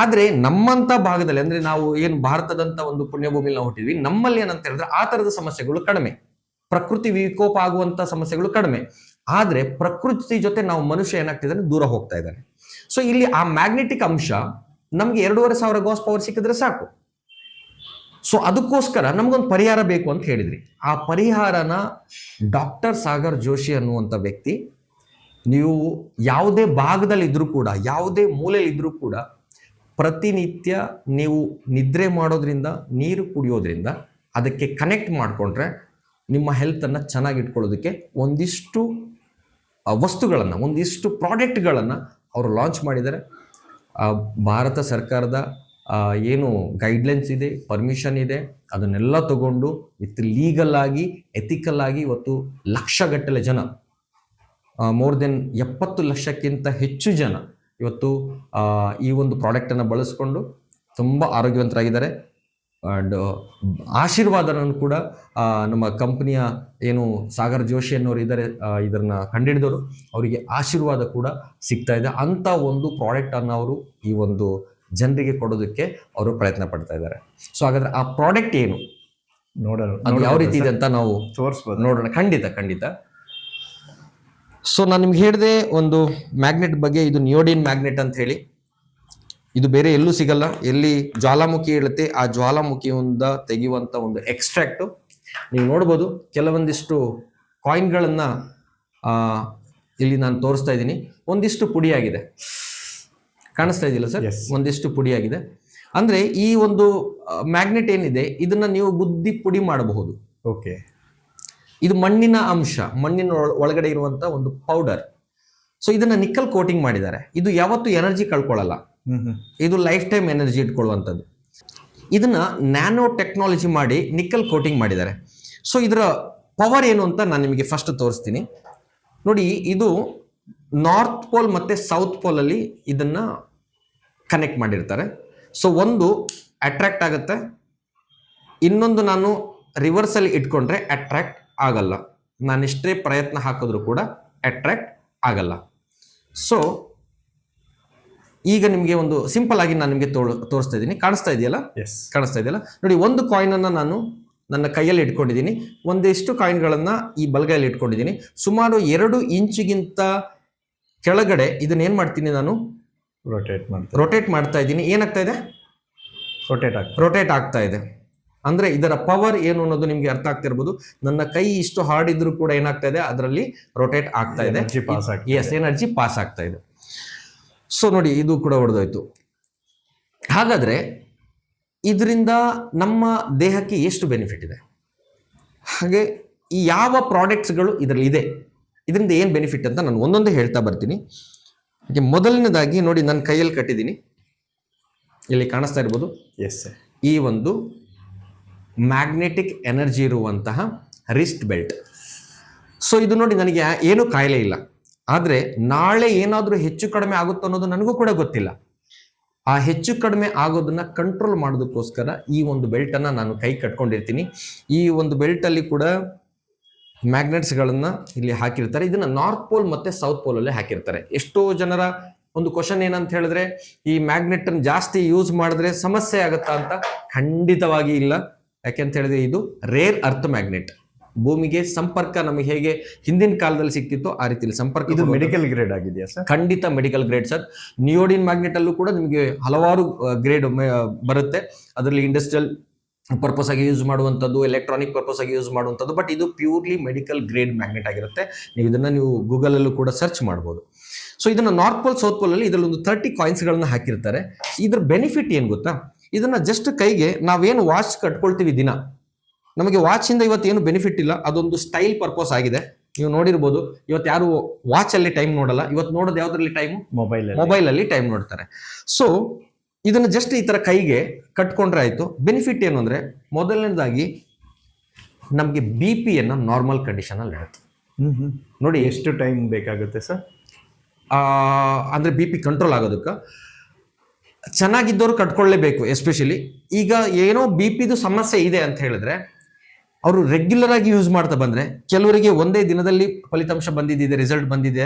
ಆದ್ರೆ ನಮ್ಮಂತ ಭಾಗದಲ್ಲಿ, ಅಂದ್ರೆ ನಾವು ಏನು ಭಾರತದಂತ ಒಂದು ಪುಣ್ಯಭೂಮಿಲಿ ನಾವು ಹುಟ್ಟಿದ್ವಿ, ನಮ್ಮಲ್ಲಿ ಏನಂತ ಹೇಳಿದ್ರೆ ಆ ತರದ ಸಮಸ್ಯೆಗಳು ಕಡಿಮೆ, ಪ್ರಕೃತಿ ವಿಕೋಪ ಆಗುವಂತ ಸಮಸ್ಯೆಗಳು ಕಡಿಮೆ. ಆದ್ರೆ ಪ್ರಕೃತಿ ಜೊತೆ ನಾವು ಮನುಷ್ಯ ಏನಾಗ್ತಿದ್ದಾನೆ, ದೂರ ಹೋಗ್ತಾ ಇದ್ದಾನೆ. ಸೊ ಇಲ್ಲಿ ಆ ಮ್ಯಾಗ್ನೆಟಿಕ್ ಅಂಶ ನಮ್ಗೆ 2,500 ಗಾಸ್ ಪವರ್ ಸಿಕ್ಕಿದ್ರೆ ಸಾಕು. ಸೊ ಅದಕ್ಕೋಸ್ಕರ ನಮ್ಗೊಂದು ಪರಿಹಾರ ಬೇಕು ಅಂತ ಹೇಳಿದ್ರಿ. ಆ ಪರಿಹಾರನ ಡಾಕ್ಟರ್ ಸಾಗರ್ ಜೋಶಿ ಅನ್ನುವಂಥ ವ್ಯಕ್ತಿ, ನೀವು ಯಾವುದೇ ಭಾಗದಲ್ಲಿ ಇದ್ರೂ ಕೂಡ, ಯಾವುದೇ ಮೂಲೆಯಲ್ಲಿ ಇದ್ರೂ ಕೂಡ, ಪ್ರತಿನಿತ್ಯ ನೀವು ನಿದ್ರೆ ಮಾಡೋದ್ರಿಂದ, ನೀರು ಕುಡಿಯೋದ್ರಿಂದ ಅದಕ್ಕೆ ಕನೆಕ್ಟ್ ಮಾಡಿಕೊಂಡ್ರೆ ನಿಮ್ಮ ಹೆಲ್ತನ್ನು ಚೆನ್ನಾಗಿ ಇಟ್ಕೊಳ್ಳೋದಕ್ಕೆ ಒಂದಿಷ್ಟು ವಸ್ತುಗಳನ್ನು, ಒಂದಿಷ್ಟು ಪ್ರಾಡಕ್ಟ್ಗಳನ್ನು ಅವರು ಲಾಂಚ್ ಮಾಡಿದ್ದಾರೆ. ಭಾರತ ಸರ್ಕಾರದ ಏನು ಗೈಡ್ಲೈನ್ಸ್ ಇದೆ, ಪರ್ಮಿಷನ್ ಇದೆ, ಅದನ್ನೆಲ್ಲ ತಗೊಂಡು ವಿತ್ ಲೀಗಲ್ ಆಗಿ, ಎಥಿಕಲ್ ಆಗಿ ಇವತ್ತು ಲಕ್ಷಗಟ್ಟಲೆ ಜನ, ಮೋರ್ ದೆನ್ 70 ಲಕ್ಷಕ್ಕಿಂತ ಹೆಚ್ಚು ಜನ ಇವತ್ತು ಈ ಒಂದು ಪ್ರಾಡಕ್ಟನ್ನು ಬಳಸ್ಕೊಂಡು ತುಂಬ ಆರೋಗ್ಯವಂತರಾಗಿದ್ದಾರೆ. ಆ್ಯಂಡ್ ಆಶೀರ್ವಾದನೂ ಕೂಡ ನಮ್ಮ ಕಂಪ್ನಿಯ ಏನು ಸಾಗರ್ ಜೋಶಿ ಅನ್ನೋರು ಇದ್ದಾರೆ, ಇದನ್ನ ಕಂಡುಹಿಡಿದವರು, ಅವರಿಗೆ ಆಶೀರ್ವಾದ ಕೂಡ ಸಿಗ್ತಾ ಇದೆ. ಅಂತ ಒಂದು ಪ್ರಾಡಕ್ಟನ್ನು ಅವರು ಈ ಒಂದು ಜನರಿಗೆ ಕೊಡೋದಕ್ಕೆ ಅವರು ಪ್ರಯತ್ನ ಪಡ್ತಾ ಇದ್ದಾರೆ. ಸೊ ಹಾಗಾದ್ರೆ ಆ ಪ್ರಾಡಕ್ಟ್ ಏನು, ನೋಡೋಣ ಅದು ಯಾವ ರೀತಿ ಇದೆ ಅಂತ ನಾವು ತೋರಿಸ್ಬೋದು, ನೋಡೋಣ. ಖಂಡಿತ. ಸೊ ನಾನು ನಿಮ್ಗೆ ಹೇಳಿದೆ ಒಂದು ಮ್ಯಾಗ್ನೆಟ್ ಬಗ್ಗೆ, ಇದು ನಿಯೋಡಿನ್ ಮ್ಯಾಗ್ನೆಟ್ ಅಂತ ಹೇಳಿ. ಇದು ಬೇರೆ ಎಲ್ಲೂ ಸಿಗಲ್ಲ. ಎಲ್ಲಿ ಜ್ವಾಲಾಮುಖಿ ಹೇಳುತ್ತೆ ಆ ಜ್ವಾಲಾಮುಖಿಯಿಂದ ತೆಗೆಯುವಂತ ಒಂದು ಎಕ್ಸ್ಟ್ರಾಕ್ಟ್ ನೀವು ನೋಡ್ಬೋದು. ಕೆಲವೊಂದಿಷ್ಟು ಕಾಯಿನ್ಗಳನ್ನ ಇಲ್ಲಿ ನಾನು ತೋರಿಸ್ತಾ ಇದ್ದೀನಿ. ಒಂದಿಷ್ಟು ಪುಡಿಯಾಗಿದೆ, ಕಾಣಿಸ್ತಾ ಇದೆಯಲ್ಲ ಸರ್? Yes. ಒಂದಿಷ್ಟು ಪುಡಿಯಾಗಿದೆ. ಅಂದ್ರೆ ಈ ಒಂದು ಮ್ಯಾಗ್ನೆಟ್ ಏನಿದೆ ಇದನ್ನ ನೀವು ಗುದ್ದಿ ಪುಡಿ ಮಾಡಬಹುದು. ಓಕೆ. ಇದು ಮಣ್ಣಿನ ಅಂಶ, ಮಣ್ಣಿನ ಒಳಗಡೆ ಇರುವಂತ ಒಂದು ಪೌಡರ್. ಸೊ ಇದನ್ನ ನಿಕ್ಕಲ್ ಕೋಟಿಂಗ್ ಮಾಡಿದ್ದಾರೆ. ಇದು ಯಾವತ್ತೂ ಎನರ್ಜಿ ಕಳ್ಕೊಳ್ಳಲ್ಲ. ಇದು ಲೈಫ್ ಟೈಮ್ ಎನರ್ಜಿ ಇಟ್ಕೊಳ್ಳುವಂಥದ್ದು. ಇದನ್ನ ನ್ಯಾನೋ ಟೆಕ್ನಾಲಜಿ ಮಾಡಿ ನಿಕ್ಕಲ್ ಕೋಟಿಂಗ್ ಮಾಡಿದ್ದಾರೆ. ಸೊ ಇದರ ಪವರ್ ಏನು ಅಂತ ನಾನು ನಿಮಗೆ ಫಸ್ಟ್ ತೋರಿಸ್ತೀನಿ ನೋಡಿ. ಇದು ನಾರ್ತ್ ಪೋಲ್ ಮತ್ತೆ ಸೌತ್ ಪೋಲ್ ಅಲ್ಲಿ ಇದನ್ನ ಕನೆಕ್ಟ್ ಮಾಡಿರ್ತಾರೆ. ಸೊ ಒಂದು ಅಟ್ರಾಕ್ಟ್ ಆಗುತ್ತೆ, ಇನ್ನೊಂದು ನಾನು ರಿವರ್ಸ್ ಅಲ್ಲಿ ಇಟ್ಕೊಂಡ್ರೆ ಅಟ್ರಾಕ್ಟ್ ಆಗಲ್ಲ. ನಾನೆಷ್ಟೇ ಪ್ರಯತ್ನ ಹಾಕಿದ್ರು ಕೂಡ ಅಟ್ರಾಕ್ಟ್ ಆಗಲ್ಲ. ಸೊ ಈಗ ನಿಮಗೆ ಒಂದು ಸಿಂಪಲ್ ಆಗಿ ನಾನು ನಿಮಗೆ ತೋರಿಸ್ತಾ ಇದ್ದೀನಿ. ಕಾಣಿಸ್ತಾ ಇದೆಯಲ್ಲ? ಕಾಣಿಸ್ತಾ ಇದೆಯಲ್ಲ ನೋಡಿ. ಒಂದು ಕಾಯಿನ್ ಅನ್ನ ನಾನು ನನ್ನ ಕೈಯಲ್ಲಿ ಇಟ್ಕೊಂಡಿದ್ದೀನಿ, ಒಂದಿಷ್ಟು ಕಾಯಿನ್ಗಳನ್ನ ಈ ಬಲಗೈಯಲ್ಲಿ ಇಟ್ಕೊಂಡಿದ್ದೀನಿ. ಸುಮಾರು 2 ಇಂಚಿಗಿಂತ ಕೆಳಗಡೆ ಇದನ್ನ ಏನ್ ಮಾಡ್ತೀನಿ ನಾನು? ರೊಟೇಟ್ ಮಾಡ್ತಾ ಇದ್ದೀನಿ. ಏನಾಗ್ತಾ ಇದೆ? ರೊಟೇಟ್ ಆಗ್ತಾ ಇದೆ. ಅಂದ್ರೆ ಇದರ ಪವರ್ ಏನು ಅನ್ನೋದು ನಿಮ್ಗೆ ಅರ್ಥ ಆಗ್ತಿರ್ಬೋದು. ನನ್ನ ಕೈ ಇಷ್ಟು ಹಾರ್ಡ್ ಇದ್ರೂ ಕೂಡ ಏನಾಗ್ತಾ ಇದೆ, ಅದರಲ್ಲಿ ರೊಟೇಟ್ ಆಗ್ತಾ ಇದೆ. ಎಸ್, ಎನರ್ಜಿ ಪಾಸ್ ಆಗ್ತಾ ಇದೆ. ಸೊ ನೋಡಿ, ಇದು ಕೂಡ ಹೊಡೆದೋಯ್ತು. ಹಾಗಾದ್ರೆ ಇದರಿಂದ ನಮ್ಮ ದೇಹಕ್ಕೆ ಎಷ್ಟು ಬೆನಿಫಿಟ್ ಇದೆ, ಹಾಗೆ ಈ ಯಾವ ಪ್ರಾಡಕ್ಟ್ಸ್ಗಳು ಇದರಲ್ಲಿ ಇದೆ, ಇದರಿಂದ ಏನು ಬೆನಿಫಿಟ್ ಅಂತ ನಾನು ಒಂದೊಂದೇ ಹೇಳ್ತಾ ಬರ್ತೀನಿ. ಹಾಗೆ ಮೊದಲನೇದಾಗಿ ನೋಡಿ, ನನ್ನ ಕೈಯಲ್ಲಿ ಕಟ್ಟಿದ್ದೀನಿ, ಇಲ್ಲಿ ಕಾಣಿಸ್ತಾ ಇರ್ಬೋದು. ಈ ಒಂದು ಮ್ಯಾಗ್ನೆಟಿಕ್ ಎನರ್ಜಿ ಇರುವಂತಹ ರಿಸ್ಟ್ ಬೆಲ್ಟ್. ಸೊ ಇದು ನೋಡಿ, ನನಗೆ ಏನೂ ಕಾಯಿಲೆ ಇಲ್ಲ, ಆದರೆ ನಾಳೆ ಏನಾದರೂ ಹೆಚ್ಚು ಕಡಿಮೆ ಆಗುತ್ತೋ ಅನ್ನೋದು ನನಗೂ ಕೂಡ ಗೊತ್ತಿಲ್ಲ. ಆ ಹೆಚ್ಚು ಕಡಿಮೆ ಆಗೋದನ್ನ ಕಂಟ್ರೋಲ್ ಮಾಡೋದಕ್ಕೋಸ್ಕರ ಈ ಒಂದು ಬೆಲ್ಟ್ ಅನ್ನ ನಾನು ಕೈ ಕಟ್ಕೊಂಡಿರ್ತೀನಿ. ಈ ಒಂದು ಬೆಲ್ಟ್ ಅಲ್ಲಿ ಕೂಡ ಮ್ಯಾಗ್ನೆಟ್ಸ್ಗಳನ್ನ ಇಲ್ಲಿ ಹಾಕಿರ್ತಾರೆ. ಇದನ್ನ ನಾರ್ತ್ ಪೋಲ್ ಮತ್ತೆ ಸೌತ್ ಪೋಲ್ ಅಲ್ಲಿ ಹಾಕಿರ್ತಾರೆ. ಎಷ್ಟೋ ಜನರ ಒಂದು ಕ್ವಶನ್ ಏನಂತ ಹೇಳಿದ್ರೆ, ಈ ಮ್ಯಾಗ್ನೆಟ್ ಅನ್ನು ಜಾಸ್ತಿ ಯೂಸ್ ಮಾಡಿದ್ರೆ ಸಮಸ್ಯೆ ಆಗುತ್ತಾ ಅಂತ. ಖಂಡಿತವಾಗಿ ಇಲ್ಲ. ಯಾಕೆಂತ ಹೇಳಿದ್ರೆ ಇದು ರೇರ್ ಅರ್ತ್ ಮ್ಯಾಗ್ನೆಟ್. ಭೂಮಿಗೆ ಸಂಪರ್ಕ ನಮಗೆ ಹೇಗೆ ಹಿಂದಿನ ಕಾಲದಲ್ಲಿ ಸಿಕ್ತಿತ್ತೋ ಆ ರೀತಿಯಲ್ಲಿ ಸಂಪರ್ಕ. ಇದು ಮೆಡಿಕಲ್ ಗ್ರೇಡ್ ಆಗಿದೆಯಾ ಸರ್? ಖಂಡಿತ ಮೆಡಿಕಲ್ ಗ್ರೇಡ್ ಸರ್. ನಿಯೋಡಿನ್ ಮ್ಯಾಗ್ನೆಟ್ ಅಲ್ಲೂ ಕೂಡ ನಿಮಗೆ ಹಲವಾರು ಗ್ರೇಡ್ ಬರುತ್ತೆ. ಅದರಲ್ಲಿ ಇಂಡಸ್ಟ್ರಿಯಲ್ ಪರ್ಪಸ್ ಆಗಿ ಯೂಸ್ ಮಾಡುವಂಥದ್ದು, ಎಲೆಕ್ಟ್ರಾನಿಕ್ ಪರ್ಪಸ್ ಆಗಿ ಯೂಸ್ ಮಾಡುವಂಥದ್ದು. ಬಟ್ ಇದು ಪ್ಯೂರ್ಲಿ ಮೆಡಿಕಲ್ ಗ್ರೇಡ್ ಮ್ಯಾಗ್ನೆಟ್ ಆಗಿರುತ್ತೆ. ನೀವು ಗೂಗಲ್ ಅಲ್ಲೂ ಕೂಡ ಸರ್ಚ್ ಮಾಡ್ಬೋದು. ಸೊ ಇದನ್ನ ನಾರ್ತ್ ಪೋಲ್ ಸೌತ್ ಪೋಲ್ ಅಲ್ಲಿ ಇದರಲ್ಲಿ ಒಂದು 30 ಕಾಯಿನ್ಸ್ಗಳನ್ನ ಹಾಕಿರ್ತಾರೆ. ಇದ್ರ ಬೆನಿಫಿಟ್ ಏನು ಗೊತ್ತಾ? ಇದನ್ನ ಜಸ್ಟ್ ಕೈಗೆ ನಾವೇನು ವಾಚ್ ಕಟ್ಕೊಳ್ತೀವಿ ದಿನ, ನಮಗೆ ವಾಚ್ ಇಂದ ಇವತ್ತೇನು ಬೆನಿಫಿಟ್ ಇಲ್ಲ. ಅದೊಂದು ಸ್ಟೈಲ್ ಪರ್ಪಸ್ ಆಗಿದೆ. ನೀವು ನೋಡಿರ್ಬೋದು, ಇವತ್ತು ಯಾರು ವಾಚ್ ಅಲ್ಲಿ ಟೈಮ್ ನೋಡಲ್ಲ. ಇವತ್ತು ನೋಡೋದು ಯಾವ್ದ್ರಲ್ಲಿ ಟೈಮ್? ಮೊಬೈಲ್ ಅಲ್ಲಿ ಟೈಮ್ ನೋಡ್ತಾರೆ. ಸೊ ಇದನ್ನ ಜಸ್ಟ್ ಈ ತರ ಕೈಗೆ ಕಟ್ಕೊಂಡ್ರೆ ಆಯ್ತು. ಬೆನಿಫಿಟ್ ಏನು ಅಂದ್ರೆ, ಮೊದಲನೇದಾಗಿ ನಮ್ಗೆ BP ಅನ್ನ ನಾರ್ಮಲ್ ಕಂಡೀಷನ್ ಅಲ್ಲಿ ಇಡುತ್ತೆ. ನೋಡಿ, ಎಷ್ಟು ಟೈಮ್ ಬೇಕಾಗುತ್ತೆ ಸರ್? ಅಂದ್ರೆ BP ಕಂಟ್ರೋಲ್ ಆಗೋದಕ್ಕೆ ಚೆನ್ನಾಗಿದ್ದವರು ಕಟ್ಕೊಳ್ಳೇಬೇಕು. ಎಸ್ಪೆಷಲಿ ಈಗ ಏನೋ BPದು ಸಮಸ್ಯೆ ಇದೆ ಅಂತ ಹೇಳಿದ್ರೆ, ಅವರು ರೆಗ್ಯುಲರ್ ಆಗಿ ಯೂಸ್ ಮಾಡ್ತಾ ಬಂದ್ರೆ, ಕೆಲವರಿಗೆ ಒಂದೇ ದಿನದಲ್ಲಿ ಫಲಿತಾಂಶ ಬಂದಿದೆ, ರಿಸಲ್ಟ್ ಬಂದಿದೆ,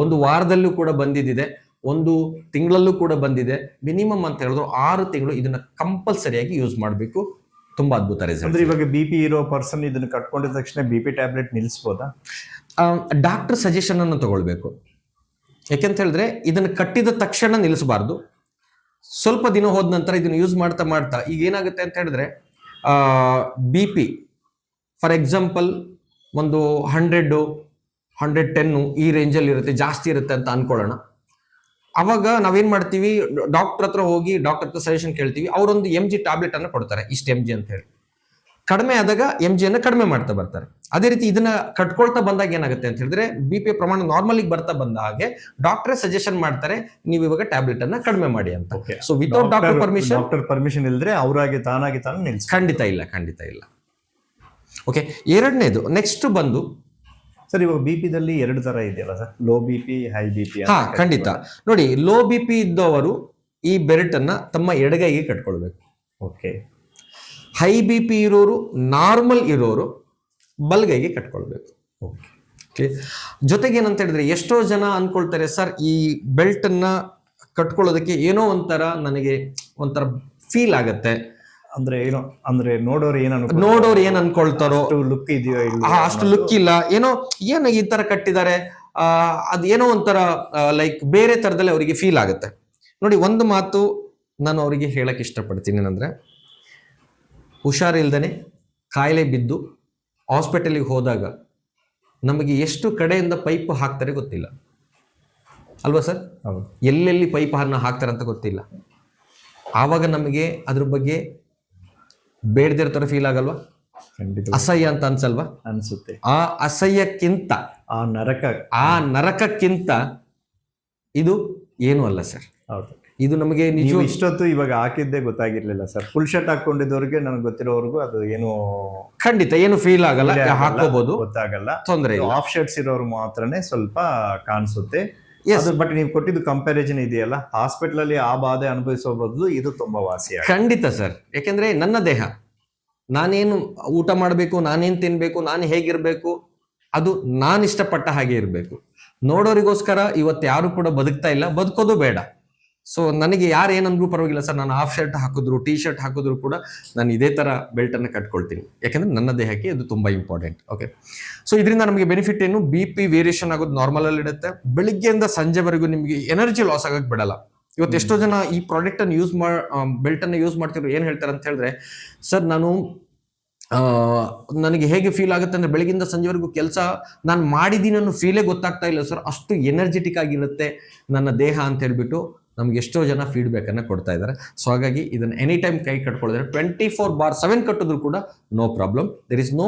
ಒಂದು ವಾರದಲ್ಲೂ ಕೂಡ ಬಂದಿದೆ, ಒಂದು ತಿಂಗಳಲ್ಲೂ ಕೂಡ ಬಂದಿದೆ. ಮಿನಿಮಮ್ ಅಂತ ಹೇಳಿದ್ರು 6 ತಿಂಗಳು ಇದನ್ನ ಕಂಪಲ್ಸರಿಯಾಗಿ ಯೂಸ್ ಮಾಡಬೇಕು. ತುಂಬಾ ಅದ್ಭುತ ರಿಸಲ್ಟ್. ಅಂದ್ರೆ ಇವಾಗ BP ಇರೋ ಪರ್ಸನ್ ಇದನ್ನ ಕಟ್ಕೊಂಡಿದ ತಕ್ಷಣ BP ಟ್ಯಾಬ್ಲೆಟ್ ನಿಲ್ಲಿಸಬಹುದಾ? ಡಾಕ್ಟರ್ ಸಜೆಷನ್ ಅನ್ನು ತಗೊಳ್ಬೇಕು. ಯಾಕೆಂತ ಹೇಳಿದ್ರೆ ಇದನ್ನ ಕಟ್ಟಿದ ತಕ್ಷಣ ನಿಲ್ಲಿಸಬಾರ್ದು. ಸ್ವಲ್ಪ ದಿನ ಹೋದ ನಂತರ ಇದನ್ನು ಯೂಸ್ ಮಾಡ್ತಾ ಮಾಡ್ತಾ ಈಗ ಏನಾಗುತ್ತೆ ಅಂತ ಹೇಳಿದ್ರೆ, BP ಫಾರ್ ಎಕ್ಸಾಂಪಲ್ ಒಂದು 100, 110 ಈ ರೇಂಜಲ್ಲಿ ಇರುತ್ತೆ, ಜಾಸ್ತಿ ಇರುತ್ತೆ ಅಂತ ಅನ್ಕೊಳ್ಳೋಣ. ಅವಾಗ ನಾವೇನ್ ಮಾಡ್ತೀವಿ, ಡಾಕ್ಟರ್ ಹತ್ರ ಹೋಗಿ ಡಾಕ್ಟರ್ ಹತ್ರ ಸಜೆಷನ್ ಕೇಳ್ತೀವಿ. ಅವರೊಂದು mg ಟ್ಯಾಬ್ಲೆಟ್ ಅನ್ನ ಕೊಡ್ತಾರೆ, ಇಷ್ಟು mg ಅಂತ ಹೇಳಿ. ಕಡಿಮೆ ಆದಾಗ mg ಅನ್ನ ಕಡಿಮೆ ಮಾಡ್ತಾ ಬರ್ತಾರೆ. ಅದೇ ರೀತಿ ಇದನ್ನ ಕಟ್ಕೊಳ್ತಾ ಬಂದಾಗ ಏನಾಗುತ್ತೆ ಅಂತ ಹೇಳಿದ್ರೆ, BP ಪ್ರಮಾಣ ನಾರ್ಮಲಿಗೆ ಬರ್ತಾ ಬಂದ ಹಾಗೆ ಡಾಕ್ಟರ್ ಸಜೆಷನ್ ಮಾಡ್ತಾರೆ, ನೀವು ಇವಾಗ ಟ್ಯಾಬ್ಲೆಟ್ ಅನ್ನ ಕಡಿಮೆ ಮಾಡಿ ಅಂತ. ಸೊ ವಿತೌಟ್ ಡಾಕ್ಟರ್ ಪರ್ಮಿಷನ್ ಇಲ್ಲದ್ರೆ ಅವರಾಗಿ ತಾನಾಗಿ ಖಂಡಿತ ಇಲ್ಲ. ಓಕೆ, ಎರಡನೇದು ನೆಕ್ಸ್ಟ್ ಬಂದು ಸರ್, ಇವಾಗ BP-ದಲ್ಲಿ 2 ತರ ಇದೆಯಲ್ಲ sir, low BP, high BP? ಖಂಡಿತ. ನೋಡಿ, ಲೋ BP ಇದ್ದವರು ಈ ಬೆಲ್ಟ್ ಅನ್ನ ತಮ್ಮ ಎಡಗೈಗೆ ಕಟ್ಕೊಳ್ಬೇಕು. ಓಕೆ. ಹೈ BP ಇರೋರು, ನಾರ್ಮಲ್ ಇರೋರು ಬಲಗೈಗೆ ಕಟ್ಕೊಳ್ಬೇಕು. ಓಕೆ. ಜೊತೆಗೆ ಏನಂತ ಹೇಳಿದ್ರೆ, ಎಷ್ಟೋ ಜನ ಅನ್ಕೊಳ್ತಾರೆ, ಸರ್ ಈ ಬೆಲ್ಟ್ ಅನ್ನ ಕಟ್ಕೊಳ್ಳೋದಕ್ಕೆ ಏನೋ ನನಗೆ ಒಂಥರ ಫೀಲ್ ಆಗತ್ತೆ. ಅಂದ್ರೆ ನೋಡೋರು ಏನ್ ಅನ್ಕೊಳ್ತಾರೋ, ಲುಕ್ ಇದೆಯೋ ಅಷ್ಟು ಲುಕ್ ಇಲ್ಲ, ಏನೋ ಈ ತರ ಕಟ್ಟಿದ್ದಾರೆ, ಅದೇನೋ ಒಂಥರ ಲೈಕ್ ಬೇರೆ ತರದಲ್ಲಿ ಅವರಿಗೆ ಫೀಲ್ ಆಗುತ್ತೆ. ನೋಡಿ, ಒಂದು ಮಾತು ನಾನು ಅವರಿಗೆ ಹೇಳಕ್ಕೆ ಇಷ್ಟಪಡ್ತೀನಿ ಏನಂದರೆ, ಹುಷಾರಿಲ್ದೇ ಕಾಯಿಲೆ ಬಿದ್ದು ಹಾಸ್ಪಿಟಲಿಗೆ ಹೋದಾಗ ನಮಗೆ ಎಷ್ಟು ಕಡೆಯಿಂದ ಪೈಪ್ ಹಾಕ್ತಾರೆ ಗೊತ್ತಿಲ್ಲ ಅಲ್ವಾ ಸರ್? ಹೌದು. ಎಲ್ಲೆಲ್ಲಿ ಪೈಪ್ ಹಾಕ್ತಾರೆ ಅಂತ ಗೊತ್ತಿಲ್ಲ. ಆವಾಗ ನಮಗೆ ಅದ್ರ ಬಗ್ಗೆ ಬೇಡದಿರೋ ಥರ ಫೀಲ್ ಆಗಲ್ವಾ? ಖಂಡಿತ ಅಸಹ್ಯ ಅಂತ ಅನ್ಸಲ್ವಾ? ಅನ್ಸುತ್ತೆ. ಆ ಅಸಹ್ಯಕ್ಕಿಂತ, ಆ ನರಕಕ್ಕಿಂತ ಇದು ಏನೂ ಅಲ್ಲ ಸರ್. ಹೌದು. ಇದು ನಮಗೆ ನೀವು ಇಷ್ಟೊತ್ತು ಇವಾಗ ಹಾಕಿದ್ದೇ ಗೊತ್ತಾಗಿರ್ಲಿಲ್ಲ ಸರ್. ಫುಲ್ ಶರ್ಟ್ ಹಾಕೊಂಡಿದ್ದವ್ರಿಗೆ ನನಗೆ ಗೊತ್ತಿರೋವರೆಗೂ ಅದು ಏನು ಖಂಡಿತ ಏನು ಫೀಲ್ ಆಗಲ್ಲ, ಹಾಕೋಬಹುದು, ಗೊತ್ತಾಗಲ್ಲ. ತೊಂದರೆ ಇಲ್ಲ. ಆಫ್ ಶರ್ಟ್ಸ್ ಇರೋರು ಮಾತ್ರನೇ ಸ್ವಲ್ಪ ಕಾಣಿಸುತ್ತೆ. ಬಟ್ ನೀವು ಕೊಟ್ಟಿದ್ದು ಕಂಪ್ಯಾರಿಸನ್ ಇದೆಯಲ್ಲ, ಹಾಸ್ಪಿಟಲ್ ಅಲ್ಲಿ ಆ ಬಾಧೆ ಅನುಭವಿಸೋ ಬದಲು ಇದು ತುಂಬಾ ವಾಸಿ. ಖಂಡಿತ ಸರ್. ಯಾಕೆಂದ್ರೆ ನನ್ನ ದೇಹ, ನಾನೇನು ಊಟ ಮಾಡಬೇಕು, ನಾನೇನು ತಿನ್ಬೇಕು, ನಾನು ಹೇಗಿರ್ಬೇಕು, ಅದು ನಾನು ಇಷ್ಟಪಟ್ಟ ಹಾಗೆ ಇರಬೇಕು. ನೋಡೋರಿಗೋಸ್ಕರ ಇವತ್ತು ಯಾರು ಕೂಡ ಬದುಕ್ತಾ ಇಲ್ಲ, ಬದುಕೋದು ಬೇಡ. ಸೊ ನನಗೆ ಯಾರು ಏನಂದ್ರೂ ಪರವಾಗಿಲ್ಲ ಸರ್, ನಾನು ಹಾಫ್ ಶರ್ಟ್ ಹಾಕಿದ್ರು, ಟೀ ಶರ್ಟ್ ಹಾಕಿದ್ರು ಕೂಡ ನಾನು ಇದೇ ಥರ ಬೆಲ್ಟನ್ನು ಕಟ್ಕೊಳ್ತೀನಿ. ಯಾಕೆಂದರೆ ನನ್ನ ದೇಹಕ್ಕೆ ಇದು ತುಂಬ ಇಂಪಾರ್ಟೆಂಟ್. ಓಕೆ, ಸೊ ಇದರಿಂದ ನಮಗೆ ಬೆನಿಫಿಟ್ ಏನು? BP ವೇರಿಯೇಷನ್ ಆಗೋದು ನಾರ್ಮಲಲ್ಲಿ ಇಡುತ್ತೆ. ಬೆಳಿಗ್ಗೆಯಿಂದ ಸಂಜೆವರೆಗೂ ನಿಮಗೆ ಎನರ್ಜಿ ಲಾಸ್ ಆಗೋಕ್ಕೆ ಬಿಡಲ್ಲ. ಇವತ್ತು ಎಷ್ಟೋ ಜನ ಈ ಪ್ರಾಡಕ್ಟನ್ನು ಬೆಲ್ಟನ್ನು ಯೂಸ್ ಮಾಡ್ತಿದ್ರು, ಏನು ಹೇಳ್ತಾರೆ ಅಂತ ಹೇಳಿದ್ರೆ, ಸರ್ ನನಗೆ ಹೇಗೆ ಫೀಲ್ ಆಗುತ್ತೆ ಅಂದರೆ ಬೆಳಗಿಂದ ಸಂಜೆವರೆಗೂ ಕೆಲಸ ನಾನು ಮಾಡಿದ್ದೀನಿ ಅನ್ನೋ ಫೀಲೇ ಗೊತ್ತಾಗ್ತಾ ಇಲ್ಲ ಸರ್, ಅಷ್ಟು ಎನರ್ಜೆಟಿಕ್ ಆಗಿರುತ್ತೆ ನನ್ನ ದೇಹ ಅಂತ ಹೇಳ್ಬಿಟ್ಟು ನಮ್ಗೆ ಎಷ್ಟೋ ಜನ ಫೀಡ್ಬ್ಯಾಕನ್ನು ಕೊಡ್ತಾ ಇದ್ದಾರೆ. ಸೊ ಹಾಗಾಗಿ ಇದನ್ನು ಎನಿ ಟೈಮ್ ಕೈ ಕಟ್ಕೊಳ್ಳಿದ್ರೆ 24/7 ಕಟ್ಟಿದ್ರು ಕೂಡ no problem. There is no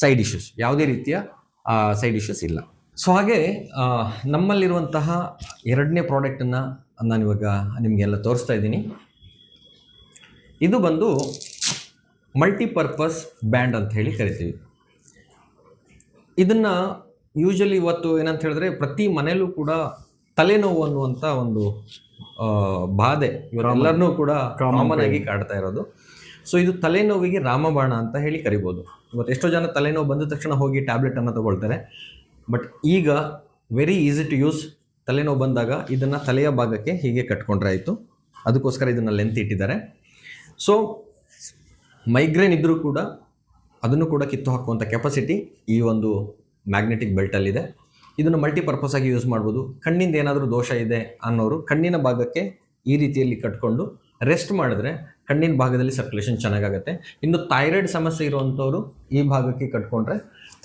side issues, ಯಾವುದೇ ರೀತಿಯ ಸೈಡ್ ಇಶ್ಯೂಸ್ ಇಲ್ಲ. ಸೊ ಹಾಗೆ ನಮ್ಮಲ್ಲಿರುವಂತಹ ಎರಡನೇ ಪ್ರಾಡಕ್ಟನ್ನು ನಾನಿವಾಗ ನಿಮಗೆಲ್ಲ ತೋರಿಸ್ತಾ ಇದ್ದೀನಿ. ಇದು ಬಂದು ಮಲ್ಟಿಪರ್ಪಸ್ ಬ್ಯಾಂಡ್ ಅಂತ ಹೇಳಿ ಕರಿತೀವಿ. ಇದನ್ನು ಯೂಶಲಿ ಇವತ್ತು ಏನಂತ ಹೇಳಿದ್ರೆ ಪ್ರತಿ ಮನೆಯಲ್ಲೂ ಕೂಡ ತಲೆನೋವು ಅನ್ನುವಂಥ ಒಂದು ಬಾಧೆ ಇವರೆಲ್ಲರನ್ನೂ ಕೂಡ ಕಾಮನ್ ಆಗಿ ಕಾಡ್ತಾ ಇರೋದು. ಸೊ ಇದು ತಲೆನೋವಿಗೆ ರಾಮಬಾಣ ಅಂತ ಹೇಳಿ ಕರಿಬೋದು. ಇವತ್ತು ಎಷ್ಟೋ ಜನ ತಲೆನೋವು ಬಂದ ತಕ್ಷಣ ಹೋಗಿ ಟ್ಯಾಬ್ಲೆಟನ್ನು ತಗೊಳ್ತಾರೆ. ಬಟ್ ಈಗ ವೆರಿ ಈಸಿ ಟು ಯೂಸ್. ತಲೆನೋವು ಬಂದಾಗ ಇದನ್ನು ತಲೆಯ ಭಾಗಕ್ಕೆ ಹೀಗೆ ಕಟ್ಕೊಂಡ್ರೆ ಆಯಿತು. ಅದಕ್ಕೋಸ್ಕರ ಇದನ್ನು ಲೆಂತ್ ಇಟ್ಟಿದ್ದಾರೆ. ಸೊ ಮೈಗ್ರೇನ್ ಇದ್ದರೂ ಕೂಡ ಅದನ್ನು ಕೂಡ ಕಿತ್ತು ಹಾಕುವಂಥ ಕೆಪಾಸಿಟಿ ಈ ಒಂದು ಮ್ಯಾಗ್ನೆಟಿಕ್ ಬೆಲ್ಟಲ್ಲಿದೆ. ಇದನ್ನು ಮಲ್ಟಿಪರ್ಪಸ್ ಆಗಿ ಯೂಸ್ ಮಾಡ್ಬೋದು. ಕಣ್ಣಿಂದ ಏನಾದರೂ ದೋಷ ಇದೆ ಅನ್ನೋರು ಕಣ್ಣಿನ ಭಾಗಕ್ಕೆ ಈ ರೀತಿಯಲ್ಲಿ ಕಟ್ಕೊಂಡು ರೆಸ್ಟ್ ಮಾಡಿದ್ರೆ ಕಣ್ಣಿನ ಭಾಗದಲ್ಲಿ ಸರ್ಕ್ಯುಲೇಷನ್ ಚೆನ್ನಾಗಾಗುತ್ತೆ. ಇನ್ನು ಥೈರಾಯ್ಡ್ ಸಮಸ್ಯೆ ಇರುವಂಥವ್ರು ಈ ಭಾಗಕ್ಕೆ ಕಟ್ಕೊಂಡ್ರೆ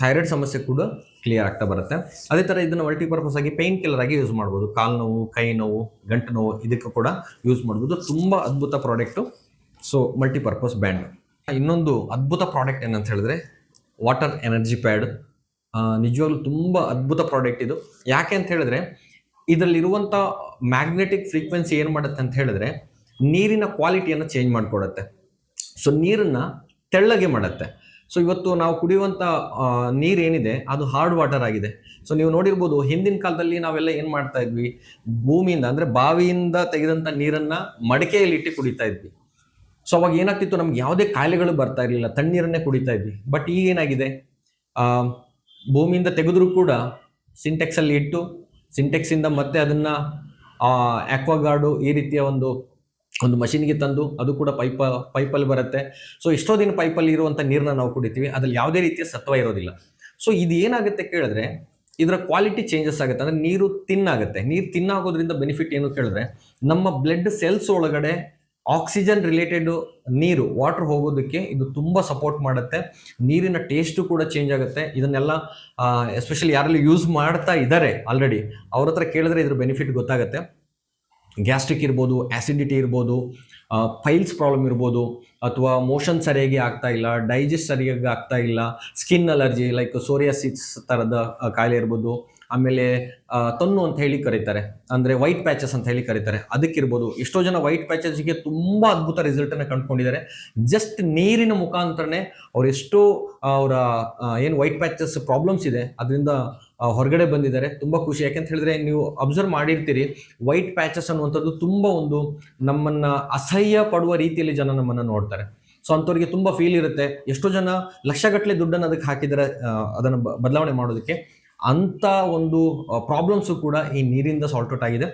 ಥೈರಾಯ್ಡ್ ಸಮಸ್ಯೆ ಕೂಡ ಕ್ಲಿಯರ್ ಆಗ್ತಾ ಬರುತ್ತೆ. ಅದೇ ಥರ ಇದನ್ನು ಮಲ್ಟಿಪರ್ಪಸ್ ಆಗಿ ಪೇಯ್ನ್ ಕಿಲ್ಲರ್ ಆಗಿ ಯೂಸ್ ಮಾಡ್ಬೋದು. ಕಾಲು ನೋವು, ಕೈ ನೋವು, ಗಂಟು ನೋವು ಇದಕ್ಕೆ ಕೂಡ ಯೂಸ್ ಮಾಡ್ಬೋದು. ತುಂಬ ಅದ್ಭುತ ಪ್ರಾಡಕ್ಟು. So multipurpose band. ಇನ್ನೊಂದು ಅದ್ಭುತ ಪ್ರಾಡಕ್ಟ್ ಏನಂತ ಹೇಳಿದ್ರೆ ವಾಟರ್ ಎನರ್ಜಿ ಪ್ಯಾಡ್. ನಿಜವಾಗ್ಲೂ ತುಂಬ ಅದ್ಭುತ ಪ್ರಾಡಕ್ಟ್ ಇದು. ಯಾಕೆ ಅಂತ ಹೇಳಿದ್ರೆ ಇದರಲ್ಲಿರುವಂಥ ಮ್ಯಾಗ್ನೆಟಿಕ್ ಫ್ರೀಕ್ವೆನ್ಸಿ ಏನು ಮಾಡುತ್ತೆ ಅಂತ ಹೇಳಿದ್ರೆ ನೀರಿನ ಕ್ವಾಲಿಟಿಯನ್ನು ಚೇಂಜ್ ಮಾಡಿಕೊಡುತ್ತೆ. ಸೊ ನೀರನ್ನು ತೆಳ್ಳಗೆ ಮಾಡುತ್ತೆ. ಸೊ ಇವತ್ತು ನಾವು ಕುಡಿಯುವಂಥ ನೀರೇನಿದೆ ಅದು ಹಾರ್ಡ್ ವಾಟರ್ ಆಗಿದೆ. ಸೊ ನೀವು ನೋಡಿರ್ಬೋದು, ಹಿಂದಿನ ಕಾಲದಲ್ಲಿ ನಾವೆಲ್ಲ ಏನು ಮಾಡ್ತಾ ಇದ್ವಿ, ಭೂಮಿಯಿಂದ ಅಂದರೆ ಬಾವಿಯಿಂದ ತೆಗೆದಂಥ ನೀರನ್ನು ಮಡಿಕೆಯಲ್ಲಿ ಇಟ್ಟು ಕುಡಿತಾ ಇದ್ವಿ. ಸೊ ಅವಾಗ ಏನಾಗ್ತಿತ್ತು, ನಮ್ಗೆ ಯಾವುದೇ ಕಾಯಿಲೆಗಳು ಬರ್ತಾ ಇರಲಿಲ್ಲ, ತಣ್ಣೀರನ್ನೇ ಕುಡಿತಾ ಇದ್ವಿ. ಬಟ್ ಈಗ ಏನಾಗಿದೆ, ಭೂಮಿಯಿಂದ ತೆಗೆದ್ರೂ ಕೂಡ ಸಿಂಟೆಕ್ಸಲ್ಲಿ ಇಟ್ಟು ಸಿಂಟೆಕ್ಸಿಂದ ಮತ್ತೆ ಅದನ್ನು ಆಕ್ವಾಗಾರ್ಡು ಈ ರೀತಿಯ ಒಂದು ಮಷಿನ್ಗೆ ತಂದು ಅದು ಕೂಡ ಪೈಪಲ್ಲಿ ಬರುತ್ತೆ. ಸೊ ಎಷ್ಟೋ ದಿನ ಪೈಪಲ್ಲಿ ಇರುವಂಥ ನೀರನ್ನ ನಾವು ಕುಡಿತೀವಿ, ಅದ್ರಲ್ಲಿ ಯಾವುದೇ ರೀತಿಯ ಸತ್ವ ಇರೋದಿಲ್ಲ. ಸೊ ಇದು ಏನಾಗುತ್ತೆ ಕೇಳಿದ್ರೆ ಇದರ ಕ್ವಾಲಿಟಿ ಚೇಂಜಸ್ ಆಗುತ್ತೆ. ಅಂದರೆ ನೀರು ತಿನ್ನಾಗುತ್ತೆ. ನೀರು ತಿನ್ನಾಗೋದ್ರಿಂದ ಬೆನಿಫಿಟ್ ಏನು ಕೇಳಿದ್ರೆ ನಮ್ಮ ಬ್ಲಡ್ ಸೆಲ್ಸ್ ಒಳಗಡೆ ಆಕ್ಸಿಜನ್ ರಿಲೇಟೆಡ್ ನೀರು, ವಾಟರ್ ಹೋಗೋದಕ್ಕೆ ಇದು ತುಂಬ ಸಪೋರ್ಟ್ ಮಾಡುತ್ತೆ. ನೀರಿನ ಟೇಸ್ಟು ಕೂಡ ಚೇಂಜ್ ಆಗುತ್ತೆ. ಇದನ್ನೆಲ್ಲ ಎಸ್ಪೆಷಲಿ ಯಾರಲ್ಲಿ ಯೂಸ್ ಮಾಡ್ತಾ ಇದ್ದಾರೆ ಆಲ್ರೆಡಿ ಅವ್ರ ಹತ್ರ ಕೇಳಿದ್ರೆ ಇದ್ರ ಬೆನಿಫಿಟ್ ಗೊತ್ತಾಗುತ್ತೆ. ಗ್ಯಾಸ್ಟ್ರಿಕ್ ಇರ್ಬೋದು, ಆ್ಯಸಿಡಿಟಿ ಇರ್ಬೋದು, ಪೈಲ್ಸ್ ಪ್ರಾಬ್ಲಮ್ ಇರ್ಬೋದು, ಅಥವಾ ಮೋಷನ್ ಸರಿಯಾಗಿ ಆಗ್ತಾ ಇಲ್ಲ, ಡೈಜೆಸ್ಟ್ ಸರಿಯಾಗಿ ಆಗ್ತಾ ಇಲ್ಲ, ಸ್ಕಿನ್ ಅಲರ್ಜಿ ಲೈಕ್ ಸೋರಿಯಾಸಿಸ್ ಥರದ ಕಾಯಿಲೆ ಇರ್ಬೋದು, ಆಮೇಲೆ ತೊನ್ನು ಅಂತ ಹೇಳಿ ಕರೀತಾರೆ, ಅಂದರೆ ವೈಟ್ ಪ್ಯಾಚಸ್ ಅಂತ ಹೇಳಿ ಕರೀತಾರೆ, ಅದಕ್ಕಿರ್ಬೋದು. ಎಷ್ಟೋ ಜನ ವೈಟ್ ಪ್ಯಾಚಸ್ಗೆ ತುಂಬ ಅದ್ಭುತ ರಿಸಲ್ಟನ್ನು ಕಂಡುಕೊಂಡಿದ್ದಾರೆ. ಜಸ್ಟ್ ನೀರಿನ ಮುಖಾಂತರನೇ ಅವರೆಷ್ಟೋ ಅವರ ಏನು ವೈಟ್ ಪ್ಯಾಚಸ್ ಪ್ರಾಬ್ಲಮ್ಸ್ ಇದೆ ಅದರಿಂದ ಹೊರಗಡೆ ಬಂದಿದ್ದಾರೆ. ತುಂಬ ಖುಷಿ. ಯಾಕೆಂತ ಹೇಳಿದ್ರೆ ನೀವು ಅಬ್ಸರ್ವ್ ಮಾಡಿರ್ತೀರಿ, ವೈಟ್ ಪ್ಯಾಚಸ್ ಅನ್ನುವಂಥದ್ದು ತುಂಬ ಒಂದು ನಮ್ಮನ್ನು ಅಸಹ್ಯ ಪಡುವ ರೀತಿಯಲ್ಲಿ ಜನ ನಮ್ಮನ್ನು ನೋಡ್ತಾರೆ. ಸೊ ಅಂಥವ್ರಿಗೆ ತುಂಬ ಫೀಲ್ ಇರುತ್ತೆ. ಎಷ್ಟೋ ಜನ ಲಕ್ಷಗಟ್ಟಲೆ ದುಡ್ಡನ್ನು ಅದಕ್ಕೆ ಹಾಕಿದ್ದಾರೆ ಅದನ್ನು ಬದಲಾವಣೆ ಮಾಡೋದಕ್ಕೆ. ಅಂಥ ಒಂದು ಪ್ರಾಬ್ಲಮ್ಸು ಕೂಡ ಈ ನೀರಿಂದ ಸಾಲ್ಟ್ ಔಟ್ ಆಗಿದೆ.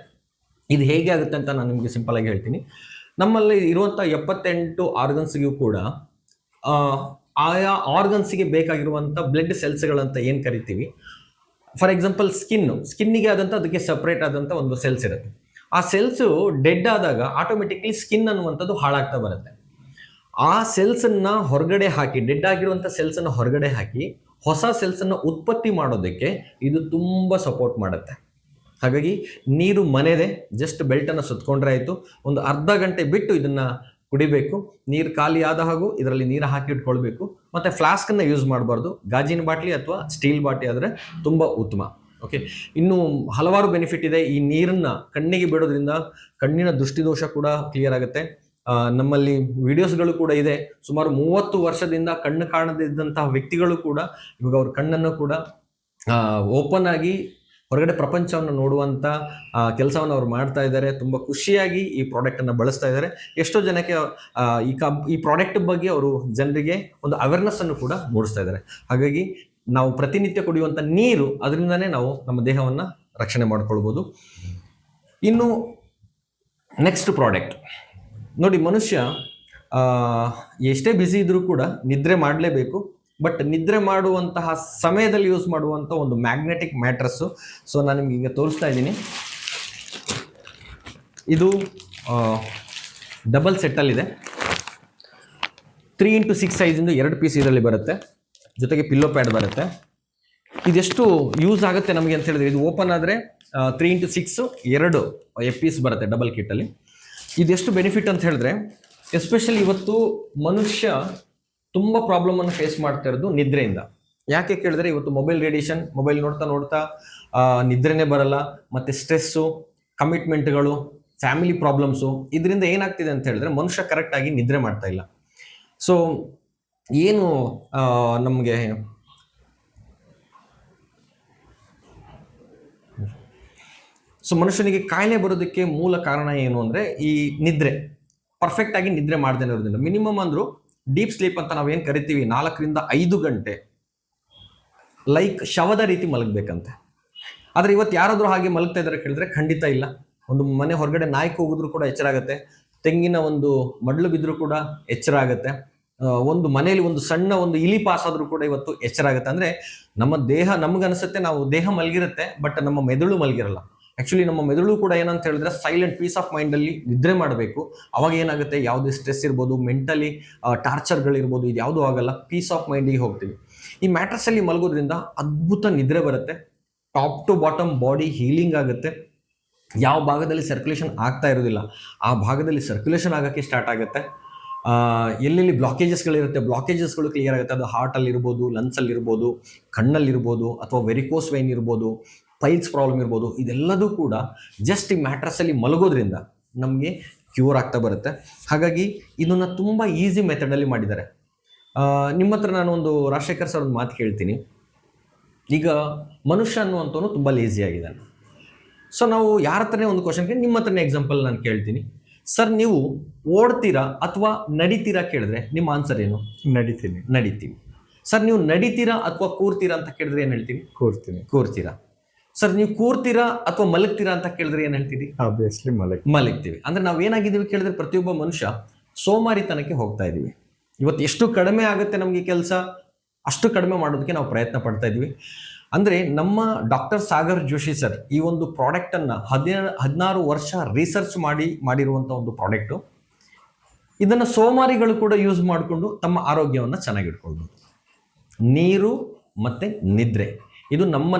ಇದು ಹೇಗೆ ಆಗುತ್ತೆ ಅಂತ ನಾನು ನಿಮಗೆ ಸಿಂಪಲ್ ಆಗಿ ಹೇಳ್ತೀನಿ. ನಮ್ಮಲ್ಲಿ ಇರುವಂಥ 78 ಆರ್ಗನ್ಸ್ಗೂ ಕೂಡ ಆಯಾ ಆರ್ಗನ್ಸ್ಗೆ ಬೇಕಾಗಿರುವಂಥ ಬ್ಲಡ್ ಸೆಲ್ಸ್ಗಳಂತ ಏನು ಕರಿತೀವಿ. ಫಾರ್ ಎಕ್ಸಾಂಪಲ್ ಸ್ಕಿನ್ನಿಗೆ ಆದಂಥ ಅದಕ್ಕೆ ಸಪ್ರೇಟ್ ಆದಂಥ ಒಂದು ಸೆಲ್ಸ್ ಇರುತ್ತೆ. ಆ ಸೆಲ್ಸು ಡೆಡ್ ಆದಾಗ ಆಟೋಮೆಟಿಕ್ಲಿ ಸ್ಕಿನ್ ಅನ್ನುವಂಥದ್ದು ಹಾಳಾಗ್ತಾ ಬರುತ್ತೆ. ಆ ಸೆಲ್ಸನ್ನು ಹೊರಗಡೆ ಹಾಕಿ, ಡೆಡ್ ಆಗಿರುವಂಥ ಸೆಲ್ಸನ್ನು ಹೊರಗಡೆ ಹಾಕಿ ಹೊಸ ಸೆಲ್ಸನ್ನು ಉತ್ಪತ್ತಿ ಮಾಡೋದಕ್ಕೆ ಇದು ತುಂಬ ಸಪೋರ್ಟ್ ಮಾಡುತ್ತೆ. ಹಾಗಾಗಿ ನೀರು ಮನೆದೆ, ಜಸ್ಟ್ ಬೆಲ್ಟನ್ನು ಸುತ್ಕೊಂಡ್ರೆ ಆಯಿತು. ಒಂದು ಅರ್ಧ ಗಂಟೆ ಬಿಟ್ಟು ಇದನ್ನು ಕುಡಿಬೇಕು. ನೀರು ಖಾಲಿ ಆದ ಹಾಗೂ ಇದರಲ್ಲಿ ನೀರು ಹಾಕಿ ಇಟ್ಕೊಳ್ಬೇಕು. ಮತ್ತು ಫ್ಲಾಸ್ಕನ್ನು ಯೂಸ್ ಮಾಡಬಾರ್ದು. ಗಾಜಿನ ಬಾಟ್ಲಿ ಅಥವಾ ಸ್ಟೀಲ್ ಬಾಟ್ಲಿ ಆದರೆ ತುಂಬ ಉತ್ತಮ. ಓಕೆ, ಇನ್ನು ಹಲವಾರು ಬೆನಿಫಿಟ್ ಇದೆ. ಈ ನೀರನ್ನು ಕಣ್ಣಿಗೆ ಬಿಡೋದ್ರಿಂದ ಕಣ್ಣಿನ ದೃಷ್ಟಿದೋಷ ಕೂಡ ಕ್ಲಿಯರ್ ಆಗುತ್ತೆ. ನಮ್ಮಲ್ಲಿ ವಿಡಿಯೋಸ್ಗಳು ಕೂಡ ಇದೆ. ಸುಮಾರು 30 ವರ್ಷದಿಂದ ಕಣ್ಣು ಕಾಣದಿದ್ದಂತಹ ವ್ಯಕ್ತಿಗಳು ಕೂಡ ಇವಾಗ ಅವ್ರ ಕಣ್ಣನ್ನು ಕೂಡ ಓಪನ್ ಆಗಿ ಹೊರಗಡೆ ಪ್ರಪಂಚವನ್ನು ನೋಡುವಂಥ ಕೆಲಸವನ್ನು ಅವ್ರು ಮಾಡ್ತಾ ಇದ್ದಾರೆ. ತುಂಬ ಖುಷಿಯಾಗಿ ಈ ಪ್ರಾಡಕ್ಟನ್ನು ಬಳಸ್ತಾ ಇದ್ದಾರೆ. ಎಷ್ಟೋ ಜನಕ್ಕೆ ಈ ಪ್ರಾಡಕ್ಟ್ ಬಗ್ಗೆ ಅವರು ಜನರಿಗೆ ಒಂದು ಅವೇರ್ನೆಸ್ಸನ್ನು ಕೂಡ ಮೂಡಿಸ್ತಾ ಇದ್ದಾರೆ. ಹಾಗಾಗಿ ನಾವು ಪ್ರತಿನಿತ್ಯ ಕುಡಿಯುವಂಥ ನೀರು, ಅದರಿಂದನೇ ನಾವು ನಮ್ಮ ದೇಹವನ್ನು ರಕ್ಷಣೆ ಮಾಡ್ಕೊಳ್ಬೋದು. ಇನ್ನು ನೆಕ್ಸ್ಟ್ ಪ್ರಾಡಕ್ಟ್ ನೋಡಿ, ಮನುಷ್ಯ ಎಷ್ಟೇ ಬ್ಯುಸಿ ಇದ್ರೂ ಕೂಡ ನಿದ್ರೆ ಮಾಡಲೇಬೇಕು. ಬಟ್ ನಿದ್ರೆ ಮಾಡುವಂತಹ ಸಮಯದಲ್ಲಿ ಯೂಸ್ ಮಾಡುವಂಥ ಒಂದು ಮ್ಯಾಗ್ನೆಟಿಕ್ ಮ್ಯಾಟ್ರಸ್ಸು. ಸೊ ನಾನು ನಿಮ್ಗೆ ಈಗ ತೋರಿಸ್ತಾ ಇದ್ದೀನಿ. ಇದು ಡಬಲ್ ಸೆಟ್ಟಲ್ಲಿದೆ. 3x6 ಸೈಜಿಂದು 2 ಪೀಸ್ ಇದರಲ್ಲಿ ಬರುತ್ತೆ. ಜೊತೆಗೆ ಪಿಲ್ಲೋ ಪ್ಯಾಡ್ ಬರುತ್ತೆ. ಇದೆಷ್ಟು ಯೂಸ್ ಆಗುತ್ತೆ ನಮಗೆ ಅಂತ ಹೇಳಿದ್ರೆ, ಇದು ಓಪನ್ ಆದರೆ 3x6 2 ಪೀಸ್ ಬರುತ್ತೆ ಡಬಲ್ ಕಿಟ್ಟಲ್ಲಿ. ಇದೆಷ್ಟು ಬೆನಿಫಿಟ್ ಅಂತ ಹೇಳಿದ್ರೆ, ಎಸ್ಪೆಷಲಿ ಇವತ್ತು ಮನುಷ್ಯ ತುಂಬ ಪ್ರಾಬ್ಲಮನ್ನು ಫೇಸ್ ಮಾಡ್ತಾ ಇರೋದು ನಿದ್ರೆಯಿಂದ. ಯಾಕೆ ಕೇಳಿದ್ರೆ, ಇವತ್ತು ಮೊಬೈಲ್ ರೇಡಿಯೇಷನ್, ಮೊಬೈಲ್ ನೋಡ್ತಾ ನೋಡ್ತಾ ನಿದ್ರೆನೇ ಬರಲ್ಲ, ಮತ್ತು ಸ್ಟ್ರೆಸ್ಸು, ಕಮಿಟ್ಮೆಂಟ್ಗಳು, ಫ್ಯಾಮಿಲಿ ಪ್ರಾಬ್ಲಮ್ಸು, ಇದರಿಂದ ಏನಾಗ್ತಿದೆ ಅಂತ ಹೇಳಿದ್ರೆ ಮನುಷ್ಯ ಕರೆಕ್ಟಾಗಿ ನಿದ್ರೆ ಮಾಡ್ತಾ ಇಲ್ಲ. ಸೊ ಏನು ನಮಗೆ ಮನುಷ್ಯನಿಗೆ ಕಾಯಿಲೆ ಬರೋದಕ್ಕೆ ಮೂಲ ಕಾರಣ ಏನು ಅಂದರೆ ಈ ನಿದ್ರೆ, ಪರ್ಫೆಕ್ಟಾಗಿ ನಿದ್ರೆ ಮಾಡದೇ ಇರೋದ್ರಿಂದ. ಮಿನಿಮಮ್ ಅಂದರೂ ಡೀಪ್ ಸ್ಲೀಪ್ ಅಂತ ನಾವೇನು ಕರಿತೀವಿ, 4 ರಿಂದ 5 ಗಂಟೆ ಲೈಕ್ ಶವದ ರೀತಿ ಮಲಗಬೇಕಂತೆ. ಆದರೆ ಇವತ್ತು ಯಾರಾದರೂ ಹಾಗೆ ಮಲಗ್ತಾ ಇದ್ದಾರೆ ಕೇಳಿದ್ರೆ ಖಂಡಿತ ಇಲ್ಲ. ಒಂದು ಮನೆ ಹೊರಗಡೆ ನಾಯಿ ಕೂಗಿದ್ರೂ ಕೂಡ ಎಚ್ಚರ ಆಗುತ್ತೆ. ತೆಂಗಿನ ಒಂದು ಮಡ್ಲು ಬಿದ್ದರೂ ಕೂಡ ಎಚ್ಚರ ಆಗುತ್ತೆ. ಒಂದು ಮನೆಯಲ್ಲಿ ಒಂದು ಸಣ್ಣ ಒಂದು ಇಲಿ ಪಾಸ್ ಆದರೂ ಕೂಡ ಇವತ್ತು ಎಚ್ಚರ ಆಗುತ್ತೆ. ಅಂದರೆ ನಮ್ಮ ದೇಹ, ನಮಗನ್ಸುತ್ತೆ ನಾವು ದೇಹ ಮಲಗಿರುತ್ತೆ, ಬಟ್ ನಮ್ಮ ಮೆದುಳು ಮಲಗಿರಲ್ಲ. ಆ್ಯಕ್ಚುಲಿ ನಮ್ಮ ಮೆದುಳು ಕೂಡ ಏನಂತ ಹೇಳಿದ್ರೆ ಸೈಲೆಂಟ್ ಪೀಸ್ ಆಫ್ ಮೈಂಡಲ್ಲಿ ನಿದ್ರೆ ಮಾಡಬೇಕು. ಅವಾಗ ಏನಾಗುತ್ತೆ, ಯಾವುದೇ ಸ್ಟ್ರೆಸ್ ಇರ್ಬೋದು, ಮೆಂಟಲಿ ಟಾರ್ಚರ್ಗಳಿರ್ಬೋದು, ಇದು ಯಾವುದೂ ಆಗಲ್ಲ, ಪೀಸ್ ಆಫ್ ಮೈಂಡಿಗೆ ಹೋಗ್ತೀವಿ. ಈ ಮ್ಯಾಟ್ರಸ್ಸಲ್ಲಿ ಮಲಗೋದ್ರಿಂದ ಅದ್ಭುತ ನಿದ್ರೆ ಬರುತ್ತೆ. Top to bottom body healing ಆಗುತ್ತೆ. ಯಾವ ಭಾಗದಲ್ಲಿ ಸರ್ಕ್ಯುಲೇಷನ್ ಆಗ್ತಾ ಇರೋದಿಲ್ಲ ಆ ಭಾಗದಲ್ಲಿ ಸರ್ಕ್ಯುಲೇಷನ್ ಆಗೋಕ್ಕೆ ಸ್ಟಾರ್ಟ್ ಆಗುತ್ತೆ. ಎಲ್ಲೆಲ್ಲಿ ಬ್ಲಾಕೇಜಸ್ಗಳಿರುತ್ತೆ, ಬ್ಲಾಕೇಜಸ್ಗಳು ಕ್ಲಿಯರ್ ಆಗುತ್ತೆ. ಅದು ಹಾರ್ಟಲ್ಲಿರ್ಬೋದು, ಲಂಗ್ಸಲ್ಲಿರ್ಬೋದು, ಕಣ್ಣಲ್ಲಿರ್ಬೋದು, ಅಥವಾ ವೆರಿಕೋಸ್ ವೈನ್ ಇರ್ಬೋದು, ಪೈಲ್ಸ್ ಪ್ರಾಬ್ಲಮ್ ಇರ್ಬೋದು. ಇದೆಲ್ಲದೂ ಕೂಡ ಜಸ್ಟ್ ಈ ಮ್ಯಾಟ್ರಸ್ಸಲ್ಲಿ ಮಲಗೋದ್ರಿಂದ ನಮಗೆ ಕ್ಯೂರ್ ಆಗ್ತಾ ಬರುತ್ತೆ. ಹಾಗಾಗಿ ಇದನ್ನು ತುಂಬ ಈಸಿ ಮೆಥಡಲ್ಲಿ ಮಾಡಿದ್ದಾರೆ. ನಿಮ್ಮ ಹತ್ರ ನಾನು ಒಂದು ರಾಜಶೇಖರ್ ಸರ್ ಒಂದು ಮಾತು ಕೇಳ್ತೀನಿ. ಈಗ ಮನುಷ್ಯ ಅನ್ನುವಂಥವನು ತುಂಬ ಲೇಸಿ ಆಗಿದ್ದಾನೆ. ಸೊ ನಾವು ಯಾರ ಹತ್ರನೇ ಒಂದು ಕ್ವಶನ್ಗೆ ನಿಮ್ಮ ಹತ್ರನೇ ಎಕ್ಸಾಂಪಲ್ ನಾನು ಕೇಳ್ತೀನಿ. ಸರ್, ನೀವು ಓಡ್ತೀರಾ ಅಥವಾ ನಡಿತೀರಾ ಕೇಳಿದ್ರೆ ನಿಮ್ಮ ಆನ್ಸರ್ ಏನು? ನಡಿತೀವಿ. ಸರ್, ನೀವು ನಡಿತೀರಾ ಅಥವಾ ಕೂರ್ತೀರಾ ಅಂತ ಕೇಳಿದ್ರೆ ಏನು ಹೇಳ್ತೀವಿ? ಕೂರ್ತೀರಾ. ಸರ್, ನೀವು ಕೂರ್ತೀರಾ ಅಥವಾ ಮಲಗ್ತೀರಾ ಅಂತ ಕೇಳಿದ್ರೆ ಏನು ಹೇಳ್ತೀವಿ? ಆಬ್ವಿಯಸ್ಲಿ ಮಲಗ್ತೀವಿ. ಅಂದ್ರೆ ನಾವು ಏನಾಗಿದ್ದೀವಿ ಕೇಳಿದ್ರೆ, ಪ್ರತಿಯೊಬ್ಬ ಮನುಷ್ಯ ಸೋಮಾರಿತನಕ್ಕೆ ಹೋಗ್ತಾ ಇದ್ದೀವಿ. ಇವತ್ತು ಎಷ್ಟು ಕಡಿಮೆ ಆಗುತ್ತೆ ನಮಗೆ ಕೆಲಸ, ಅಷ್ಟು ಕಡಿಮೆ ಮಾಡೋದಕ್ಕೆ ನಾವು ಪ್ರಯತ್ನ ಪಡ್ತಾ ಇದ್ದೀವಿ. ಅಂದರೆ ನಮ್ಮ ಡಾಕ್ಟರ್ ಸಾಗರ್ ಜೋಶಿ ಸರ್ ಈ ಒಂದು ಪ್ರಾಡಕ್ಟನ್ನು 16 ವರ್ಷ ರಿಸರ್ಚ್ ಮಾಡಿರುವಂಥ ಒಂದು ಪ್ರಾಡಕ್ಟು. ಇದನ್ನು ಸೋಮಾರಿಗಳು ಕೂಡ ಯೂಸ್ ಮಾಡಿಕೊಂಡು ತಮ್ಮ ಆರೋಗ್ಯವನ್ನು ಚೆನ್ನಾಗಿಟ್ಕೊಳ್ಬೋದು. ನೀರು ಮತ್ತು ನಿದ್ರೆ ಇದು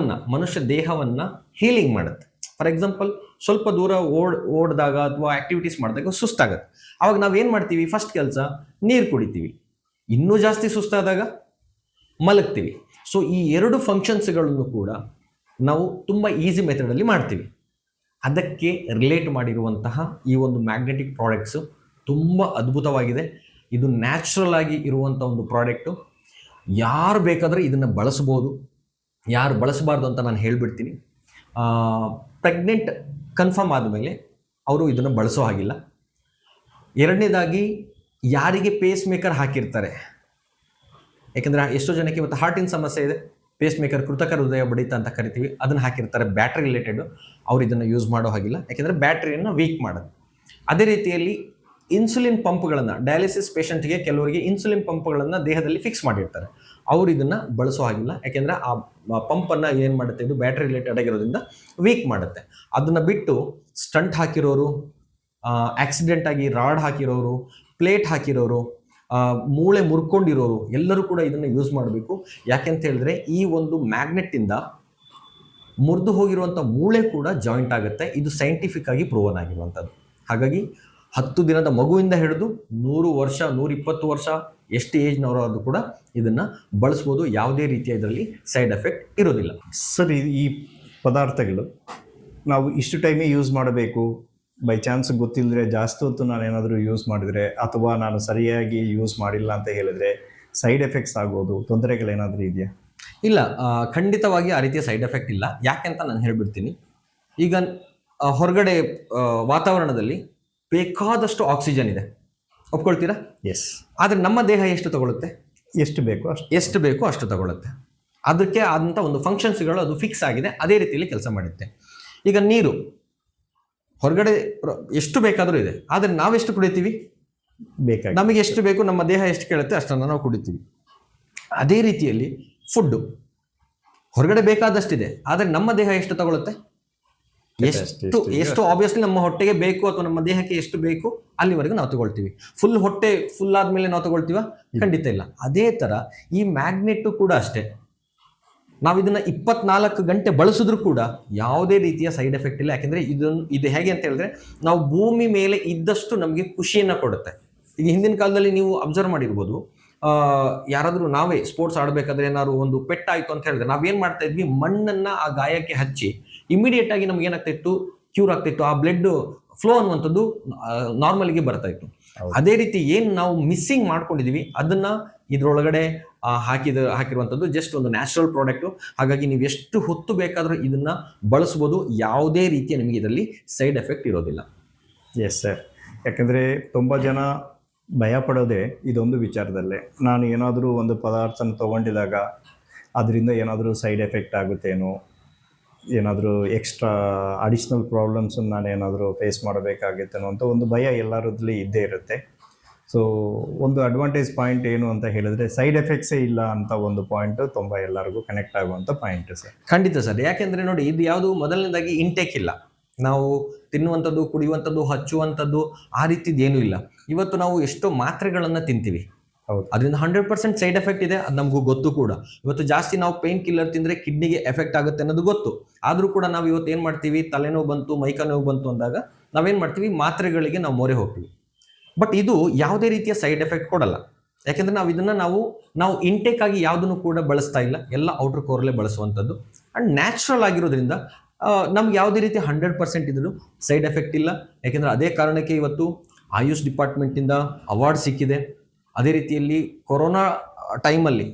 ಮನುಷ್ಯ ದೇಹವನ್ನು ಹೀಲಿಂಗ್ ಮಾಡುತ್ತೆ. ಫಾರ್ ಎಕ್ಸಾಂಪಲ್, ಸ್ವಲ್ಪ ದೂರ ಓಡಿದಾಗ ಅಥವಾ ಆ್ಯಕ್ಟಿವಿಟೀಸ್ ಮಾಡಿದಾಗ ಸುಸ್ತಾಗುತ್ತೆ. ಆವಾಗ ನಾವೇನು ಮಾಡ್ತೀವಿ? ಫಸ್ಟ್ ಕೆಲಸ ನೀರು ಕುಡಿತೀವಿ. ಇನ್ನೂ ಜಾಸ್ತಿ ಸುಸ್ತಾದಾಗ ಮಲಗ್ತೀವಿ. ಸೊ ಈ 2 ಫಂಕ್ಷನ್ಸ್ಗಳನ್ನು ಕೂಡ ನಾವು ತುಂಬ ಈಸಿ ಮೆಥಡಲ್ಲಿ ಮಾಡ್ತೀವಿ. ಅದಕ್ಕೆ ರಿಲೇಟ್ ಮಾಡಿರುವಂತಹ ಈ ಒಂದು ಮ್ಯಾಗ್ನೆಟಿಕ್ ಪ್ರಾಡಕ್ಟ್ಸು ತುಂಬ ಅದ್ಭುತವಾಗಿದೆ. ಇದು ನ್ಯಾಚುರಲ್ ಆಗಿ ಇರುವಂಥ ಒಂದು ಪ್ರಾಡಕ್ಟು. ಯಾರು ಬೇಕಾದರೆ ಇದನ್ನು ಬಳಸ್ಬೋದು, ಯಾರು ಬಳಸಬಾರ್ದು ಅಂತ ನಾನು ಹೇಳಿಬಿಡ್ತೀನಿ. ಪ್ರೆಗ್ನೆಂಟ್ ಕನ್ಫರ್ಮ್ ಆದಮೇಲೆ ಅವರು ಇದನ್ನು ಬಳಸೋ ಹಾಗಿಲ್ಲ. ಎರಡನೇದಾಗಿ, ಯಾರಿಗೆ ಪೇಸ್ ಮೇಕರ್ ಹಾಕಿರ್ತಾರೆ, ಯಾಕೆಂದರೆ ಎಷ್ಟೋ ಜನಕ್ಕೆ ಇವತ್ತು ಹಾರ್ಟಿನ ಸಮಸ್ಯೆ ಇದೆ, ಪೇಸ್ ಮೇಕರ್, ಕೃತಕ ಹೃದಯ ಬಡಿತ ಅಂತ ಕರಿತೀವಿ, ಅದನ್ನು ಹಾಕಿರ್ತಾರೆ, ಬ್ಯಾಟ್ರಿ ರಿಲೇಟೆಡು, ಅವ್ರು ಇದನ್ನು ಯೂಸ್ ಮಾಡೋ ಹಾಗಿಲ್ಲ. ಯಾಕೆಂದರೆ ಬ್ಯಾಟ್ರಿಯನ್ನು ವೀಕ್ ಮಾಡೋದು. ಅದೇ ರೀತಿಯಲ್ಲಿ ಇನ್ಸುಲಿನ್ ಪಂಪ್ಗಳನ್ನು, ಡಯಾಲಿಸಿಸ್ ಪೇಷಂಟ್ಗೆ ಕೆಲವರಿಗೆ ಇನ್ಸುಲಿನ್ ಪಂಪ್ಗಳನ್ನು ದೇಹದಲ್ಲಿ ಫಿಕ್ಸ್ ಮಾಡಿರ್ತಾರೆ. ಅವರು ಇದನ್ನು ಬಳಸೋ ಹಾಗಿಲ್ಲ. ಯಾಕೆಂದರೆ ಆ ಪಂಪನ್ನು ಏನು ಮಾಡುತ್ತೆ, ಇದು ಬ್ಯಾಟ್ರಿ ರಿಲೇಟೆಡ್ ಆಗಿರೋದ್ರಿಂದ ವೀಕ್ ಮಾಡುತ್ತೆ. ಅದನ್ನು ಬಿಟ್ಟು ಸ್ಟಂಟ್ ಹಾಕಿರೋರು, ಆಕ್ಸಿಡೆಂಟ್ ಆಗಿ ರಾಡ್ ಹಾಕಿರೋರು, ಪ್ಲೇಟ್ ಹಾಕಿರೋರು, ಮೂಳೆ ಮುರ್ಕೊಂಡಿರೋರು ಎಲ್ಲರೂ ಕೂಡ ಇದನ್ನು ಯೂಸ್ ಮಾಡಬೇಕು. ಯಾಕೆಂತ ಹೇಳಿದ್ರೆ ಈ ಒಂದು ಮ್ಯಾಗ್ನೆಟ್ಟಿಂದ ಮುರಿದು ಹೋಗಿರುವಂಥ ಮೂಳೆ ಕೂಡ ಜಾಯಿಂಟ್ ಆಗುತ್ತೆ. ಇದು ಸೈಂಟಿಫಿಕ್ ಆಗಿ ಪ್ರೂವನ್ ಆಗಿರುವಂಥದ್ದು. ಹಾಗಾಗಿ 10 ದಿನದ ಮಗುವಿಂದ ಹಿಡಿದು 100 ವರ್ಷ, 120 ವರ್ಷ, ಎಷ್ಟು ಏಜ್ನವರಾದರೂ ಕೂಡ ಇದನ್ನು ಬಳಸ್ಬೋದು. ಯಾವುದೇ ರೀತಿಯ ಇದರಲ್ಲಿ ಸೈಡ್ ಎಫೆಕ್ಟ್ ಇರೋದಿಲ್ಲ. ಸರ್, ಈ ಪದಾರ್ಥಗಳು ನಾವು ಇಷ್ಟು ಟೈಮೇ ಯೂಸ್ ಮಾಡಬೇಕು, ಬೈ ಚಾನ್ಸ್ ಗೊತ್ತಿಲ್ಲದ್ರೆ ಜಾಸ್ತಿ ಹೊತ್ತು ನಾನು ಏನಾದರೂ ಯೂಸ್ ಮಾಡಿದರೆ ಅಥವಾ ನಾನು ಸರಿಯಾಗಿ ಯೂಸ್ ಮಾಡಿಲ್ಲ ಅಂತ ಹೇಳಿದರೆ ಸೈಡ್ ಎಫೆಕ್ಟ್ಸ್ ಆಗೋದು, ತೊಂದರೆಗಳೇನಾದರೂ ಇದೆಯಾ? ಇಲ್ಲ, ಖಂಡಿತವಾಗಿ ಆ ರೀತಿಯ ಸೈಡ್ ಎಫೆಕ್ಟ್ ಇಲ್ಲ. ಯಾಕೆಂತ ನಾನು ಹೇಳ್ಬಿಡ್ತೀನಿ. ಈಗ ಹೊರಗಡೆ ವಾತಾವರಣದಲ್ಲಿ ಬೇಕಾದಷ್ಟು ಆಕ್ಸಿಜನ್ ಇದೆ, ಒಪ್ಕೊಳ್ತೀರಾ? ಎಸ್. ಆದರೆ ನಮ್ಮ ದೇಹ ಎಷ್ಟು ತಗೊಳುತ್ತೆ? ಎಷ್ಟು ಬೇಕೋ ಅಷ್ಟು ತಗೊಳುತ್ತೆ. ಅದಕ್ಕೆ ಆದಂಥ ಒಂದು ಫಂಕ್ಷನ್ಸ್ಗಳು ಅದು ಫಿಕ್ಸ್ ಆಗಿದೆ, ಅದೇ ರೀತಿಯಲ್ಲಿ ಕೆಲಸ ಮಾಡುತ್ತೆ. ಈಗ ನೀರು ಹೊರಗಡೆ ಎಷ್ಟು ಬೇಕಾದರೂ ಇದೆ, ಆದರೆ ನಾವೆಷ್ಟು ಕುಡಿತೀವಿ? ನಮಗೆ ಎಷ್ಟು ಬೇಕು, ನಮ್ಮ ದೇಹ ಎಷ್ಟು ಕೇಳುತ್ತೆ ಅಷ್ಟನ್ನು ನಾವು ಕುಡಿತೀವಿ. ಅದೇ ರೀತಿಯಲ್ಲಿ ಫುಡ್ಡು ಹೊರಗಡೆ ಬೇಕಾದಷ್ಟಿದೆ, ಆದರೆ ನಮ್ಮ ದೇಹ ಎಷ್ಟು ತಗೊಳುತ್ತೆ? ಎಷ್ಟು ಆಬ್ವಿಯಸ್ಲಿ ನಮ್ಮ ಹೊಟ್ಟೆಗೆ ಬೇಕು ಅಥವಾ ನಮ್ಮ ದೇಹಕ್ಕೆ ಎಷ್ಟು ಬೇಕು ಅಲ್ಲಿವರೆಗೂ ನಾವು ತಗೊಳ್ತೀವಿ. ಹೊಟ್ಟೆ ಫುಲ್ ಆದ್ಮೇಲೆ ನಾವು ತಗೊಳ್ತೀವ? ಖಂಡಿತ ಇಲ್ಲ. ಅದೇ ತರ ಈ ಮ್ಯಾಗ್ನೆಟ್ ಕೂಡ ಅಷ್ಟೇ. ನಾವು ಇದನ್ನ 24 ಗಂಟೆ ಬಳಸಿದ್ರು ಕೂಡ ಯಾವುದೇ ರೀತಿಯ ಸೈಡ್ ಎಫೆಕ್ಟ್ ಇಲ್ಲ. ಯಾಕೆಂದ್ರೆ ಇದು ಹೇಗೆ ಅಂತ ಹೇಳಿದ್ರೆ, ನಾವು ಭೂಮಿ ಮೇಲೆ ಇದ್ದಷ್ಟು ನಮಗೆ ಖುಷಿಯನ್ನ ಕೊಡುತ್ತೆ. ಈಗ ಹಿಂದಿನ ಕಾಲದಲ್ಲಿ ನೀವು ಅಬ್ಸರ್ವ್ ಮಾಡಿರ್ಬೋದು, ಯಾರಾದ್ರೂ ನಾವೇ ಸ್ಪೋರ್ಟ್ಸ್ ಆಡಬೇಕಾದ್ರೆ ಏನಾದ್ರು ಒಂದು ಪೆಟ್ಟಾಯ್ತು ಅಂತ ಹೇಳಿದ್ರೆ ನಾವೇನ್ ಮಾಡ್ತಾ ಇದ್ವಿ, ಮಣ್ಣನ್ನ ಆ ಗಾಯಕ್ಕೆ ಹಚ್ಚಿ ಇಮಿಡಿಯೇಟ್ ಆಗಿ ನಮ್ಗೆ ಏನಾಗ್ತಾ ಇತ್ತು, ಕ್ಯೂರ್ ಆಗ್ತಾ ಇತ್ತು. ಆ ಬ್ಲಡ್ ಫ್ಲೋ ಅನ್ನುವಂಥದ್ದು ನಾರ್ಮಲ್ಗೆ ಬರ್ತಾ ಇತ್ತು. ಅದೇ ರೀತಿ ಏನ್ ನಾವು ಮಿಸ್ಸಿಂಗ್ ಮಾಡ್ಕೊಂಡಿದೀವಿ ಅದನ್ನ ಇದ್ರೊಳಗಡೆ ಹಾಕಿರುವಂಥದ್ದು ಜಸ್ಟ್ ಒಂದು ನ್ಯಾಚುರಲ್ ಪ್ರಾಡಕ್ಟ್. ಹಾಗಾಗಿ ನೀವು ಎಷ್ಟು ಹೊತ್ತು ಬೇಕಾದ್ರೂ ಇದನ್ನ ಬಳಸ್ಬೋದು. ಯಾವುದೇ ರೀತಿಯ ನಿಮಗೆ ಇದರಲ್ಲಿ ಸೈಡ್ ಎಫೆಕ್ಟ್ ಇರೋದಿಲ್ಲ. Yes sir. ಯಾಕಂದರೆ ತುಂಬ ಜನ ಭಯ ಪಡೋದೇ ಇದೊಂದು ವಿಚಾರದಲ್ಲೇ. ನಾನು ಏನಾದರೂ ಒಂದು ಪದಾರ್ಥನ ತೊಗೊಂಡಿದಾಗ ಅದರಿಂದ ಏನಾದರೂ ಸೈಡ್ ಎಫೆಕ್ಟ್ ಆಗುತ್ತೇನೋ, ಏನಾದರೂ ಎಕ್ಸ್ಟ್ರಾ ಅಡಿಷ್ನಲ್ ಪ್ರಾಬ್ಲಮ್ಸನ್ನು ನಾನು ಏನಾದರೂ ಫೇಸ್ ಮಾಡಬೇಕಾಗುತ್ತೇನೋ ಅಂತ ಒಂದು ಭಯ ಎಲ್ಲರದ್ರಲ್ಲಿ ಇದ್ದೇ ಇರುತ್ತೆ. ಸೊ ಒಂದು ಅಡ್ವಾಂಟೇಜ್ ಪಾಯಿಂಟ್ ಏನು ಅಂತ ಹೇಳಿದ್ರೆ ಸೈಡ್ ಎಫೆಕ್ಟ್ಸೇ ಇಲ್ಲ ಅಂತ ಒಂದು ಪಾಯಿಂಟು ತುಂಬ ಎಲ್ಲರಿಗೂ ಕನೆಕ್ಟ್ ಆಗುವಂಥ ಪಾಯಿಂಟ್ ಸರ್. ಖಂಡಿತ ಸರ್. ಯಾಕೆಂದರೆ ನೋಡಿ, ಇದು ಯಾವುದು ಮೊದಲನೇದಾಗಿ ಇಂಟೇಕ್ ಇಲ್ಲ. ನಾವು ತಿನ್ನುವಂಥದ್ದು, ಕುಡಿಯುವಂಥದ್ದು, ಹಚ್ಚುವಂಥದ್ದು ಆ ರೀತಿದು ಏನೂ ಇಲ್ಲ. ಇವತ್ತು ನಾವು ಎಷ್ಟೋ ಮಾತ್ರೆಗಳನ್ನು ತಿಂತೀವಿ, ಹೌದು, ಅದರಿಂದ 100% ಸೈಡ್ ಎಫೆಕ್ಟ್ ಇದೆ, ಅದು ನಮಗೂ ಗೊತ್ತು ಕೂಡ. ಇವತ್ತು ಜಾಸ್ತಿ ನಾವು ಪೇನ್ ಕಿಲ್ಲರ್ ತಿಂದರೆ ಕಿಡ್ನಿಗೆ ಎಫೆಕ್ಟ್ ಆಗುತ್ತೆ ಅನ್ನೋದು ಗೊತ್ತು. ಆದರೂ ಕೂಡ ನಾವು ಇವತ್ತು ಏನು ಮಾಡ್ತೀವಿ, ತಲೆನೋವು ಬಂತು, ಮೈಕೈ ಬಂತು ಅಂದಾಗ ನಾವೇನು ಮಾಡ್ತೀವಿ, ಮಾತ್ರೆಗಳಿಗೆ ನಾವು ಮೊರೆ ಹೋಗ್ತೀವಿ. ಬಟ್ ಇದು ಯಾವುದೇ ರೀತಿಯ ಸೈಡ್ ಎಫೆಕ್ಟ್ ಕೊಡಲ್ಲ. ಯಾಕೆಂದರೆ ನಾವು ಇದನ್ನು ನಾವು ಇಂಟೇಕ್ ಆಗಿ ಯಾವುದನ್ನು ಕೂಡ ಬಳಸ್ತಾ ಇಲ್ಲ, ಎಲ್ಲ ಔಟರ್ ಕೋರಲ್ಲೇ ಬಳಸುವಂಥದ್ದು. ಆ್ಯಂಡ್ ನ್ಯಾಚುರಲ್ ಆಗಿರೋದ್ರಿಂದ ನಮ್ಗೆ ಯಾವುದೇ ರೀತಿ 100% ಇದ್ರೂ ಸೈಡ್ ಎಫೆಕ್ಟ್ ಇಲ್ಲ. ಯಾಕೆಂದರೆ ಅದೇ ಕಾರಣಕ್ಕೆ ಇವತ್ತು ಆಯುಷ್ ಡಿಪಾರ್ಟ್ಮೆಂಟಿಂದ ಅವಾರ್ಡ್ ಸಿಕ್ಕಿದೆ. ಅದೇ ರೀತಿಯಲ್ಲಿ ಕೊರೋನಾ ಟೈಮಲ್ಲಿ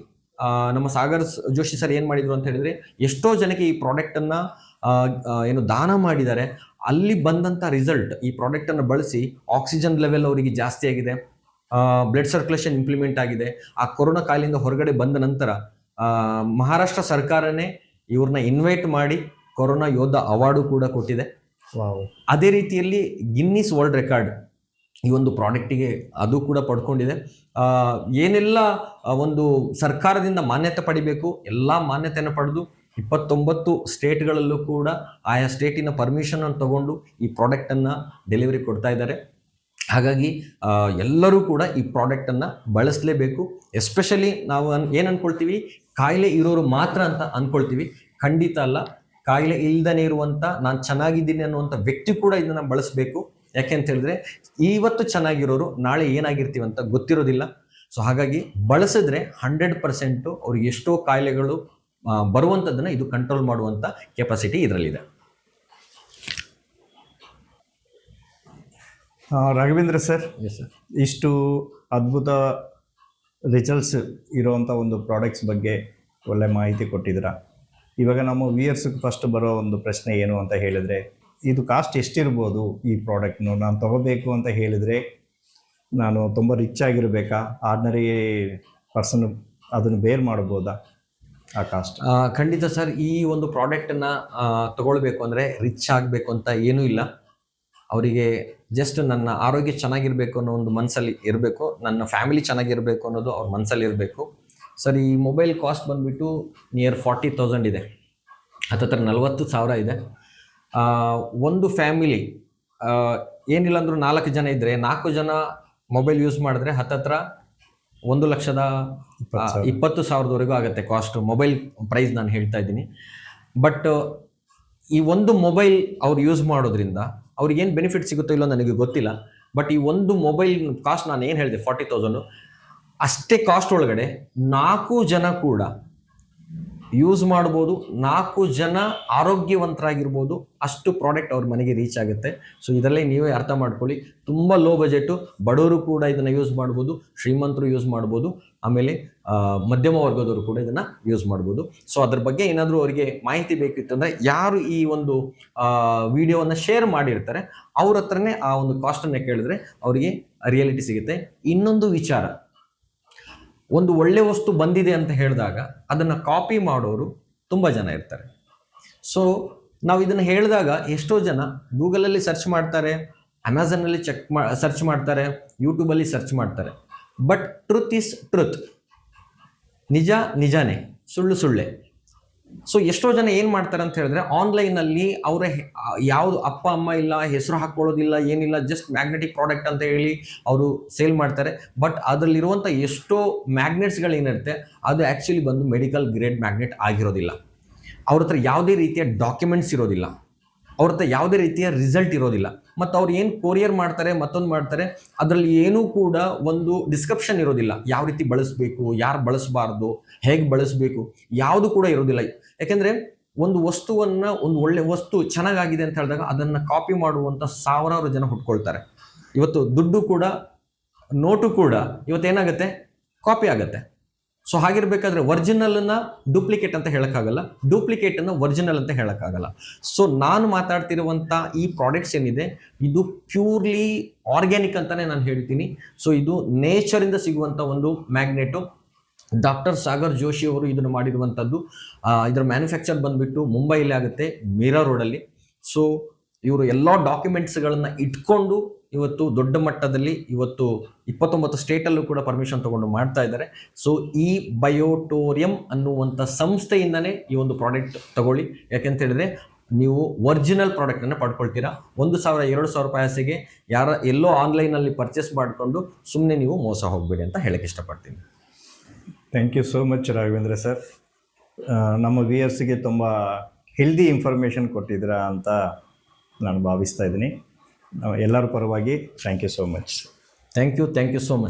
ನಮ್ಮ ಸಾಗರ್ ಜೋಶಿ ಸರ್ ಏನು ಮಾಡಿದರು ಅಂತ ಹೇಳಿದರೆ, ಎಷ್ಟೋ ಜನಕ್ಕೆ ಈ ಪ್ರಾಡಕ್ಟನ್ನು ಏನು ದಾನ ಮಾಡಿದ್ದಾರೆ. ಅಲ್ಲಿ ಬಂದಂಥ ರಿಸಲ್ಟ್, ಈ ಪ್ರಾಡಕ್ಟನ್ನು ಬಳಸಿ ಆಕ್ಸಿಜನ್ ಲೆವೆಲ್ ಅವರಿಗೆ ಜಾಸ್ತಿ ಆಗಿದೆ, ಬ್ಲಡ್ ಸರ್ಕ್ಯುಲೇಷನ್ ಇಂಪ್ಲಿಮೆಂಟ್ ಆಗಿದೆ. ಆ ಕೊರೋನಾ ಕಾಯಿಲೆಯಿಂದ ಹೊರಗಡೆ ಬಂದ ನಂತರ ಮಹಾರಾಷ್ಟ್ರ ಸರ್ಕಾರನೇ ಇವ್ರನ್ನ ಇನ್ವೈಟ್ ಮಾಡಿ ಕೊರೋನಾ ಯೋಧ ಅವಾರ್ಡು ಕೂಡ ಕೊಟ್ಟಿದೆ. ಅದೇ ರೀತಿಯಲ್ಲಿ ಗಿನ್ನಿಸ್ ವರ್ಲ್ಡ್ ರೆಕಾರ್ಡ್ ಈ ಒಂದು ಪ್ರಾಡಕ್ಟಿಗೆ ಅದು ಕೂಡ ಪಡ್ಕೊಂಡಿದೆ. ಏನೆಲ್ಲ ಒಂದು ಸರ್ಕಾರದಿಂದ ಮಾನ್ಯತೆ ಪಡಿಬೇಕು ಎಲ್ಲ ಮಾನ್ಯತೆಯನ್ನು ಪಡೆದು 29 ಸ್ಟೇಟ್ಗಳಲ್ಲೂ ಕೂಡ ಆಯಾ ಸ್ಟೇಟಿನ ಪರ್ಮಿಷನ್ ಅನ್ನು ತಗೊಂಡು ಈ ಪ್ರಾಡಕ್ಟನ್ನು ಡೆಲಿವರಿ ಕೊಡ್ತಾ ಇದ್ದಾರೆ. ಹಾಗಾಗಿ ಎಲ್ಲರೂ ಕೂಡ ಈ ಪ್ರಾಡಕ್ಟನ್ನು ಬಳಸಲೇಬೇಕು. ಎಸ್ಪೆಷಲಿ ನಾವು ಏನು ಅಂದ್ಕೊಳ್ತೀವಿ, ಕಾಯಿಲೆ ಇರೋರು ಮಾತ್ರ ಅಂತ ಅಂದ್ಕೊಳ್ತೀವಿ. ಖಂಡಿತ ಅಲ್ಲ. ಕಾಯಿಲೆ ಇಲ್ದನೇ ಇರುವಂಥ, ನಾನು ಚೆನ್ನಾಗಿದ್ದೀನಿ ಅನ್ನುವಂಥ ವ್ಯಕ್ತಿ ಕೂಡ ಇದನ್ನು ಬಳಸಬೇಕು. ಯಾಕೆ ಅಂತ ಹೇಳಿದ್ರೆ, ಇವತ್ತು ಚೆನ್ನಾಗಿರೋರು ನಾಳೆ ಏನಾಗಿರ್ತೀವಿ ಅಂತ ಗೊತ್ತಿರೋದಿಲ್ಲ. ಸೊ ಹಾಗಾಗಿ ಬಳಸಿದ್ರೆ 100% ಅವ್ರಿಗೆ ಎಷ್ಟೋ ಕಾಯಿಲೆಗಳು ಬರುವಂಥದ್ದನ್ನು ಇದು ಕಂಟ್ರೋಲ್ ಮಾಡುವಂಥ ಕೆಪಾಸಿಟಿ ಇದರಲ್ಲಿದೆ. ರಾಘವೇಂದ್ರ ಸರ್, ಎಸ್ ಸರ್, ಇಷ್ಟು ಅದ್ಭುತ ರಿಸಲ್ಟ್ಸ್ ಇರೋವಂಥ ಒಂದು ಪ್ರಾಡಕ್ಟ್ಸ್ ಬಗ್ಗೆ ಒಳ್ಳೆ ಮಾಹಿತಿ ಕೊಟ್ಟಿದ್ದೀರಾ. ಇವಾಗ ನಮ್ಮ ವ್ಯೂಯರ್ಸ್ಗೆ ಫಸ್ಟ್ ಬರೋ ಒಂದು ಪ್ರಶ್ನೆ ಏನು ಅಂತ ಹೇಳಿದರೆ, ಇದು ಕಾಸ್ಟ್ ಎಷ್ಟಿರ್ಬೋದು ಈ ಪ್ರಾಡಕ್ಟ್ನು? ನಾನು ತೊಗೋಬೇಕು ಅಂತ ಹೇಳಿದರೆ ನಾನು ತುಂಬ ರಿಚ್ ಆಗಿರಬೇಕಾ, ಆರ್ಡಿನರಿ ಪರ್ಸನ್ ಅದನ್ನು ಬೇರ್ ಮಾಡ್ಬೋದಾ ಆ ಕಾಸ್ಟ್? ಖಂಡಿತ ಸರ್. ಈ ಒಂದು ಪ್ರಾಡಕ್ಟನ್ನು ತಗೊಳ್ಬೇಕು ಅಂದರೆ ರಿಚ್ ಆಗಬೇಕು ಅಂತ ಏನೂ ಇಲ್ಲ. ಅವರಿಗೆ ಜಸ್ಟ್ ನನ್ನ ಆರೋಗ್ಯ ಚೆನ್ನಾಗಿರಬೇಕು ಅನ್ನೋ ಒಂದು ಮನಸ್ಸಲ್ಲಿ ಇರಬೇಕು, ನನ್ನ ಫ್ಯಾಮಿಲಿ ಚೆನ್ನಾಗಿರಬೇಕು ಅನ್ನೋದು ಅವ್ರ ಮನಸ್ಸಲ್ಲಿ ಇರಬೇಕು. ಸರ್, ಈ ಮೊಬೈಲ್ ಕಾಸ್ಟ್ ಬಂದುಬಿಟ್ಟು ನಿಯರ್ 40,000 ಇದೆ, ಹತ್ತತ್ರ 40,000 ಇದೆ. ಒಂದು ಫ್ಯಾಮಿಲಿ ಏನಿಲ್ಲ ಅಂದರೂ 4 ಜನ ಇದ್ದರೆ 4 ಜನ ಮೊಬೈಲ್ ಯೂಸ್ ಮಾಡಿದ್ರೆ ಹತ್ತತ್ರ 1,20,000ವರೆಗೂ ಆಗುತ್ತೆ ಕಾಸ್ಟು. ಮೊಬೈಲ್ ಪ್ರೈಸ್ ನಾನು ಹೇಳ್ತಾ ಇದ್ದೀನಿ. ಬಟ್ ಈ ಒಂದು ಮೊಬೈಲ್ ಅವ್ರು ಯೂಸ್ ಮಾಡೋದ್ರಿಂದ ಅವ್ರಿಗೇನು ಬೆನಿಫಿಟ್ ಸಿಗುತ್ತೋ ಇಲ್ಲೋ ನನಗೆ ಗೊತ್ತಿಲ್ಲ. ಬಟ್ ಈ ಒಂದು ಮೊಬೈಲ್ ಕಾಸ್ಟ್ ನಾನು ಏನು ಹೇಳಿದೆ 40,000, ಅಷ್ಟೇ ಕಾಸ್ಟ್ ಒಳಗಡೆ 4 ಜನ ಕೂಡ ಯೂಸ್ ಮಾಡ್ಬೋದು, 4 ಜನ ಆರೋಗ್ಯವಂತರಾಗಿರ್ಬೋದು. ಅಷ್ಟು ಪ್ರಾಡಕ್ಟ್ ಅವ್ರ ಮನೆಗೆ ರೀಚ್ ಆಗುತ್ತೆ. ಸೊ ಇದರಲ್ಲೇ ನೀವೇ ಅರ್ಥ ಮಾಡ್ಕೊಳ್ಳಿ, ತುಂಬ ಲೋ ಬಜೆಟು, ಬಡವರು ಕೂಡ ಇದನ್ನು ಯೂಸ್ ಮಾಡ್ಬೋದು, ಶ್ರೀಮಂತರು ಯೂಸ್ ಮಾಡ್ಬೋದು, ಆಮೇಲೆ ಮಧ್ಯಮ ವರ್ಗದವರು ಕೂಡ ಇದನ್ನು ಯೂಸ್ ಮಾಡ್ಬೋದು. ಸೊ ಅದ್ರ ಬಗ್ಗೆ ಏನಾದರೂ ಅವರಿಗೆ ಮಾಹಿತಿ ಬೇಕಿತ್ತಂದರೆ ಯಾರು ಈ ಒಂದು ವಿಡಿಯೋವನ್ನು ಶೇರ್ ಮಾಡಿರ್ತಾರೆ ಅವ್ರ ಹತ್ರನೇ ಆ ಒಂದು ಕಾಸ್ಟನ್ನು ಕೇಳಿದ್ರೆ ಅವರಿಗೆ ರಿಯಾಲಿಟಿ ಸಿಗುತ್ತೆ. ಇನ್ನೊಂದು ವಿಚಾರ, ಒಂದು ಒಳ್ಳೆ ವಸ್ತು ಬಂದಿದೆ ಅಂತ ಹೇಳಿದಾಗ ಅದನ್ನು ಕಾಪಿ ಮಾಡೋರು ತುಂಬ ಜನ ಇರ್ತಾರೆ. ಸೊ ನಾವು ಇದನ್ನು ಹೇಳಿದಾಗ ಎಷ್ಟೋ ಜನ ಗೂಗಲಲ್ಲಿ ಸರ್ಚ್ ಮಾಡ್ತಾರೆ, ಅಮೆಝಾನಲ್ಲಿ ಸರ್ಚ್ ಮಾಡ್ತಾರೆ, ಯೂಟ್ಯೂಬಲ್ಲಿ ಸರ್ಚ್ ಮಾಡ್ತಾರೆ. ಬಟ್ ಟ್ರುತ್ ಈಸ್ ಟ್ರುತ್, ನಿಜ ನಿಜಾನೇ, ಸುಳ್ಳು ಸುಳ್ಳೆ. ಸೊ ಎಷ್ಟೋ ಜನ ಏನು ಮಾಡ್ತಾರೆ ಅಂತ ಹೇಳಿದ್ರೆ ಆನ್ಲೈನಲ್ಲಿ ಅವರ ಯಾವುದು ಅಪ್ಪ ಅಮ್ಮ ಇಲ್ಲ, ಹೆಸರು ಹಾಕ್ಕೊಳ್ಳೋದಿಲ್ಲ, ಏನಿಲ್ಲ, ಜಸ್ಟ್ ಮ್ಯಾಗ್ನೆಟಿಕ್ ಪ್ರಾಡಕ್ಟ್ ಅಂತ ಹೇಳಿ ಅವರು ಸೇಲ್ ಮಾಡ್ತಾರೆ. ಬಟ್ ಅದರಲ್ಲಿರುವಂಥ ಎಷ್ಟೋ ಮ್ಯಾಗ್ನೆಟ್ಸ್ಗಳೇನಿರುತ್ತೆ ಅದು ಆ್ಯಕ್ಚುಲಿ ಬಂದು ಮೆಡಿಕಲ್ ಗ್ರೇಡ್ ಮ್ಯಾಗ್ನೆಟ್ ಆಗಿರೋದಿಲ್ಲ. ಅವ್ರ ಹತ್ರ ಯಾವುದೇ ರೀತಿಯ ಡಾಕ್ಯುಮೆಂಟ್ಸ್ ಇರೋದಿಲ್ಲ, ಅವ್ರ ಹತ್ರ ಯಾವುದೇ ರೀತಿಯ ರಿಸಲ್ಟ್ ಇರೋದಿಲ್ಲ. ಮತ್ತು ಅವ್ರು ಏನು ಕೊರಿಯರ್ ಮಾಡ್ತಾರೆ, ಮತ್ತೊಂದು ಮಾಡ್ತಾರೆ, ಅದರಲ್ಲಿ ಏನೂ ಕೂಡ ಒಂದು ಡಿಸ್ಕ್ರಿಪ್ಷನ್ ಇರೋದಿಲ್ಲ. ಯಾವ ರೀತಿ ಬಳಸಬೇಕು, ಯಾರು ಬಳಸಬಾರ್ದು, ಹೇಗೆ ಬಳಸಬೇಕು, ಯಾವುದು ಕೂಡ ಇರೋದಿಲ್ಲ. ಯಾಕೆಂದರೆ ಒಂದು ವಸ್ತುವನ್ನು, ಒಂದು ಒಳ್ಳೆ ವಸ್ತು ಚೆನ್ನಾಗಾಗಿದೆ ಅಂತ ಹೇಳಿದಾಗ ಅದನ್ನು ಕಾಪಿ ಮಾಡುವಂಥ ಸಾವಿರಾರು ಜನ ಹುಟ್ಕೊಳ್ತಾರೆ. ಇವತ್ತು ದುಡ್ಡು ಕೂಡ, ನೋಟು ಕೂಡ ಇವತ್ತೇನಾಗುತ್ತೆ, ಕಾಪಿ ಆಗುತ್ತೆ. ಸೊ ಹಾಗಿರ್ಬೇಕಾದ್ರೆ ಒರಿಜಿನಲನ್ನು ಡೂಪ್ಲಿಕೇಟ್ ಅಂತ ಹೇಳೋಕ್ಕಾಗಲ್ಲ, ಡೂಪ್ಲಿಕೇಟನ್ನು ಒರಿಜಿನಲ್ ಅಂತ ಹೇಳೋಕ್ಕಾಗಲ್ಲ. ಸೊ ನಾನು ಮಾತಾಡ್ತಿರುವಂಥ ಈ ಪ್ರಾಡಕ್ಟ್ಸ್ ಏನಿದೆ ಇದು ಪ್ಯೂರ್ಲಿ ಆರ್ಗ್ಯಾನಿಕ್ ಅಂತಲೇ ನಾನು ಹೇಳ್ತೀನಿ. ಸೊ ಇದು ನೇಚರಿಂದ ಸಿಗುವಂಥ ಒಂದು ಮ್ಯಾಗ್ನೆಟು. ಡಾಕ್ಟರ್ ಸಾಗರ್ ಜೋಶಿ ಅವರು ಇದನ್ನು ಮಾಡಿರುವಂಥದ್ದು. ಇದರ ಮ್ಯಾನುಫ್ಯಾಕ್ಚರ್ ಬಂದುಬಿಟ್ಟು ಮುಂಬೈಲಿ ಆಗುತ್ತೆ, ಮೀರಾ ರೋಡಲ್ಲಿ. ಸೊ ಇವರು ಎಲ್ಲ ಡಾಕ್ಯುಮೆಂಟ್ಸ್ಗಳನ್ನು ಇಟ್ಕೊಂಡು ಇವತ್ತು ದೊಡ್ಡ ಮಟ್ಟದಲ್ಲಿ ಇವತ್ತು 29 ಸ್ಟೇಟಲ್ಲೂ ಕೂಡ ಪರ್ಮಿಷನ್ ತೊಗೊಂಡು ಮಾಡ್ತಾ ಇದ್ದಾರೆ. ಸೊ ಈ ಬಯೋಟೋರಿಯಂ ಅನ್ನುವಂಥ ಸಂಸ್ಥೆಯಿಂದನೇ ಈ ಒಂದು ಪ್ರಾಡಕ್ಟ್ ತಗೊಳ್ಳಿ. ಯಾಕೆಂತ ಹೇಳಿದ್ರೆ ನೀವು ಒರಿಜಿನಲ್ ಪ್ರಾಡಕ್ಟನ್ನು ಪಡ್ಕೊಳ್ತೀರಾ. 1,000-2,000 ರೂಪಾಯಿ ಆಸೆಗೆ ಎಲ್ಲೋ ಆನ್ಲೈನಲ್ಲಿ ಪರ್ಚೇಸ್ ಮಾಡಿಕೊಂಡು ಸುಮ್ಮನೆ ನೀವು ಮೋಸ ಹೋಗಬೇಡಿ ಅಂತ ಹೇಳಕ್ಕೆ ಇಷ್ಟಪಡ್ತೀನಿ. Thank you so much Raghavendra sir. ನಮ್ಮ ವ್ಯೂಯರ್ಸ್ಗೆ ತುಂಬ ಹೆಲ್ದಿ ಇನ್ಫಾರ್ಮೇಷನ್ ಕೊಟ್ಟಿದ್ದೀರಾ ಅಂತ ನಾನು ಭಾವಿಸ್ತಾ ಇದ್ದೀನಿ. ಎಲ್ಲರ ಪರವಾಗಿ thank you so much. Thank you so much.